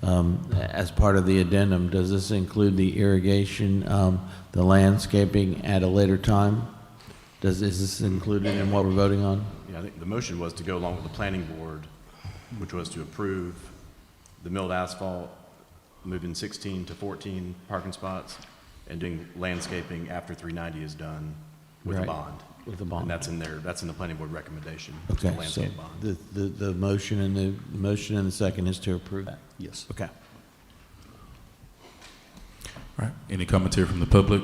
as part of the addendum, does this include the irrigation, the landscaping at a later time? Is this included in what we're voting on? Yeah, I think the motion was to go along with the planning board, which was to approve the milled asphalt, moving 16 to 14 parking spots, and doing landscaping after 390 is done with a bond. With the bond. And that's in there. That's in the planning board recommendation. Okay, the so landscape bond. the motion and the motion and the second is to approve that? Yes. Okay. All right, any commentary from the public?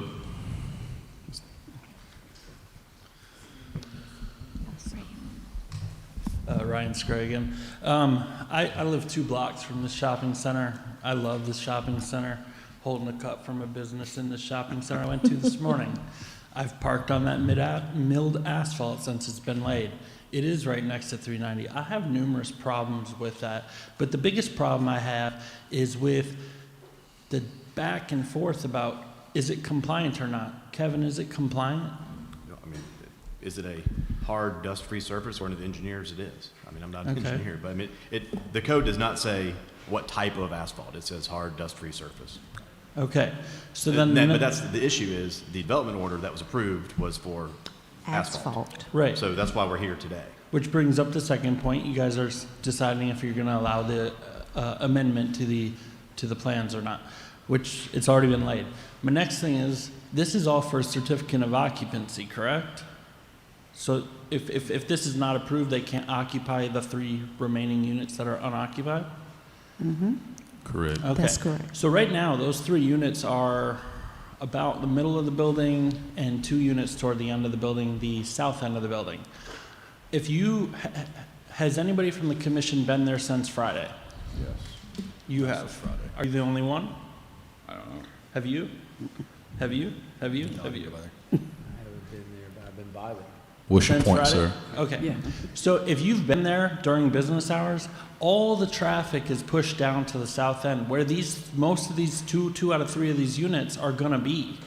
Ryan Scragan. I live 2 blocks from the shopping center. I love this shopping center. Holding a cup from a business in the shopping center I went to this morning. I've parked on that milled asphalt since it's been laid. It is right next to 390. I have numerous problems with that, but the biggest problem I have is with the back and forth about, is it compliant or not? Kevin, is it compliant? No, I mean, is it a hard dust-free surface? Or to the engineers, it is. I mean, I'm not an Okay. engineer, but I mean, the code does not say what type of asphalt. It says hard dust-free surface. Okay, so But that's the issue is the development order that was approved was for asphalt. Right. So that's why we're here today. Which brings up the second point. You guys are deciding if you're going to allow the amendment to the plans or not, which it's already been laid. My next thing is, this is all for a certificate of occupancy, correct? So if this is not approved, they can't occupy the 3 remaining units that are unoccupied? Mm-hmm. Correct. Okay. That's correct. So right now, those 3 units are about the middle of the building and 2 units toward the end of the building, the south end of the building. If you, has anybody from the commission been there since Friday? Yes. You have. Friday. Are you the only one? I don't know. Have you? Have you? Have you? No, Have you? I haven't been there, but I've been by there. What's your Since point, Friday? sir? Okay. Yeah. So if you've been there during business hours, all the traffic is pushed down to the south end where most of these 2 out of 3 of these units are gonna be.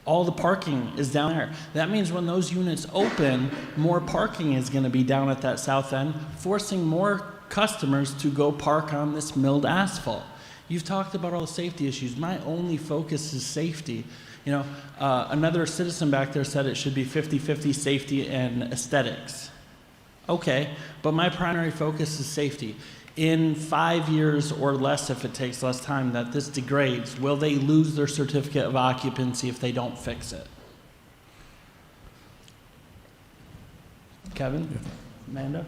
All the parking is down there. That means when those units open, more parking is gonna be down at that south end, forcing more customers to go park on this milled asphalt. You've talked about all the safety issues. My only focus is safety. You know, another citizen back there said it should be 50-50 safety and aesthetics. Okay, but my primary focus is safety. In 5 years or less, if it takes less time, that this degrades, will they lose their certificate of occupancy if they don't fix it? Kevin? Amanda?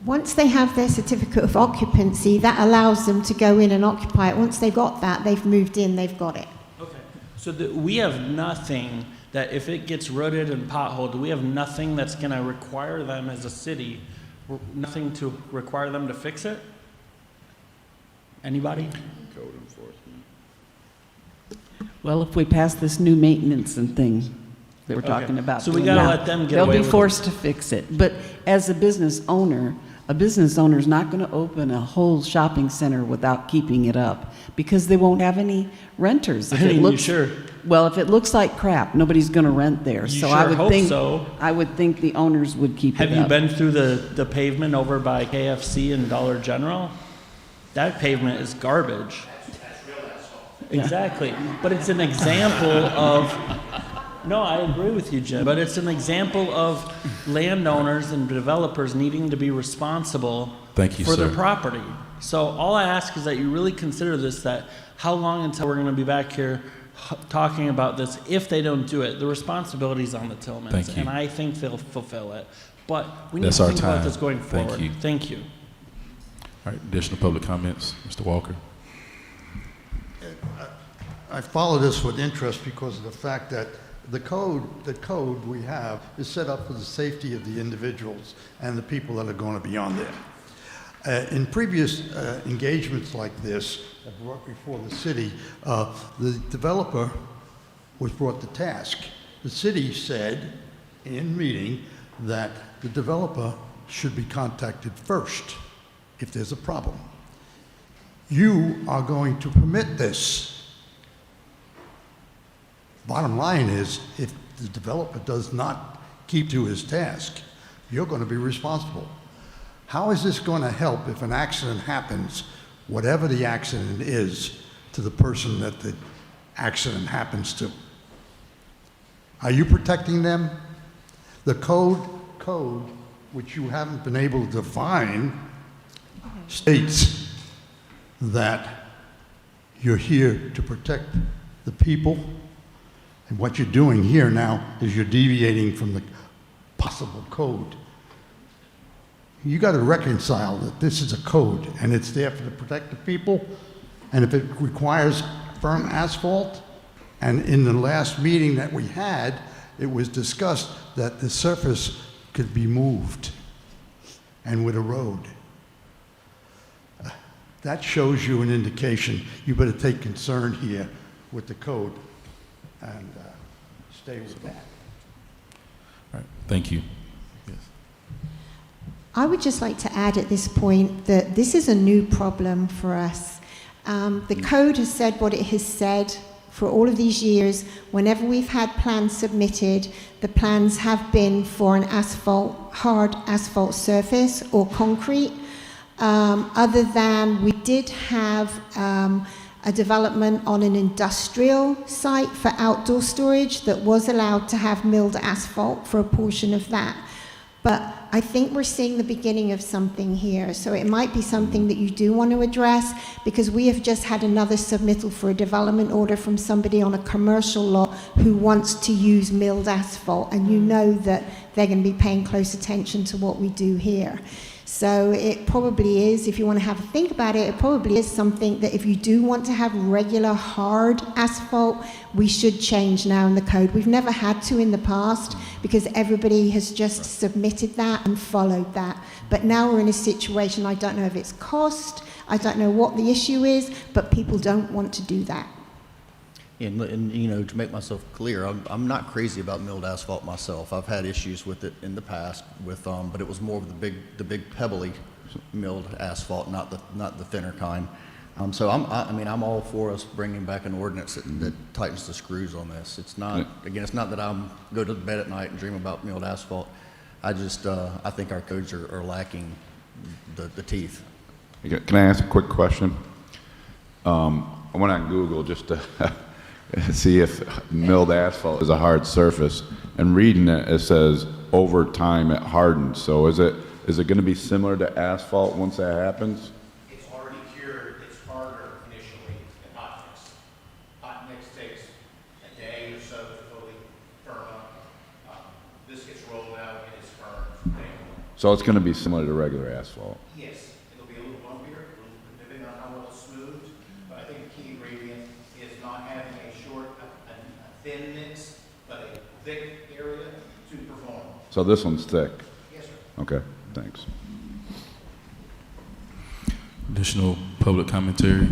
Once they have their certificate of occupancy, that allows them to go in and occupy it. Once they've got that, they've moved in, they've got it. Okay. So we have nothing that if it gets rooted and potholed, we have nothing that's going to require them as a city, nothing to require them to fix it? Anybody? Code enforcement. Well, if we pass this new maintenance and thing that we're Okay. talking about. So we doing gotta now, let them get they'll away be with it. forced to fix it. But as a business owner is not going to open a whole shopping center without keeping it up because they won't have any renters. If it You looks, sure? well, if it looks like crap, nobody's going to rent there. You So sure I would hope think so. I would think the owners would keep Have it you up. been through the pavement over by KFC and Dollar General? That pavement is garbage. Exactly. But it's an example of, no, I agree with you, Jim, but it's an example of landowners and developers needing to be responsible Thank you, for their sir. property. So all I ask is that you really consider this, that how long until we're going to be back here talking about this if they don't do it? The responsibility is on the Tillmans, Thank you. and I think they'll fulfill it. But we need That's to our think about time. this going Thank forward. you. Thank you. All right, additional public comments, Mr. Walker. I follow this with interest because of the fact that the code we have is set up for the safety of the individuals and the people that are going to be on there. In previous engagements like this, brought before the city, the developer was brought to task. The city said in meeting that the developer should be contacted first if there's a problem. You are going to permit this. Bottom line is, if the developer does not keep to his task, you're going to be responsible. How is this going to help if an accident happens, whatever the accident is, to the person that the accident happens to? Are you protecting them? The code, which you haven't been able to define, states that you're here to protect the people. And what you're doing here now is you're deviating from the possible code. You got to reconcile that this is a code and it's there to protect the people. And if it requires firm asphalt, and in the last meeting that we had, it was discussed that the surface could be moved and with a road. That shows you an indication you better take concern here with the code and stay with that. All right, thank you. Yes. I would just like to add at this point that this is a new problem for us. The code has said what it has said for all of these years. Whenever we've had plans submitted, the plans have been for an hard asphalt surface or concrete. Other than we did have a development on an industrial site for outdoor storage that was allowed to have milled asphalt for a portion of that. But I think we're seeing the beginning of something here. So it might be something that you do want to address, because we have just had another submittal for a development order from somebody on a commercial lot who wants to use milled asphalt, and you know that they're going to be paying close attention to what we do here. So it probably is, if you want to have a think about it, it probably is something that if you do want to have regular hard asphalt, we should change now in the code. We've never had to in the past because everybody has just submitted that and followed that. But now we're in a situation, I don't know if it's cost, I don't know what the issue is, but people don't want to do that. And you know, to make myself clear, I'm not crazy about milled asphalt myself. I've had issues with it in the past, but it was more of the big pebbly milled asphalt, not the thinner kind. So I'm all for us bringing back an ordinance that tightens the screws on this. It's not, again, it's not that I'm go to bed at night and dream about milled asphalt. I just I think our codes are lacking the teeth. Can I ask a quick question? I went on Google just to see if milled asphalt is a hard surface, and reading it, it says over time it hardens. So is it going to be similar to asphalt once that happens? It's already cured. It's harder initially than hot mix. Hot mix takes a day or so to fully firm up. This gets rolled out and it's firm. So it's going to be similar to regular asphalt? Yes, it'll be a little bumpier, depending on how well it's smoothed. But I think the key ingredient is not having a thin mix, but a thick area to perform. So this one's thick? Yes, sir. Okay, thanks. Additional public commentary.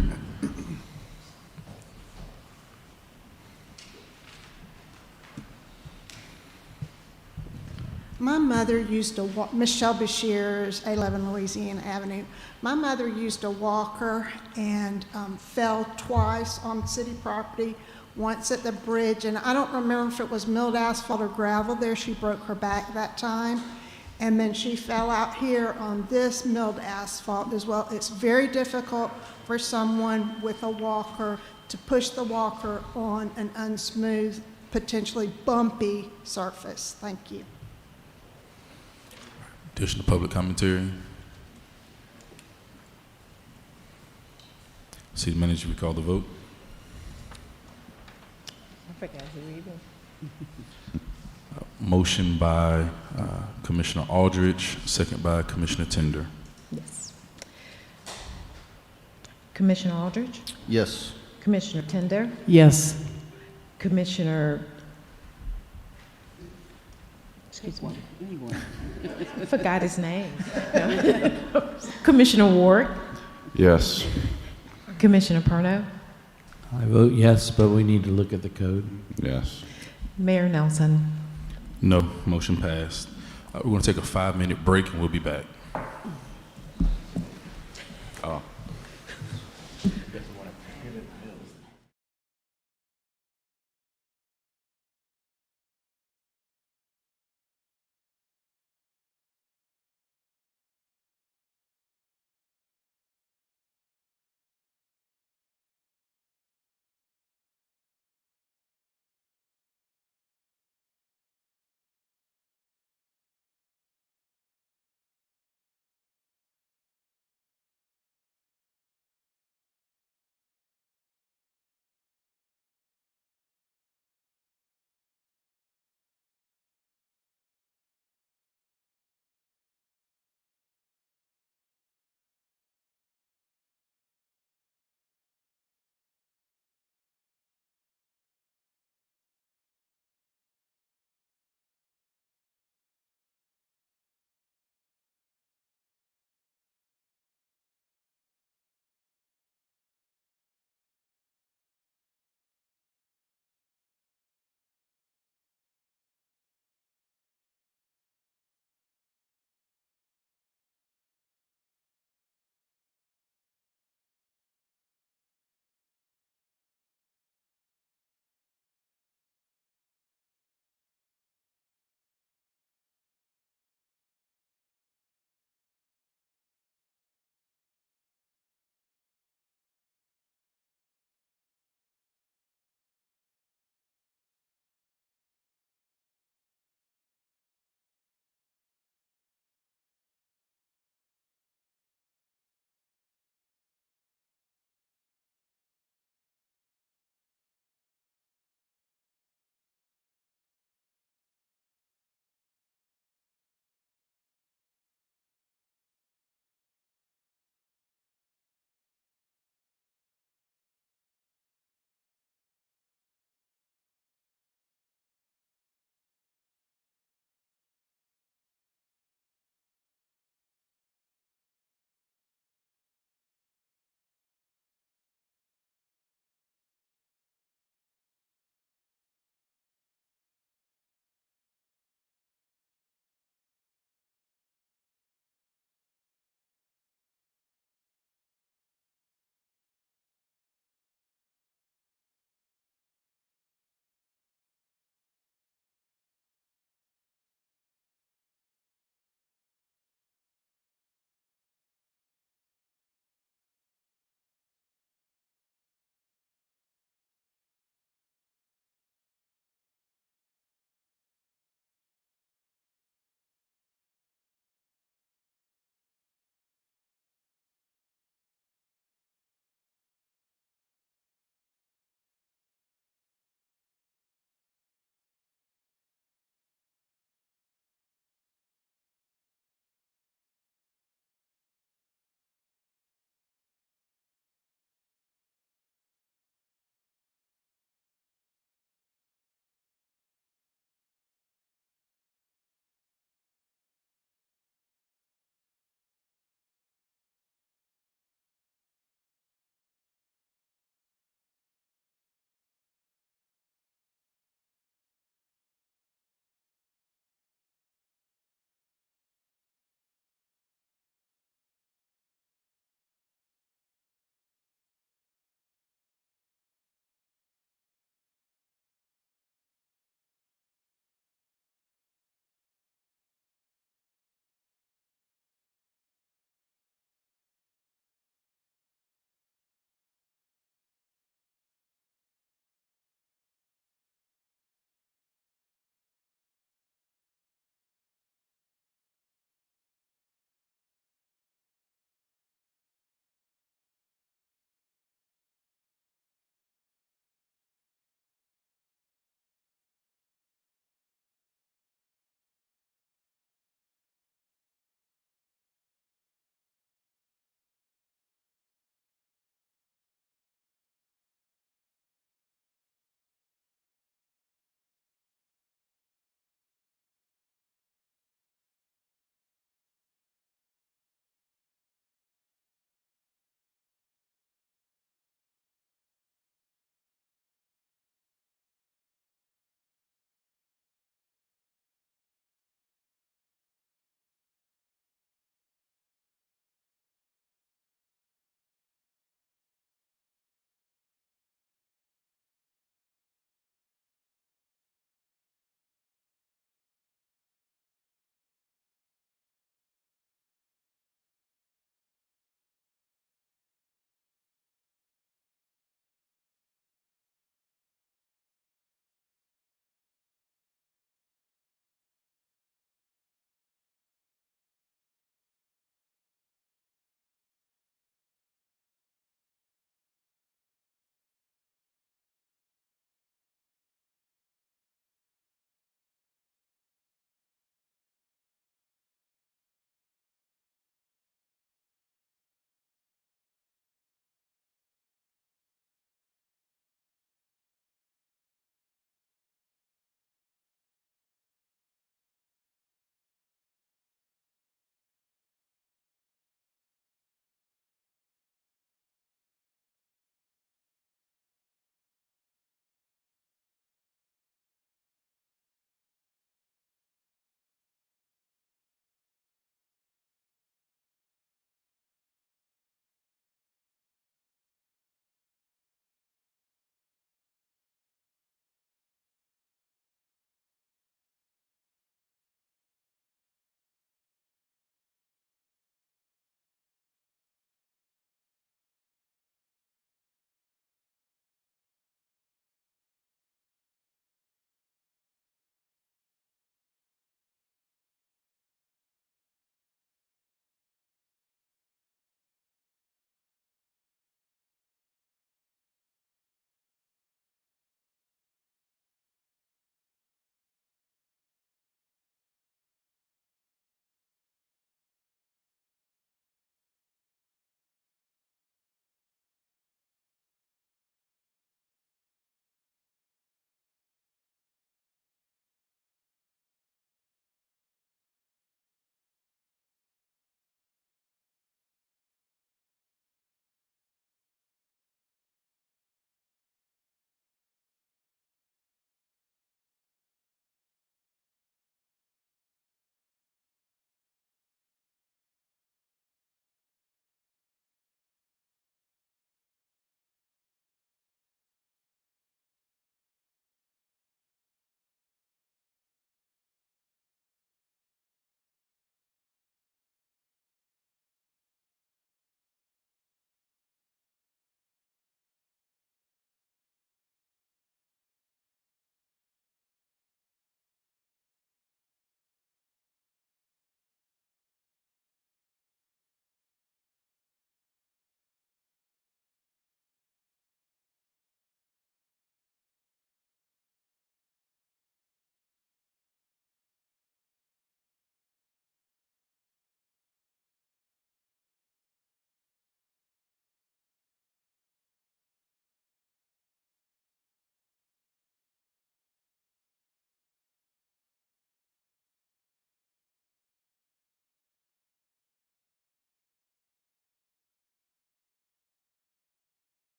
My mother used to walk, Miss Shelby Shears, 11 Louisiana Avenue. My mother used a walker and fell twice on city property, once at the bridge, and I don't remember if it was milled asphalt or gravel there. She broke her back that time. And then she fell out here on this milled asphalt as well. It's very difficult for someone with a walker to push the walker on an unsmooth, potentially bumpy surface. Thank you. Additional public commentary. City manager, we call the vote. I forgot who even. Motion by Commissioner Aldridge, second by Commissioner Tender. Yes. Commissioner Aldridge? Yes. Commissioner Tender? Yes. Commissioner, excuse me. I forgot his name. Commissioner Ward? Yes. Commissioner Perno? I vote yes, but we need to look at the code. Yes. Mayor Nelson? No, motion passed. We're going to take a 5-minute break and we'll be back. Oh.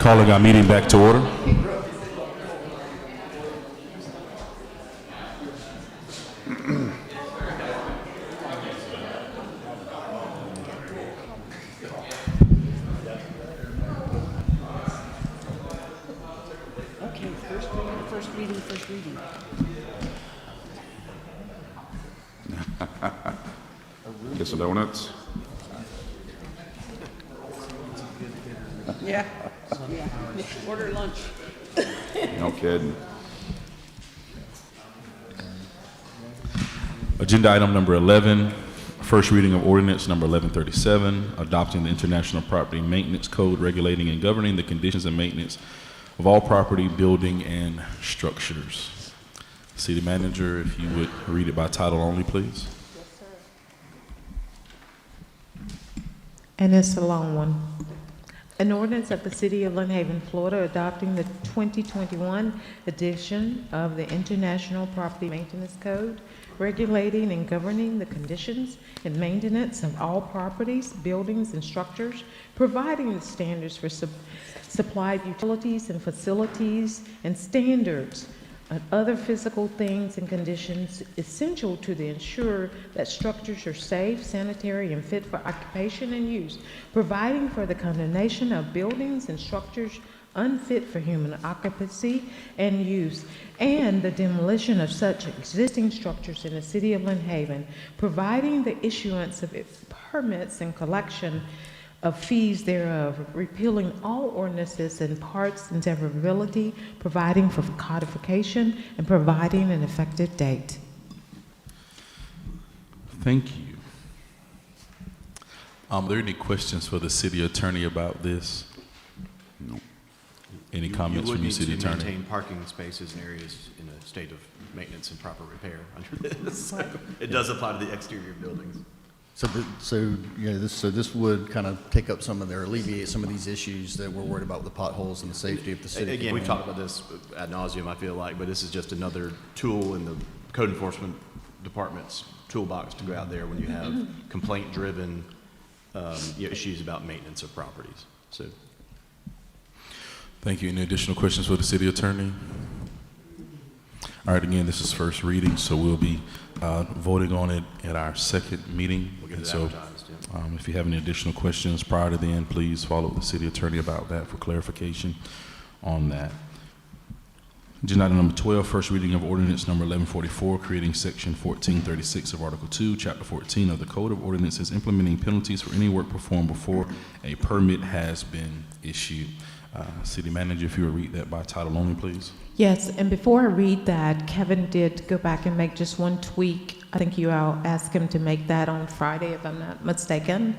Calling our meeting back to order. Okay, first reading. Get some donuts? Yeah. Order lunch. No kidding. Agenda item number 11, first reading of ordinance number 1137, adopting the International Property Maintenance Code regulating and governing the conditions and maintenance of all property, building, and structures. City Manager, if you would read it by title only, please. And it's a long one. An ordinance of the City of Lynn Haven, Florida, adopting the 2021 edition of the International Property Maintenance Code, regulating and governing the conditions and maintenance of all properties, buildings, and structures, providing the standards for supplied utilities and facilities, and standards and other physical things and conditions essential to ensure that structures are safe, sanitary, and fit for occupation and use, providing for the condemnation of buildings and structures unfit for human occupancy and use, and the demolition of such existing structures in the City of Lynn Haven, providing the issuance of permits and collection of fees thereof, repealing all ordinances and parts and severability, providing for codification, and providing an effective date. Thank you. Are there any questions for the city attorney about this? No. Any comments from the city You would attorney? need to maintain parking spaces in areas in a state of maintenance and proper repair under this. So it does apply to the exterior buildings. This would kind of take up some of their, alleviate some of these issues that we're worried about with the potholes and the safety of the city. Again, we've talked about this ad nauseum, I feel like, but this is just another tool in the code enforcement department's toolbox to go out there when you have complaint-driven issues about maintenance of properties. So, Thank you. Any additional questions for the city attorney? All right, again, this is first reading, so we'll be voting on it at our second meeting. We'll get And it so, advertised, yeah. if you have any additional questions prior to then, please follow up with the city attorney about that for clarification on that. Agenda item number 12, first reading of ordinance number 1144, creating section 1436 of Article 2, Chapter 14 of the Code of Ordinances, implementing penalties for any work performed before a permit has been issued. City Manager, if you would read that by title only, please. Yes, and before I read that, Kevin did go back and make just one tweak. I think you all asked him to make that on Friday, if I'm not mistaken.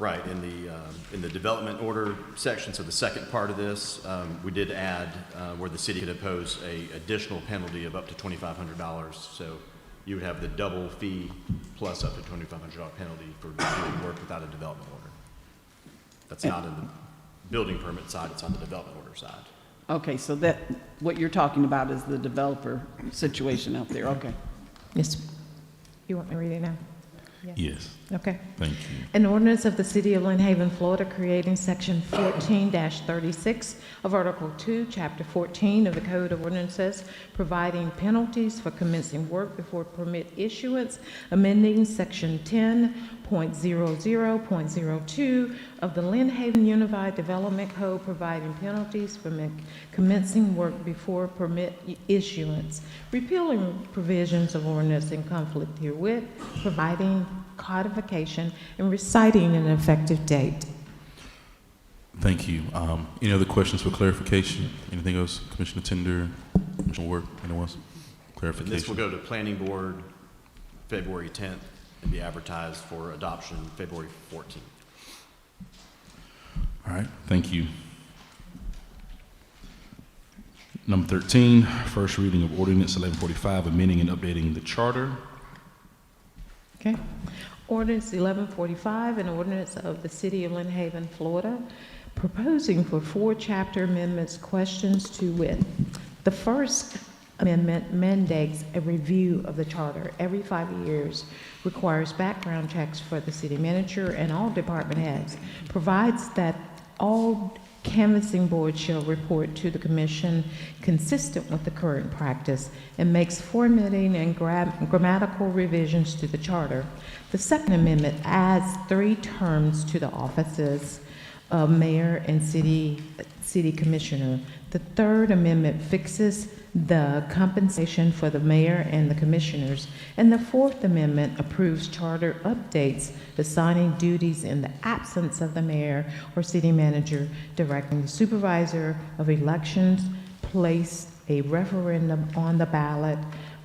right, in the development order section, so the second part of this, we did add where the city could impose a additional penalty of up to $2,500. So you would have the double fee plus up to $2,500 penalty for doing work without a development order. That's not in the building permit side, it's on the development order side. Okay, so that, what you're talking about is the developer situation out there, okay. Yes. You want me to read it now? Yes. Okay. Thank you. An ordinance of the City of Lynn Haven, Florida, creating Section 14-36 of Article 2, Chapter 14 of the Code of Ordinances, providing penalties for commencing work before permit issuance, amending Section 10.00.02 of the Lynn Haven Unified Development Code, providing penalties for commencing work before permit issuance, repealing provisions of ordinance in conflict herewith, providing codification, and reciting an effective date. Thank you. Any other questions for clarification? Anything else, Commissioner Tender, Commissioner Ward, anyone else? Clarification. And this will go to Planning Board February 10th and be advertised for adoption February 14th. All right, thank you. Number 13, first reading of ordinance 1145, amending and updating the charter. Okay. Ordinance 1145, an ordinance of the City of Lynn Haven, Florida, proposing for 4 chapter amendments, questions to wit. The first amendment mandates a review of the charter every 5 years, requires background checks for the city manager and all department heads, provides that all Canvassing board shall report to the commission consistent with the current practice and makes formatting and grammatical revisions to the charter. The Second Amendment adds 3 terms to the offices of mayor and city commissioner. The Third Amendment fixes the compensation for the mayor and the commissioners, and the Fourth Amendment approves charter updates assigning duties in the absence of the mayor or city manager, directing the supervisor of elections place a referendum on the ballot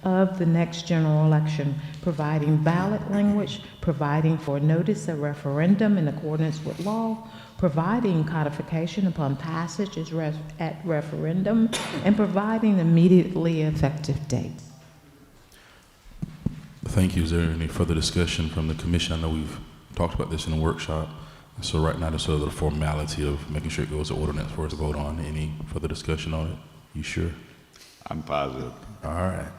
of the next general election, providing ballot language, providing for notice of referendum in accordance with law, providing codification upon passage at referendum, and providing immediately effective dates. Thank you. Is there any further discussion from the commission? I know we've talked about this in a workshop. So right now, there's sort of the formality of making sure it goes to ordinance for us to vote on. Any further discussion on it? You sure? I'm positive. All right.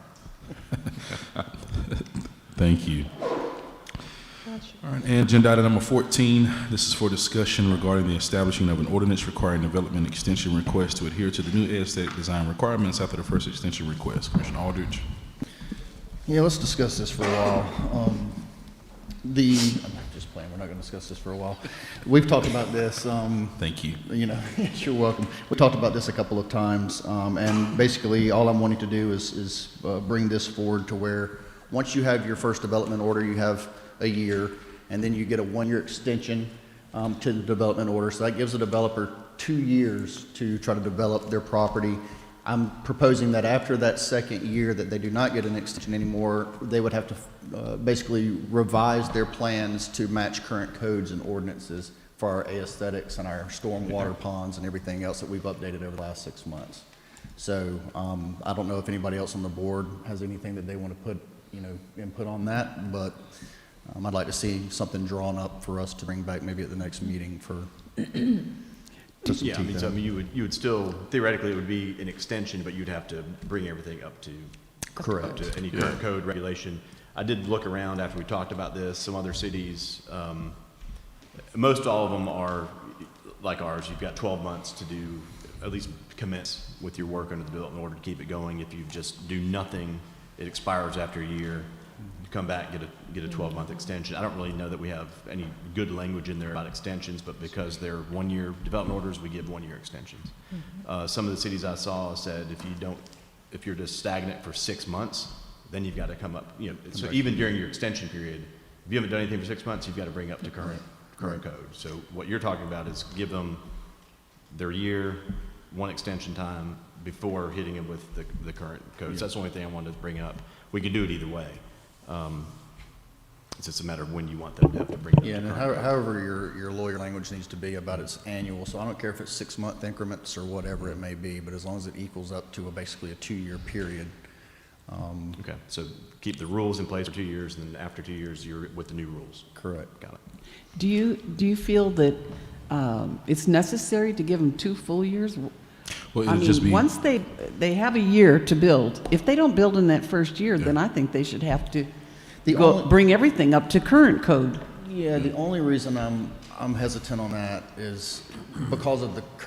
Thank you. All right, and agenda item number 14, this is for discussion regarding the establishing of an ordinance requiring development extension request to adhere to the new aesthetic design requirements after the first extension request. Commissioner Aldridge. Yeah, let's discuss this for a while. I'm just playing, we're not going to discuss this for a while. We've talked about this. Thank you. You know, you're welcome. We talked about this a couple of times, and basically all I'm wanting to do is bring this forward to where once you have your first development order, you have a year, and then you get a 1-year extension to the development order. So that gives the developer 2 years to try to develop their property. I'm proposing that after that second year that they do not get an extension anymore, they would have to basically revise their plans to match current codes and ordinances for our aesthetics and our stormwater ponds and everything else that we've updated over the last 6 months. So I don't know if anybody else on the board has anything that they want to put, input on that, but I'd like to see something drawn up for us to bring back maybe at the next meeting for. Yeah, I mean, you would still, theoretically, it would be an extension, but you'd have to bring everything up to. Correct. Up to any current code regulation. I did look around after we talked about this. Some other cities, most all of them are like ours. You've got 12 months to do, at least commence with your work under the development order to keep it going. If you just do nothing, it expires after a year. You come back, get a 12-month extension. I don't really know that we have any good language in there about extensions, but because they're 1-year development orders, we give 1-year extensions. Some of the cities I saw said if you're just stagnant for 6 months, then you've got to come up. So even during your extension period, if you haven't done anything for 6 months, you've got to bring up to current code. So what you're talking about is give them their year, 1 extension time before hitting them with the current code. So that's the only thing I wanted to bring up. We could do it either way. It's just a matter of when you want them to have to bring it up. Yeah, and however your lawyer language needs to be about it's annual. So I don't care if it's 6-month increments or whatever it may be, but as long as it equals up to basically a 2-year period. Okay, so keep the rules in place for 2 years, and then after 2 years, you're with the new rules. Correct. Got it. Do you feel that it's necessary to give them 2 full years? Well, I mean, once they have a year to build, if they don't build in that first year, then I think they should have to bring everything up to current code. Yeah, the only reason I'm hesitant on that is because of the